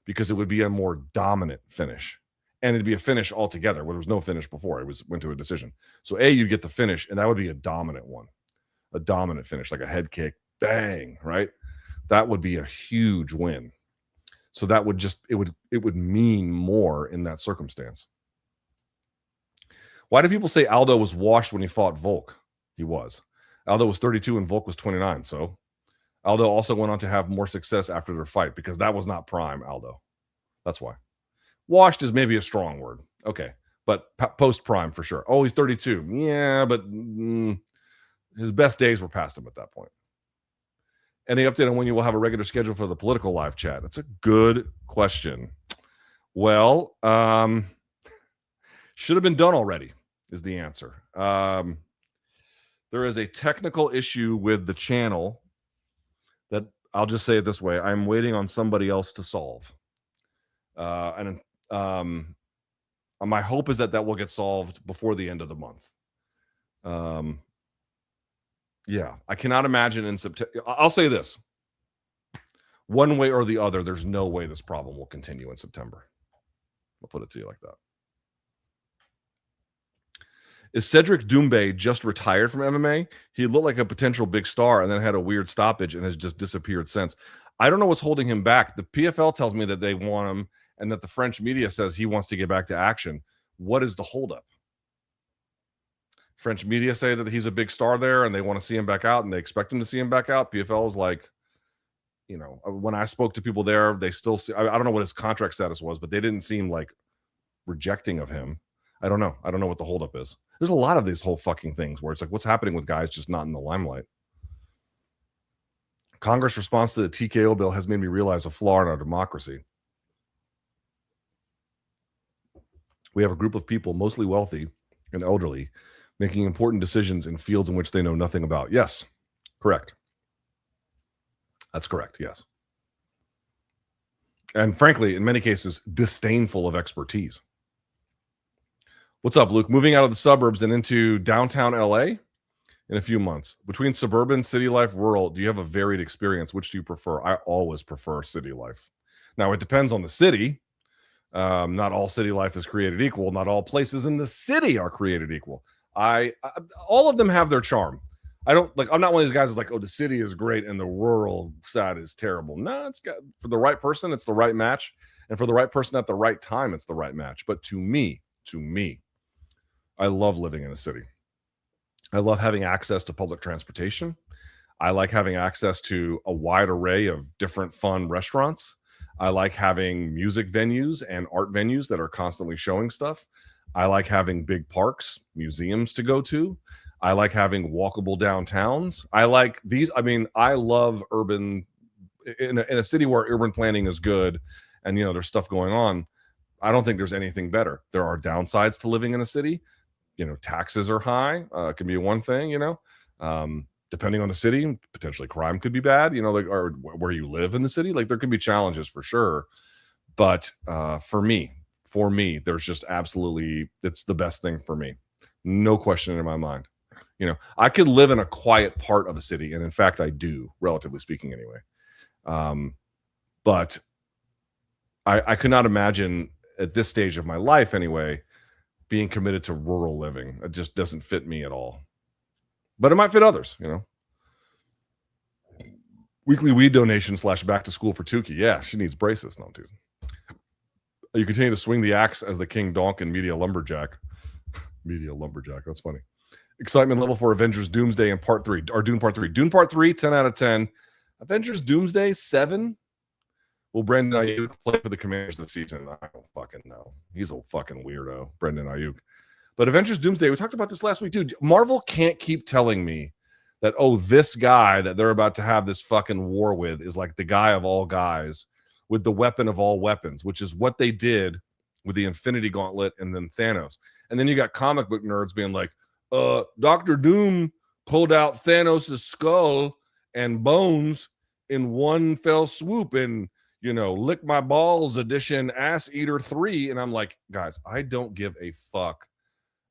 because it would be a more dominant finish, and it'd be a finish altogether where there was no finish before. It went to a decision. So you'd get the finish, and that would be a dominant one, a dominant finish, like a head kick, bang, right? That would be a huge win. So that would it would mean more in that circumstance. Why do people say Aldo was washed when he fought Volk? He was. Aldo was 32 and Volk was 29. So Aldo also went on to have more success after their fight because that was not prime Aldo. That's why. Washed is maybe a strong word. Okay. But post-prime for sure. Oh, he's 32. Yeah, but his best days were past him at that point. Any update on when you will have a regular schedule for the political live chat? That's a good question. Well, should have been done already is the answer. There is a technical issue with the channel that I'll just say it this way. I'm waiting on somebody else to solve. And my hope is that will get solved before the end of the month. Yeah, I cannot imagine in September. I'll say this. One way or the other, there's no way this problem will continue in September. I'll put it to you like that. Is Cedric Doumbé just retired from MMA? He looked like a potential big star and then had a weird stoppage and has just disappeared since. I don't know what's holding him back. The PFL tells me that they want him and that the French media says he wants to get back to action. What is the holdup? French media say that he's a big star there and they want to see him back out and they expect him to see him back out. PFL is like, when I spoke to people there, they still see, I don't know what his contract status was, but they didn't seem like rejecting of him. I don't know. I don't know what the holdup is. There's a lot of these whole fucking things where it's like, what's happening with guys just not in the limelight? Congress' response to the TKO bill has made me realize a flaw in our democracy. We have a group of people, mostly wealthy and elderly, making important decisions in fields in which they know nothing about. Yes, correct. That's correct, yes. And frankly, in many cases, disdainful of expertise. What's up, Luke? Moving out of the suburbs and into downtown LA in a few months. Between suburban, city life, rural, do you have a varied experience? Which do you prefer? I always prefer city life. Now, it depends on the city. Not all city life is created equal. Not all places in the city are created equal. All of them have their charm. I'm not one of these guys who's like, oh, the city is great and the rural side is terrible. No, it's got, for the right person, it's the right match. And for the right person at the right time, it's the right match. But to me, I love living in a city. I love having access to public transportation. I like having access to a wide array of different fun restaurants. I like having music venues and art venues that are constantly showing stuff. I like having big parks, museums to go to. I like having walkable downtowns. I like these. I mean, I love urban in a city where urban planning is good and, there's stuff going on. I don't think there's anything better. There are downsides to living in a city. Taxes are high. It can be one thing, depending on the city, potentially crime could be bad, or where you live in the city. Like there could be challenges for sure. But for me, there's just absolutely, it's the best thing for me. No question in my mind. I could live in a quiet part of a city. And in fact, I do, relatively speaking anyway. But I could not imagine at this stage of my life anyway, being committed to rural living. It just doesn't fit me at all. But it might fit others, Weekly weed donation / back to school for Tukey. Yeah, she needs braces. No, I'm teasing. You continue to swing the axe as the King Donk and Media Lumberjack. Media Lumberjack. That's funny. Excitement level for Avengers Doomsday in Part 3. Or Dune Part 3. Dune Part 3, 10 out of 10. Avengers Doomsday, 7. Will Brendan Ayuk play for the Commanders this season? I don't fucking know. He's a fucking weirdo, Brendan Ayuk. But Avengers Doomsday, we talked about this last week, dude. Marvel can't keep telling me that, this guy that they're about to have this fucking war with is like the guy of all guys with the weapon of all weapons, which is what they did with the Infinity Gauntlet and then Thanos. And then you got comic book nerds being like, Dr. Doom pulled out Thanos' skull and bones in one fell swoop and, Lick My Balls edition Ass Eater 3. And I'm like, guys, I don't give a fuck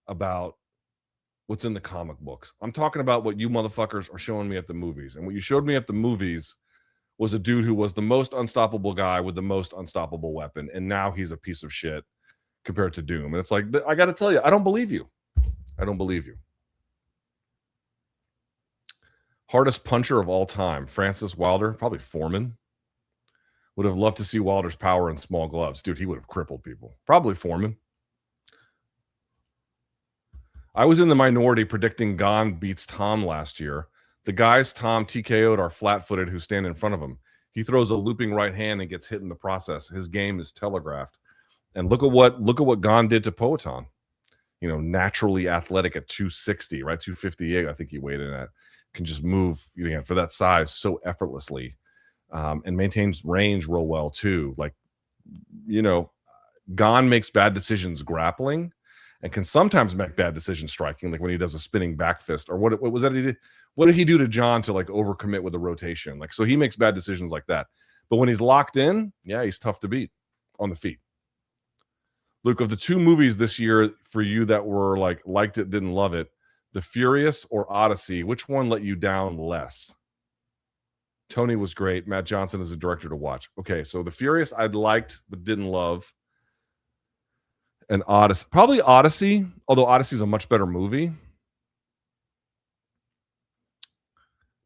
about what's in the comic books. I'm talking about what you motherfuckers are showing me at the movies. And what you showed me at the movies was a dude who was the most unstoppable guy with the most unstoppable weapon. And now he's a piece of shit compared to Doom. And it's like, I got to tell you, I don't believe you. I don't believe you. Hardest puncher of all time, Francis Wilder, probably Foreman. Would have loved to see Wilder's power in small gloves. Dude, he would have crippled people. Probably Foreman. I was in the minority predicting Gon beats Tom last year. The guys Tom TKO'd are flat-footed who stand in front of him. He throws a looping right hand and gets hit in the process. His game is telegraphed. And look at what Gon did to Poatan. Naturally athletic at 260, right? 258, I think he weighed in at. Can just move for that size so effortlessly. And maintains range real well too. Like, Gon makes bad decisions grappling and can sometimes make bad decisions striking, like when he does a spinning back fist or what was that he did? What did he do to John to like overcommit with a rotation? Like, so he makes bad decisions like that. But when he's locked in, yeah, he's tough to beat on the feet. Luke, of the two movies this year for you that were liked it, didn't love it, The Furious or Odyssey, which one let you down less? Tony was great. Matt Johnson is a director to watch. Okay, so The Furious I'd liked but didn't love. And Odyssey. Probably Odyssey, although Odyssey is a much better movie.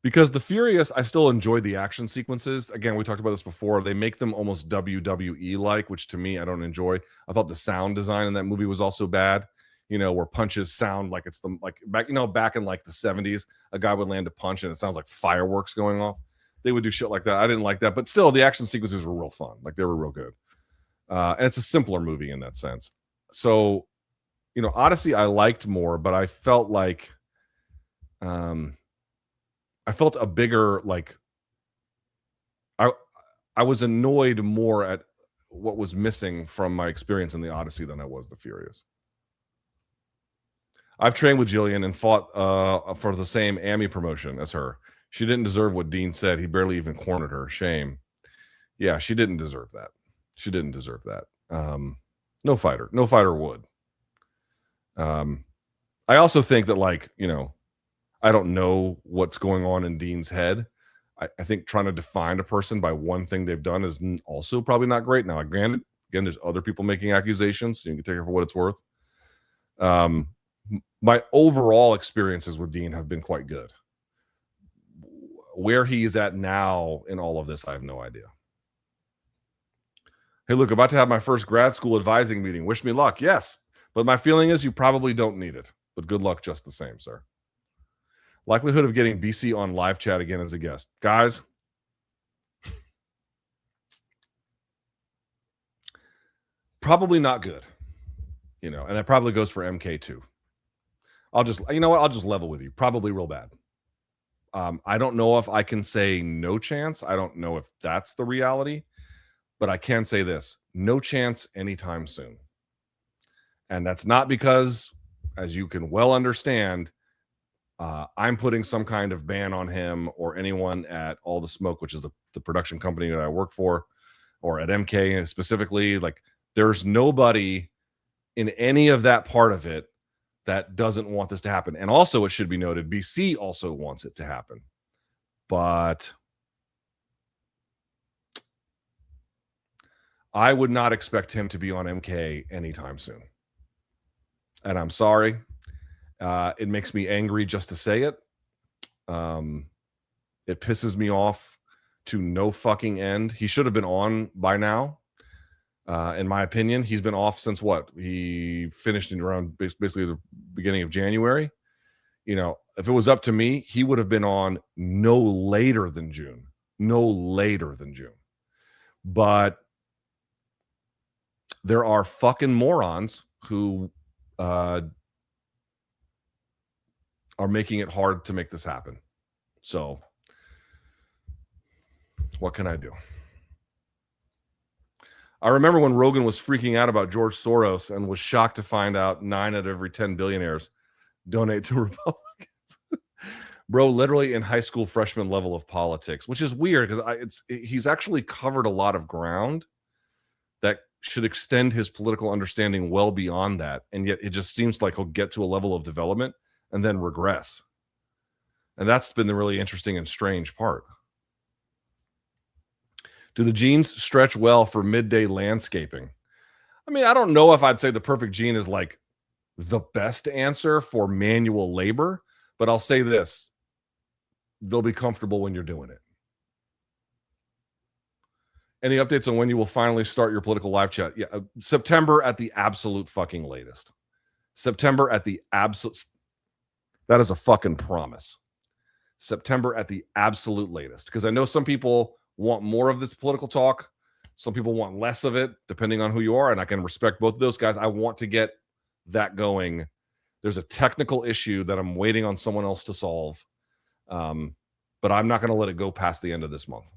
Because The Furious, I still enjoy the action sequences. Again, we talked about this before. They make them almost WWE-like, which to me, I don't enjoy. I thought the sound design in that movie was also bad. Where punches sound like it's back in the 70s, a guy would land a punch and it sounds like fireworks going off. They would do shit like that. I didn't like that, but still, the action sequences were real fun. Like they were real good. And it's a simpler movie in that sense. So, Odyssey I liked more, but I felt like I felt a bigger, like, I I was annoyed more at what was missing from my experience in the Odyssey than I was the Furious. I've trained with Gillian and fought for the same Emmy promotion as her. She didn't deserve what Dean said. He barely even cornered her. Shame. Yeah, she didn't deserve that. She didn't deserve that. No fighter would. I also think that, like, I don't know what's going on in Dean's head. I think trying to define a person by one thing they've done is also probably not great. Now, granted, again, there's other people making accusations, so you can take it for what it's worth. My overall experiences with Dean have been quite good. Where he is at now in all of this, I have no idea. Hey, look, about to have my first grad school advising meeting. Wish me luck. Yes, but my feeling is you probably don't need it. But good luck just the same, sir. Likelihood of getting BC on live chat again as a guest. Guys, probably not good. And it probably goes for MK too. I'll just level with you. Probably real bad. I don't know if I can say no chance. I don't know if that's the reality, but I can say this: no chance anytime soon. And that's not because, as you can well understand, I'm putting some kind of ban on him or anyone at All the Smoke, which is the production company that I work for, or at MK specifically. Like, there's nobody in any of that part of it that doesn't want this to happen. And also, it should be noted, BC also wants it to happen. But I would not expect him to be on MK anytime soon. And I'm sorry. It makes me angry just to say it. It pisses me off to no fucking end. He should have been on by now. In my opinion, he's been off since what? He finished in around basically the beginning of January. If it was up to me, he would have been on no later than June. No later than June. But there are fucking morons who are making it hard to make this happen. So, what can I do? I remember when Rogan was freaking out about George Soros and was shocked to find out 9 out of every 10 billionaires donate to Republicans. Bro, literally in high school freshman level of politics, which is weird because he's actually covered a lot of ground that should extend his political understanding well beyond that. And yet it just seems like he'll get to a level of development and then regress. And that's been the really interesting and strange part. Do the genes stretch well for midday landscaping? I mean, I don't know if I'd say the perfect gene is like the best answer for manual labor, but I'll say this: they'll be comfortable when you're doing it. Any updates on when you will finally start your political live chat? Yeah, September at the absolute fucking latest. September at the absolute. That is a fucking promise. September at the absolute latest. Because I know some people want more of this political talk. Some people want less of it, depending on who you are. And I can respect both of those guys. I want to get that going. There's a technical issue that I'm waiting on someone else to solve. But I'm not going to let it go past the end of this month.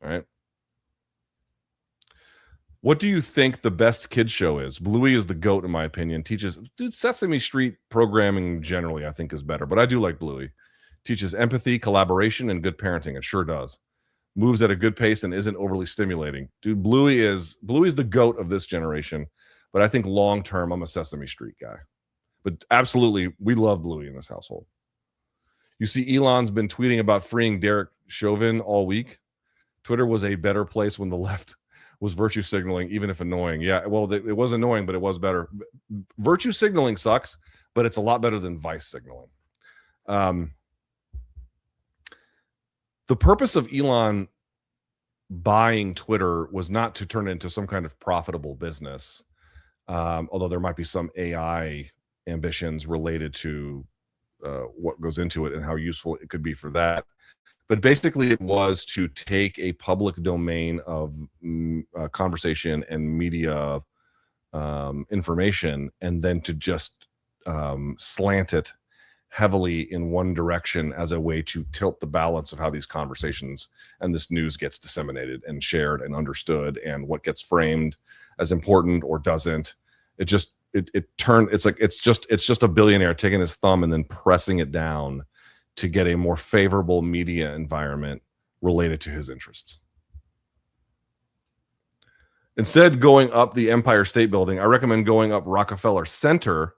All right. What do you think the best kids show is? Bluey is the GOAT, in my opinion. Sesame Street programming generally, I think, is better. But I do like Bluey. Teaches empathy, collaboration, and good parenting. It sure does. Moves at a good pace and isn't overly stimulating. Dude, Bluey's the GOAT of this generation. But I think long term, I'm a Sesame Street guy. But absolutely, we love Bluey in this household. You see, Elon's been tweeting about freeing Derek Chauvin all week. Twitter was a better place when the left was virtue signaling, even if annoying. Yeah, well, it was annoying, but it was better. Virtue signaling sucks, but it's a lot better than vice signaling. The purpose of Elon buying Twitter was not to turn it into some kind of profitable business, although there might be some AI ambitions related to what goes into it and how useful it could be for that. But basically, it was to take a public domain of conversation and media information, and then to just slant it heavily in one direction as a way to tilt the balance of how these conversations and this news gets disseminated and shared and understood, and what gets framed as important or doesn't. It's just a billionaire taking his thumb and then pressing it down to get a more favorable media environment related to his interests. Instead, going up the Empire State Building, I recommend going up Rockefeller Center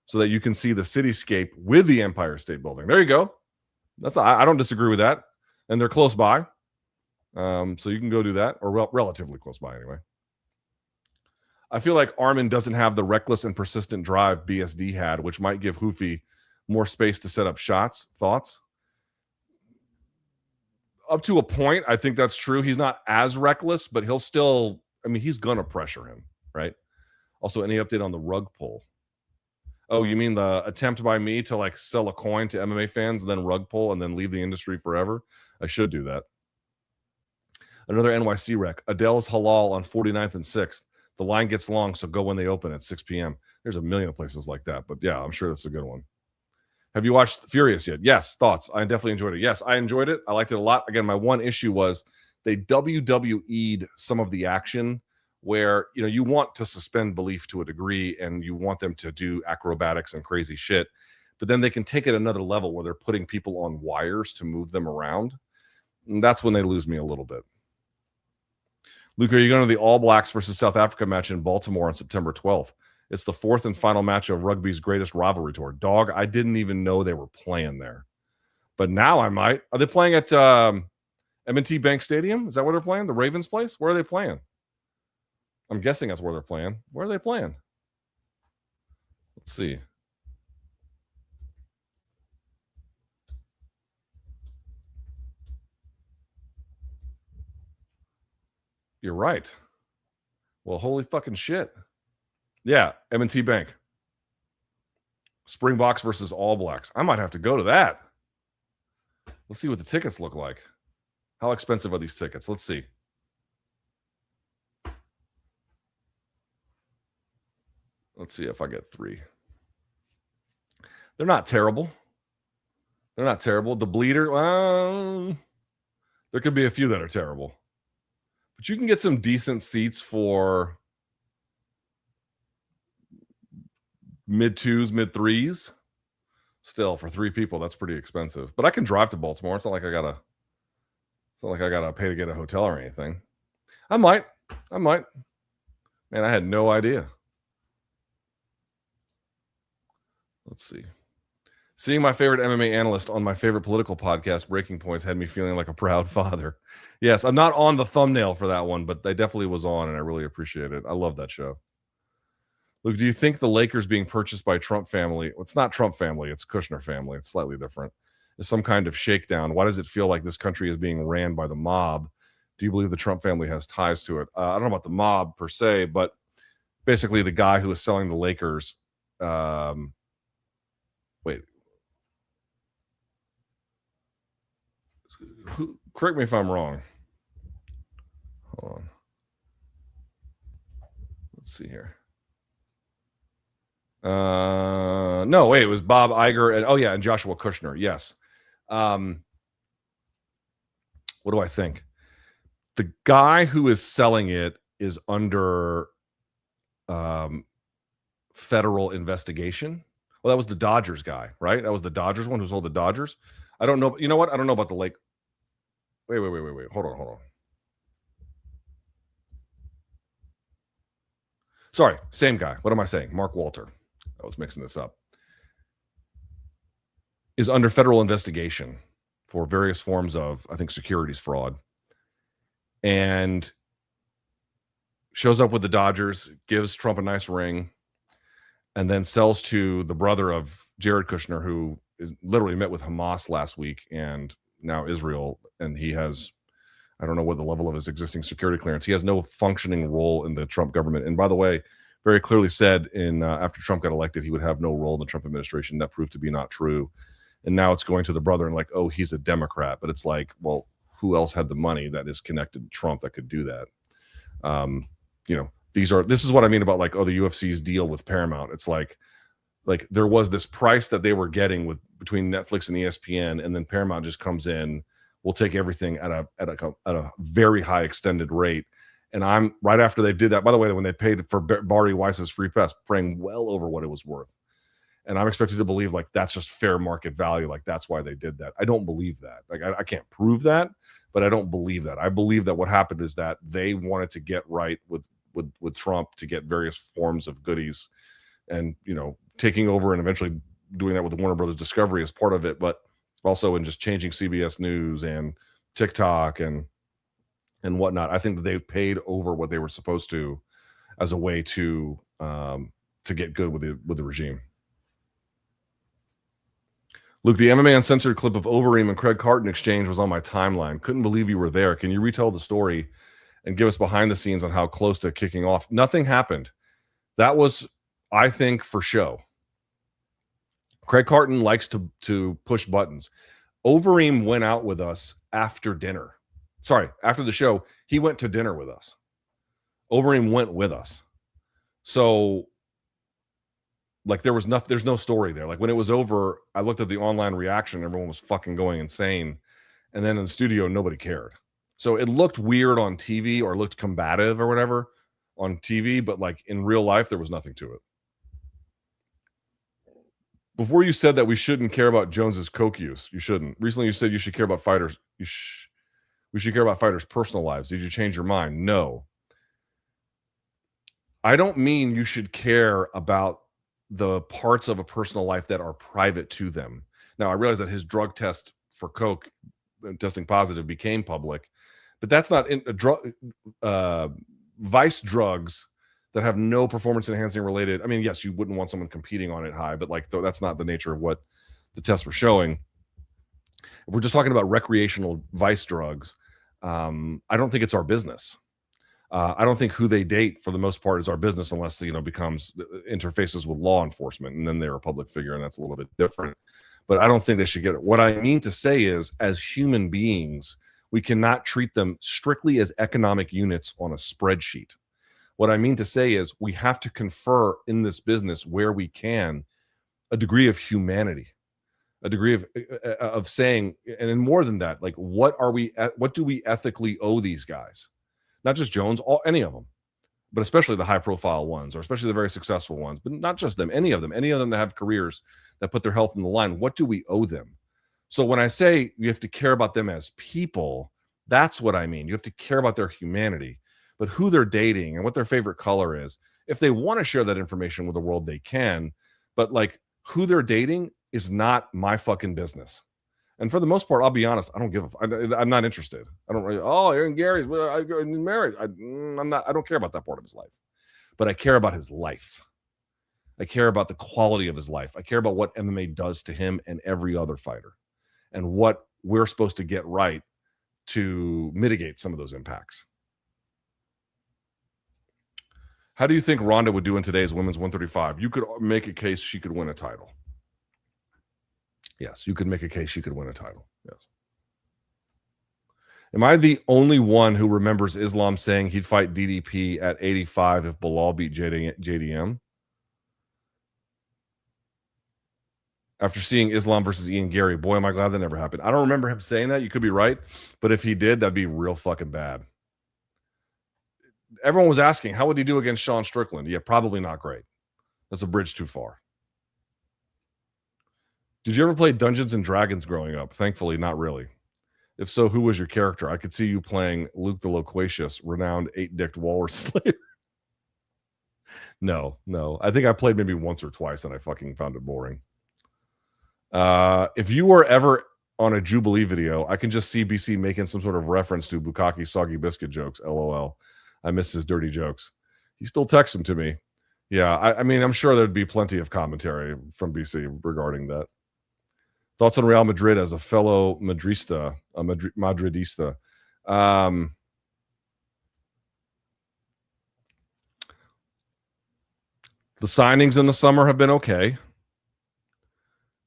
so that you can see the cityscape with the Empire State Building. There you go. I don't disagree with that. And they're close by. So you can go do that, or relatively close by anyway. I feel like Armin doesn't have the reckless and persistent drive BSD had, which might give Hoofy more space to set up shots. Thoughts? Up to a point, I think that's true. He's not as reckless, but he'll still, he's going to pressure him, right? Also, any update on the rug pull? Oh, you mean the attempt by me to like sell a coin to MMA fans and then rug pull and then leave the industry forever? I should do that. Another NYC rec. Adele's Halal on 49th and 6th. The line gets long, so go when they open at 6 p.m. There's a million places like that, but yeah, I'm sure that's a good one. Have you watched Furious yet? Yes. Thoughts? I definitely enjoyed it. Yes, I enjoyed it. I liked it a lot. Again, my one issue was they WWE'd some of the action where, you want to suspend belief to a degree and you want them to do acrobatics and crazy shit, but then they can take it another level where they're putting people on wires to move them around. And that's when they lose me a little bit. Luke, are you going to the All Blacks versus South Africa match in Baltimore on September 12th? It's the fourth and final match of rugby's greatest rivalry tour. Dog, I didn't even know they were playing there. But now I might. Are they playing at M&T Bank Stadium? Is that where they're playing? The Ravens place? Where are they playing? I'm guessing that's where they're playing. Where are they playing? Let's see. You're right. Well, holy fucking shit. Yeah, M&T Bank. Springboks versus All Blacks. I might have to go to that. Let's see what the tickets look like. How expensive are these tickets? Let's see. Let's see if I get 3. They're not terrible. The Bleeder, there could be a few that are terrible. But you can get some decent seats for mid-2s, mid-3s. Still, for 3 people, that's pretty expensive. But I can drive to Baltimore. It's not like I gotta pay to get a hotel or anything. I might. Man, I had no idea. Let's see. Seeing my favorite MMA analyst on my favorite political podcast, Breaking Points, had me feeling like a proud father. Yes, I'm not on the thumbnail for that one, but I definitely was on, and I really appreciate it. I love that show. Luke, do you think the Lakers being purchased by Trump family, well, it's not Trump family, it's Kushner family, it's slightly different, is some kind of shakedown? Why does it feel like this country is being ran by the mob? Do you believe the Trump family has ties to it? I don't know about the mob per se, but basically the guy who is selling the Lakers, correct me if I'm wrong. Hold on. Let's see here. No, wait, it was Bob Iger and Joshua Kushner. Yes. What do I think? The guy who is selling it is under federal investigation. Well, that was the Dodgers guy, right? That was the Dodgers one who sold the Dodgers. I don't know. You know what? I don't know about the Lake. Wait. Hold on. Sorry, same guy. What am I saying? Mark Walter. I was mixing this up. Is under federal investigation for various forms of, I think, securities fraud. And shows up with the Dodgers, gives Trump a nice ring, and then sells to the brother of Jared Kushner, who is literally met with Hamas last week and now Israel. And he has, I don't know what the level of his existing security clearance. He has no functioning role in the Trump government. And by the way, very clearly said in after Trump got elected, he would have no role in the Trump administration. That proved to be not true. And now it's going to the brother and like, oh, he's a Democrat. But it's like, well, who else had the money that is connected to Trump that could do that? This is what I mean about like, oh, the UFC's deal with Paramount. It's like there was this price that they were getting with between Netflix and ESPN, and then Paramount just comes in. We'll take everything at a very high extended rate. And I'm right after they did that. By the way, when they paid for Bari Weiss's free press, praying well over what it was worth. And I'm expected to believe like that's just fair market value. Like that's why they did that. I don't believe that. Like I can't prove that, but I don't believe that. I believe that what happened is that they wanted to get right with Trump to get various forms of goodies, and taking over and eventually doing that with the Warner Brothers Discovery as part of it, but also in just changing CBS News and TikTok and whatnot. I think that they paid over what they were supposed to as a way to get good with the regime. Luke, the MMA Uncensored clip of Overeem and Craig Carton exchange was on my timeline. Couldn't believe you were there. Can you retell the story and give us behind the scenes on how close to kicking off? Nothing happened. That was, I think, for show. Craig Carton likes to push buttons. Overeem went out with us after dinner. Sorry, after the show, he went to dinner with us. Overeem went with us. So like there's no story there. Like when it was over, I looked at the online reaction, everyone was fucking going insane. And then in the studio, nobody cared. So it looked weird on TV or looked combative or whatever on TV, but like in real life, there was nothing to it. Before you said that we shouldn't care about Jones's coke use, you shouldn't. Recently, you said you should care about fighters. We should care about fighters' personal lives. Did you change your mind? No. I don't mean you should care about the parts of a personal life that are private to them. Now, I realize that his drug test for coke, testing positive, became public, but that's not vice drugs that have no performance enhancing related. I mean, yes, you wouldn't want someone competing on it high, but like that's not the nature of what the tests were showing. If we're just talking about recreational vice drugs, I don't think it's our business. I don't think who they date for the most part is our business unless, becomes interfaces with law enforcement, and then they're a public figure, and that's a little bit different. But I don't think they should get it. What I mean to say is, as human beings, we cannot treat them strictly as economic units on a spreadsheet. What I mean to say is we have to confer in this business where we can a degree of humanity, a degree of saying, and then more than that, like what do we ethically owe these guys? Not just Jones, any of them, but especially the high profile ones, or especially the very successful ones, but not just them, any of them that have careers that put their health on the line. What do we owe them? So when I say you have to care about them as people, that's what I mean. You have to care about their humanity, but who they're dating and what their favorite color is. If they want to share that information with the world, they can, but like who they're dating is not my fucking business. And for the most part, I'll be honest, I don't give I'm not interested. I don't really, Ian Garry's married. I don't care about that part of his life, but I care about his life. I care about the quality of his life. I care about what MMA does to him and every other fighter, and what we're supposed to get right to mitigate some of those impacts. How do you think Ronda would do in today's women's 135? You could make a case she could win a title. Yes, you could make a case she could win a title. Yes. Am I the only one who remembers Islam saying he'd fight DDP at 85 if Bilal beat JDM? After seeing Islam versus Ian Garry, boy, am I glad that never happened. I don't remember him saying that. You could be right. But if he did, that'd be real fucking bad. Everyone was asking, how would he do against Sean Strickland? Yeah, probably not great. That's a bridge too far. Did you ever play Dungeons and Dragons growing up? Thankfully, not really. If so, who was your character? I could see you playing Luke the Loquacious, renowned 8-dicked walrus slayer. No. I think I played maybe once or twice, and I fucking found it boring. If you were ever on a Jubilee video, I can just see BC making some sort of reference to Bukkake's soggy biscuit jokes. LOL. I miss his dirty jokes. He still texts them to me. Yeah, I mean, I'm sure there'd be plenty of commentary from BC regarding that. Thoughts on Real Madrid as a fellow Madrista. The signings in the summer have been okay.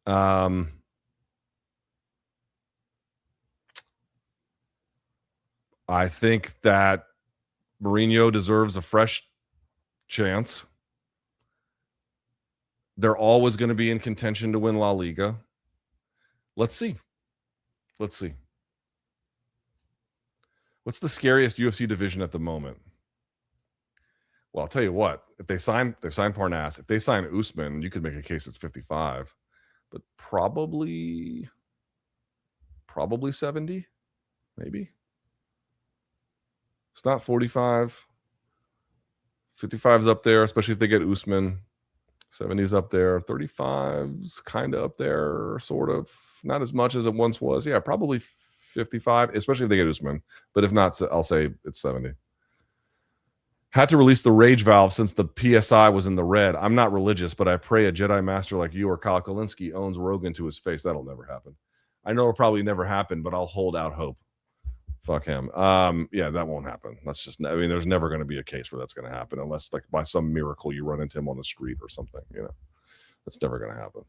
I think that Mourinho deserves a fresh chance. They're always going to be in contention to win La Liga. Let's see. Let's see. What's the scariest UFC division at the moment? Well, I'll tell you what. If they've signed Parnas. If they sign Usman, you could make a case it's 55, but probably 70, maybe. It's not 45. 55's up there, especially if they get Usman. 70's up there. 35's kind of up there, sort of. Not as much as it once was. Yeah, probably 55, especially if they get Usman. But if not, I'll say it's 70. Had to release the rage valve since the PSI was in the red. I'm not religious, but I pray a Jedi master like you or Kyle Kalinske owns Rogan to his face. That'll never happen. I know it'll probably never happen, but I'll hold out hope. Fuck him. Yeah, that won't happen. That's just, I mean, there's never going to be a case where that's going to happen unless, like, by some miracle you run into him on the street or something. You know, that's never going to happen.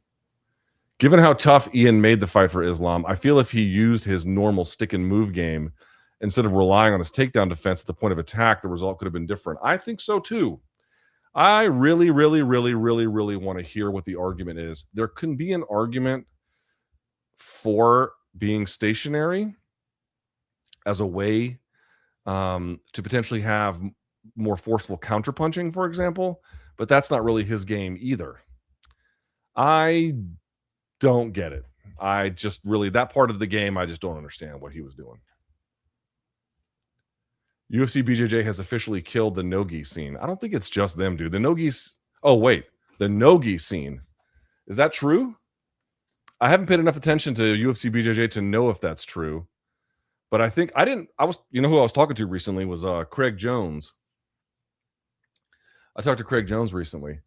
Given how tough Ian made the fight for Islam, I feel if he used his normal stick and move game instead of relying on his takedown defense at the point of attack, the result could have been different. I think so too. I really, really, really, really, really want to hear what the argument is. There can be an argument for being stationary as a way to potentially have more forceful counterpunching, for example, but that's not really his game either. I don't get it. I just really, that part of the game, I just don't understand what he was doing. UFC BJJ has officially killed the no-gi scene. I don't think it's just them, dude. The no-gi's, oh wait, the no-gi scene. Is that true? I haven't paid enough attention to UFC BJJ to know if that's true. But I think you know who I was talking to recently was Craig Jones. I talked to Craig Jones recently.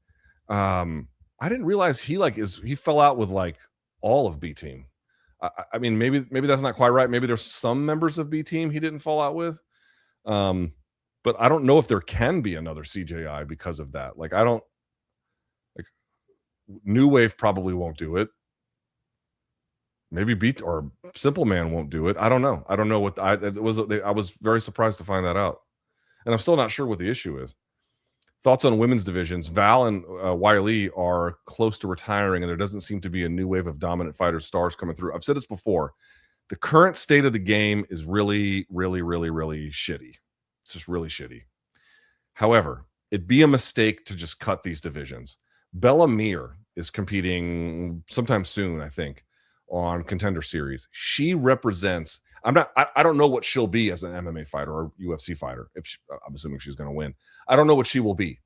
I didn't realize he fell out with like all of B Team. I mean, maybe that's not quite right. Maybe there's some members of B Team he didn't fall out with. But I don't know if there can be another CJI because of that. Like, New Wave probably won't do it. Maybe Beat or Simple Man won't do it. I don't know. I don't know what I was very surprised to find that out. And I'm still not sure what the issue is. Thoughts on women's divisions. Val and Wiley are close to retiring, and there doesn't seem to be a new wave of dominant fighter stars coming through. I've said this before. The current state of the game is really, really, really, really shitty. It's just really shitty. However, it'd be a mistake to just cut these divisions. Bella Mir is competing sometime soon, I think, on Contender Series. She represents, I don't know what she'll be as an MMA fighter or UFC fighter. I'm assuming she's going to win. I don't know what she will be.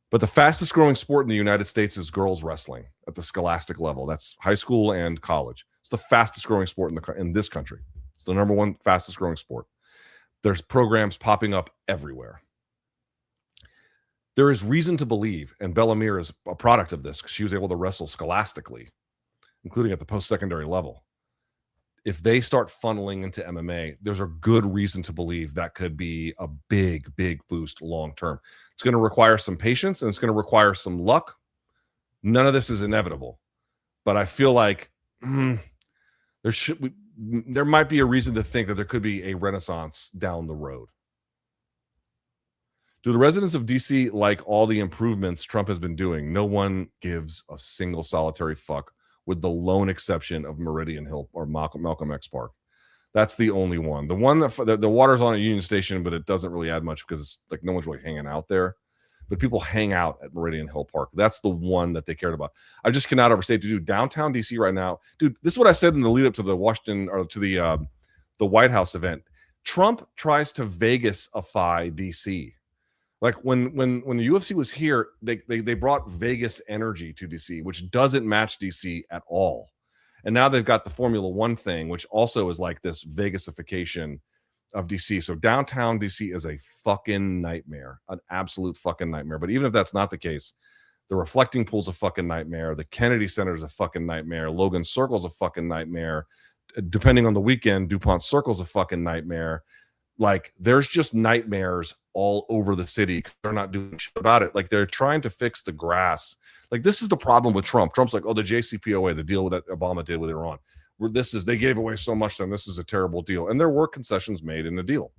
But the fastest growing sport in the United States is girls wrestling at the scholastic level. That's high school and college. It's the fastest growing sport in this country. It's the number one fastest growing sport. There's programs popping up everywhere. There is reason to believe, and Bella Mir is a product of this because she was able to wrestle scholastically, including at the post-secondary level. If they start funneling into MMA, there's a good reason to believe that could be a big, big boost long-term. It's going to require some patience and it's going to require some luck. None of this is inevitable, but I feel like there might be a reason to think that there could be a renaissance down the road. Do the residents of DC like all the improvements Trump has been doing? No one gives a single solitary fuck, with the lone exception of Meridian Hill or Malcolm X Park. That's the only one. The one that the water's on at Union Station, but it doesn't really add much because it's like no one's really hanging out there. But people hang out at Meridian Hill Park. That's the one that they cared about. I just cannot overstate, dude. Downtown DC right now, dude. This is what I said in the lead up to the Washington or to the White House event. Trump tries to Vegas-ify DC. Like when the UFC was here, they brought Vegas energy to DC, which doesn't match DC at all. And now they've got the Formula One thing, which also is like this Vegasification of DC. So downtown DC is a fucking nightmare, an absolute fucking nightmare. But even if that's not the case, the Reflecting Pool's a fucking nightmare. The Kennedy Center is a fucking nightmare. Logan Circle's a fucking nightmare. Depending on the weekend, DuPont Circle's a fucking nightmare. Like, there's just nightmares all over the city. They're not doing shit about it. Like, they're trying to fix the grass. Like, this is the problem with Trump. Trump's like, oh, the JCPOA, the deal that Obama did with Iran. They gave away so much, then this is a terrible deal. And there were concessions made in the deal.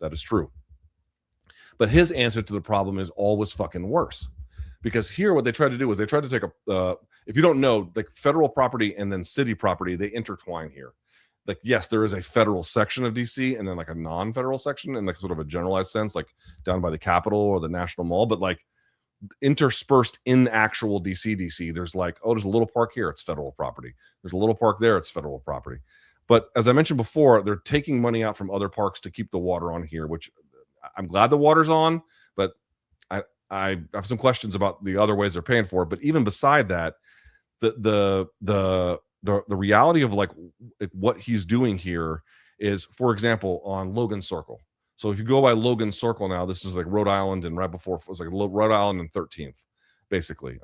That is true. But his answer to the problem is always fucking worse. Because here, what they tried to do is they tried to take if you don't know, like federal property and then city property, they intertwine here. Like, yes, there is a federal section of DC and then like a non-federal section in like sort of a generalized sense, like down by the Capitol or the National Mall. But like interspersed in actual DC, there's like, oh, there's a little park here, it's federal property. There's a little park there, it's federal property. But as I mentioned before, they're taking money out from other parks to keep the water on here, which I'm glad the water's on, but I have some questions about the other ways they're paying for it. But even beside that, the reality of like what he's doing here is, for example, on Logan Circle. So if you go by Logan Circle now, this is like Rhode Island, and right before it was like Rhode Island and 13th, basically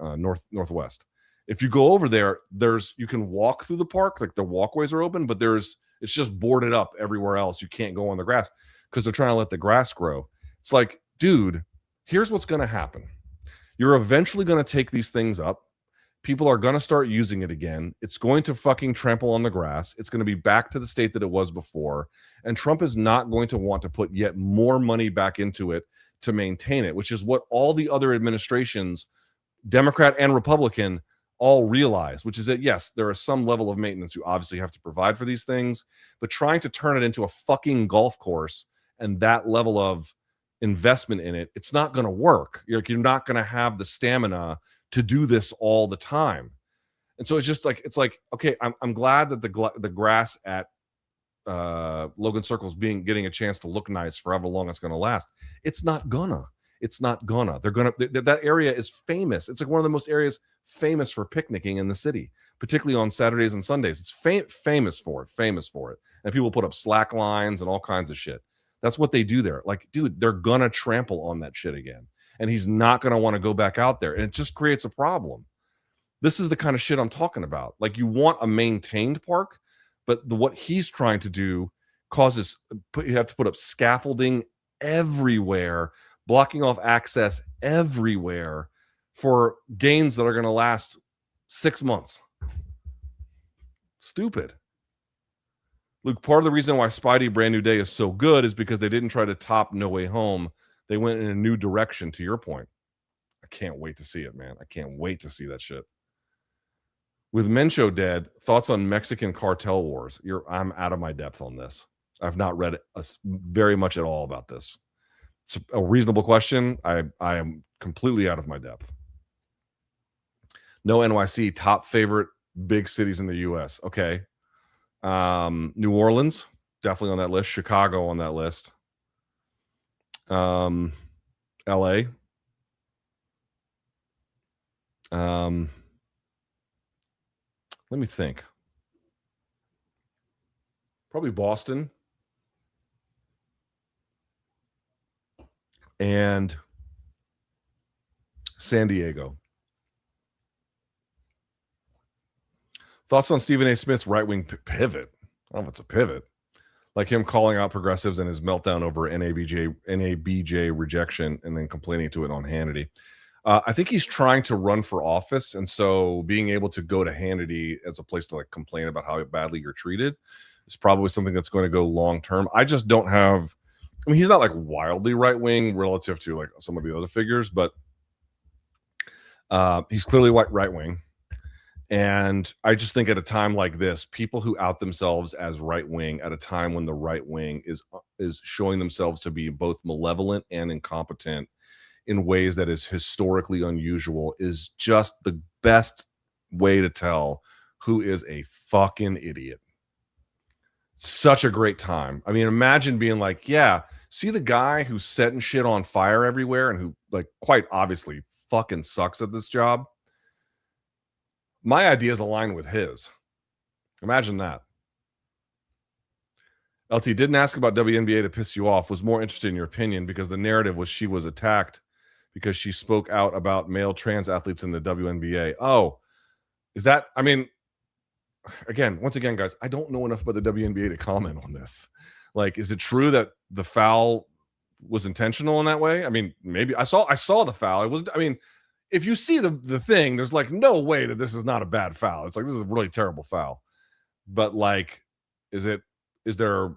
northwest. If you go over there, you can walk through the park, like the walkways are open, but it's just boarded up everywhere else. You can't go on the grass because they're trying to let the grass grow. It's like, dude, here's what's going to happen. You're eventually going to take these things up. People are going to start using it again. It's going to fucking trample on the grass. It's going to be back to the state that it was before. And Trump is not going to want to put yet more money back into it to maintain it, which is what all the other administrations, Democrat and Republican, all realize, which is that, yes, there is some level of maintenance you obviously have to provide for these things, but trying to turn it into a fucking golf course and that level of investment in it, it's not going to work. You're not going to have the stamina to do this all the time. And so it's like, okay, I'm glad that the grass at Logan Circle is getting a chance to look nice for however long it's going to last. It's not gonna. That area is famous. It's like one of the most areas famous for picnicking in the city, particularly on Saturdays and Sundays. It's famous for it. And people put up slack lines and all kinds of shit. That's what they do there. Like, dude, they're gonna trample on that shit again. And he's not gonna want to go back out there. And it just creates a problem. This is the kind of shit I'm talking about. Like, you want a maintained park, but what he's trying to do you have to put up scaffolding everywhere, blocking off access everywhere for gains that are going to last 6 months. Stupid. Luke, part of the reason why Spidey Brand New Day is so good is because they didn't try to top No Way Home. They went in a new direction, to your point. I can't wait to see it, man. I can't wait to see that shit. With Mencho dead, thoughts on Mexican cartel wars? I'm out of my depth on this. I've not read very much at all about this. It's a reasonable question. I am completely out of my depth. No NYC, top favorite big cities in the U.S. Okay. New Orleans, definitely on that list. Chicago on that list. L.A. Let me think. Probably Boston. And San Diego. Thoughts on Stephen A. Smith's right-wing pivot? I don't know if it's a pivot. Like him calling out progressives and his meltdown over NABJ rejection and then complaining to it on Hannity. I think he's trying to run for office, and so being able to go to Hannity as a place to like complain about how badly you're treated is probably something that's going to go long term. I just don't have. I mean, he's not like wildly right wing relative to like some of the other figures, but he's clearly right wing. And I just think at a time like this, people who out themselves as right wing at a time when the right wing is showing themselves to be both malevolent and incompetent in ways that is historically unusual is just the best way to tell who is a fucking idiot. Such a great time. I mean, imagine being like, yeah, see the guy who's setting shit on fire everywhere and who like quite obviously fucking sucks at this job. My ideas align with his. Imagine that. LT didn't ask about WNBA to piss you off, was more interested in your opinion because the narrative was she was attacked because she spoke out about male trans athletes in the WNBA. Oh, is that, I mean, once again, guys, I don't know enough about the WNBA to comment on this. Like, is it true that the foul was intentional in that way? I mean, maybe I saw the foul. It was, I mean, if you see the thing, there's like no way that this is not a bad foul. It's like, this is a really terrible foul. But like, is there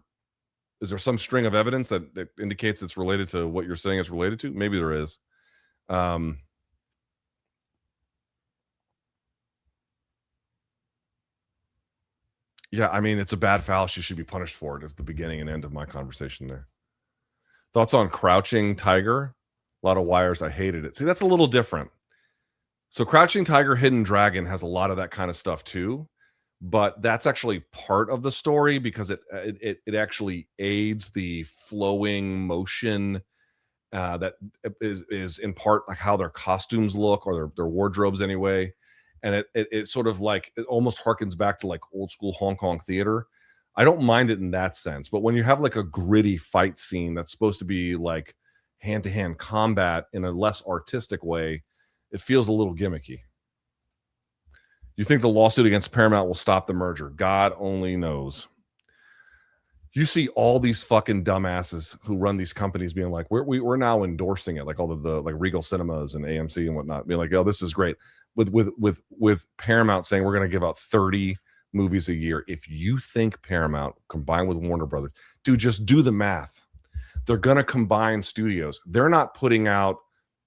Is there some string of evidence that indicates it's related to what you're saying it's related to? Maybe there is. Yeah, I mean, it's a bad foul. She should be punished for it. Is the beginning and end of my conversation there. Thoughts on Crouching Tiger? A lot of wires. I hated it. See, that's a little different. So Crouching Tiger, Hidden Dragon has a lot of that kind of stuff too, but that's actually part of the story because it actually aids the flowing motion that is in part like how their costumes look or their wardrobes anyway. And it sort of like it almost harkens back to like old school Hong Kong theater. I don't mind it in that sense, but when you have like a gritty fight scene that's supposed to be like hand-to-hand combat in a less artistic way, it feels a little gimmicky. You think the lawsuit against Paramount will stop the merger? God only knows. You see all these fucking dumbasses who run these companies being like, we're now endorsing it, like all the like Regal Cinemas and AMC and whatnot, being like, oh, this is great. With Paramount saying we're going to give out 30 movies a year. If you think Paramount combined with Warner Brothers, dude, just do the math. They're going to combine studios. They're not putting out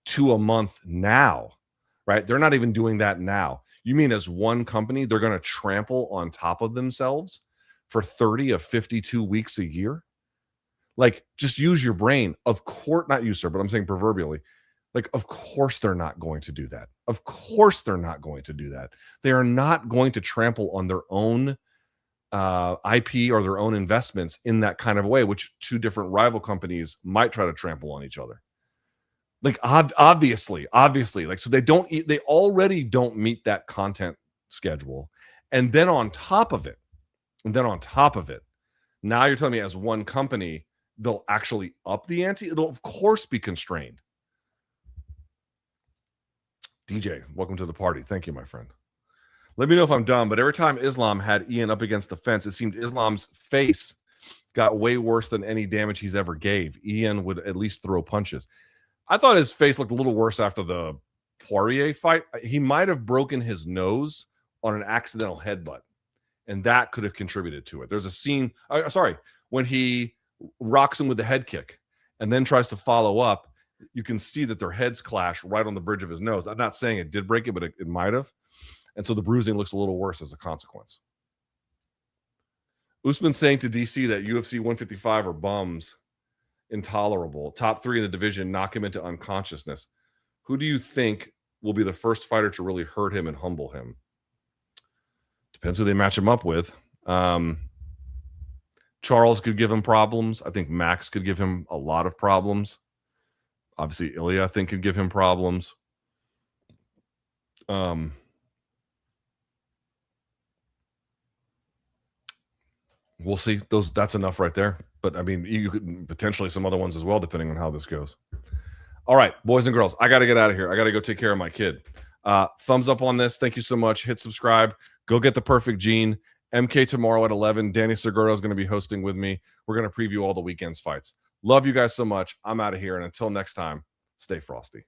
2 a month now, right? They're not even doing that now. You mean as one company, they're going to trample on top of themselves for 30 of 52 weeks a year? Like, just use your brain. Of course, not you, sir, but I'm saying proverbially. Like, of course they're not going to do that. Of course they're not going to do that. They are not going to trample on their own IP or their own investments in that kind of way, which two different rival companies might try to trample on each other. Like, obviously, like, so they already don't meet that content schedule. And then on top of it, now you're telling me as one company, they'll actually up the ante. It'll of course be constrained. DJ, welcome to the party. Thank you, my friend. Let me know if I'm dumb, but every time Islam had Ian up against the fence, it seemed Islam's face got way worse than any damage he's ever gave. Ian would at least throw punches. I thought his face looked a little worse after the Poirier fight. He might have broken his nose on an accidental headbutt, and that could have contributed to it. There's a scene, when he rocks him with the head kick and then tries to follow up, you can see that their heads clash right on the bridge of his nose. I'm not saying it did break it, but it might have. And so the bruising looks a little worse as a consequence. Usman saying to DC that UFC 155 are bums, intolerable. Top 3 in the division, knock him into unconsciousness. Who do you think will be the first fighter to really hurt him and humble him? Depends who they match him up with. Charles could give him problems. I think Max could give him a lot of problems. Obviously, Ilya, I think, could give him problems. We'll see. That's enough right there. But I mean, you could potentially some other ones as well, depending on how this goes. All right, boys and girls, I got to get out of here. I got to go take care of my kid. Thumbs up on this. Thank you so much. Hit subscribe. Go get the perfect gene. MK tomorrow at 11. Danny Seguro is going to be hosting with me. We're going to preview all the weekend's fights. Love you guys so much. I'm out of here. And until next time, stay frosty.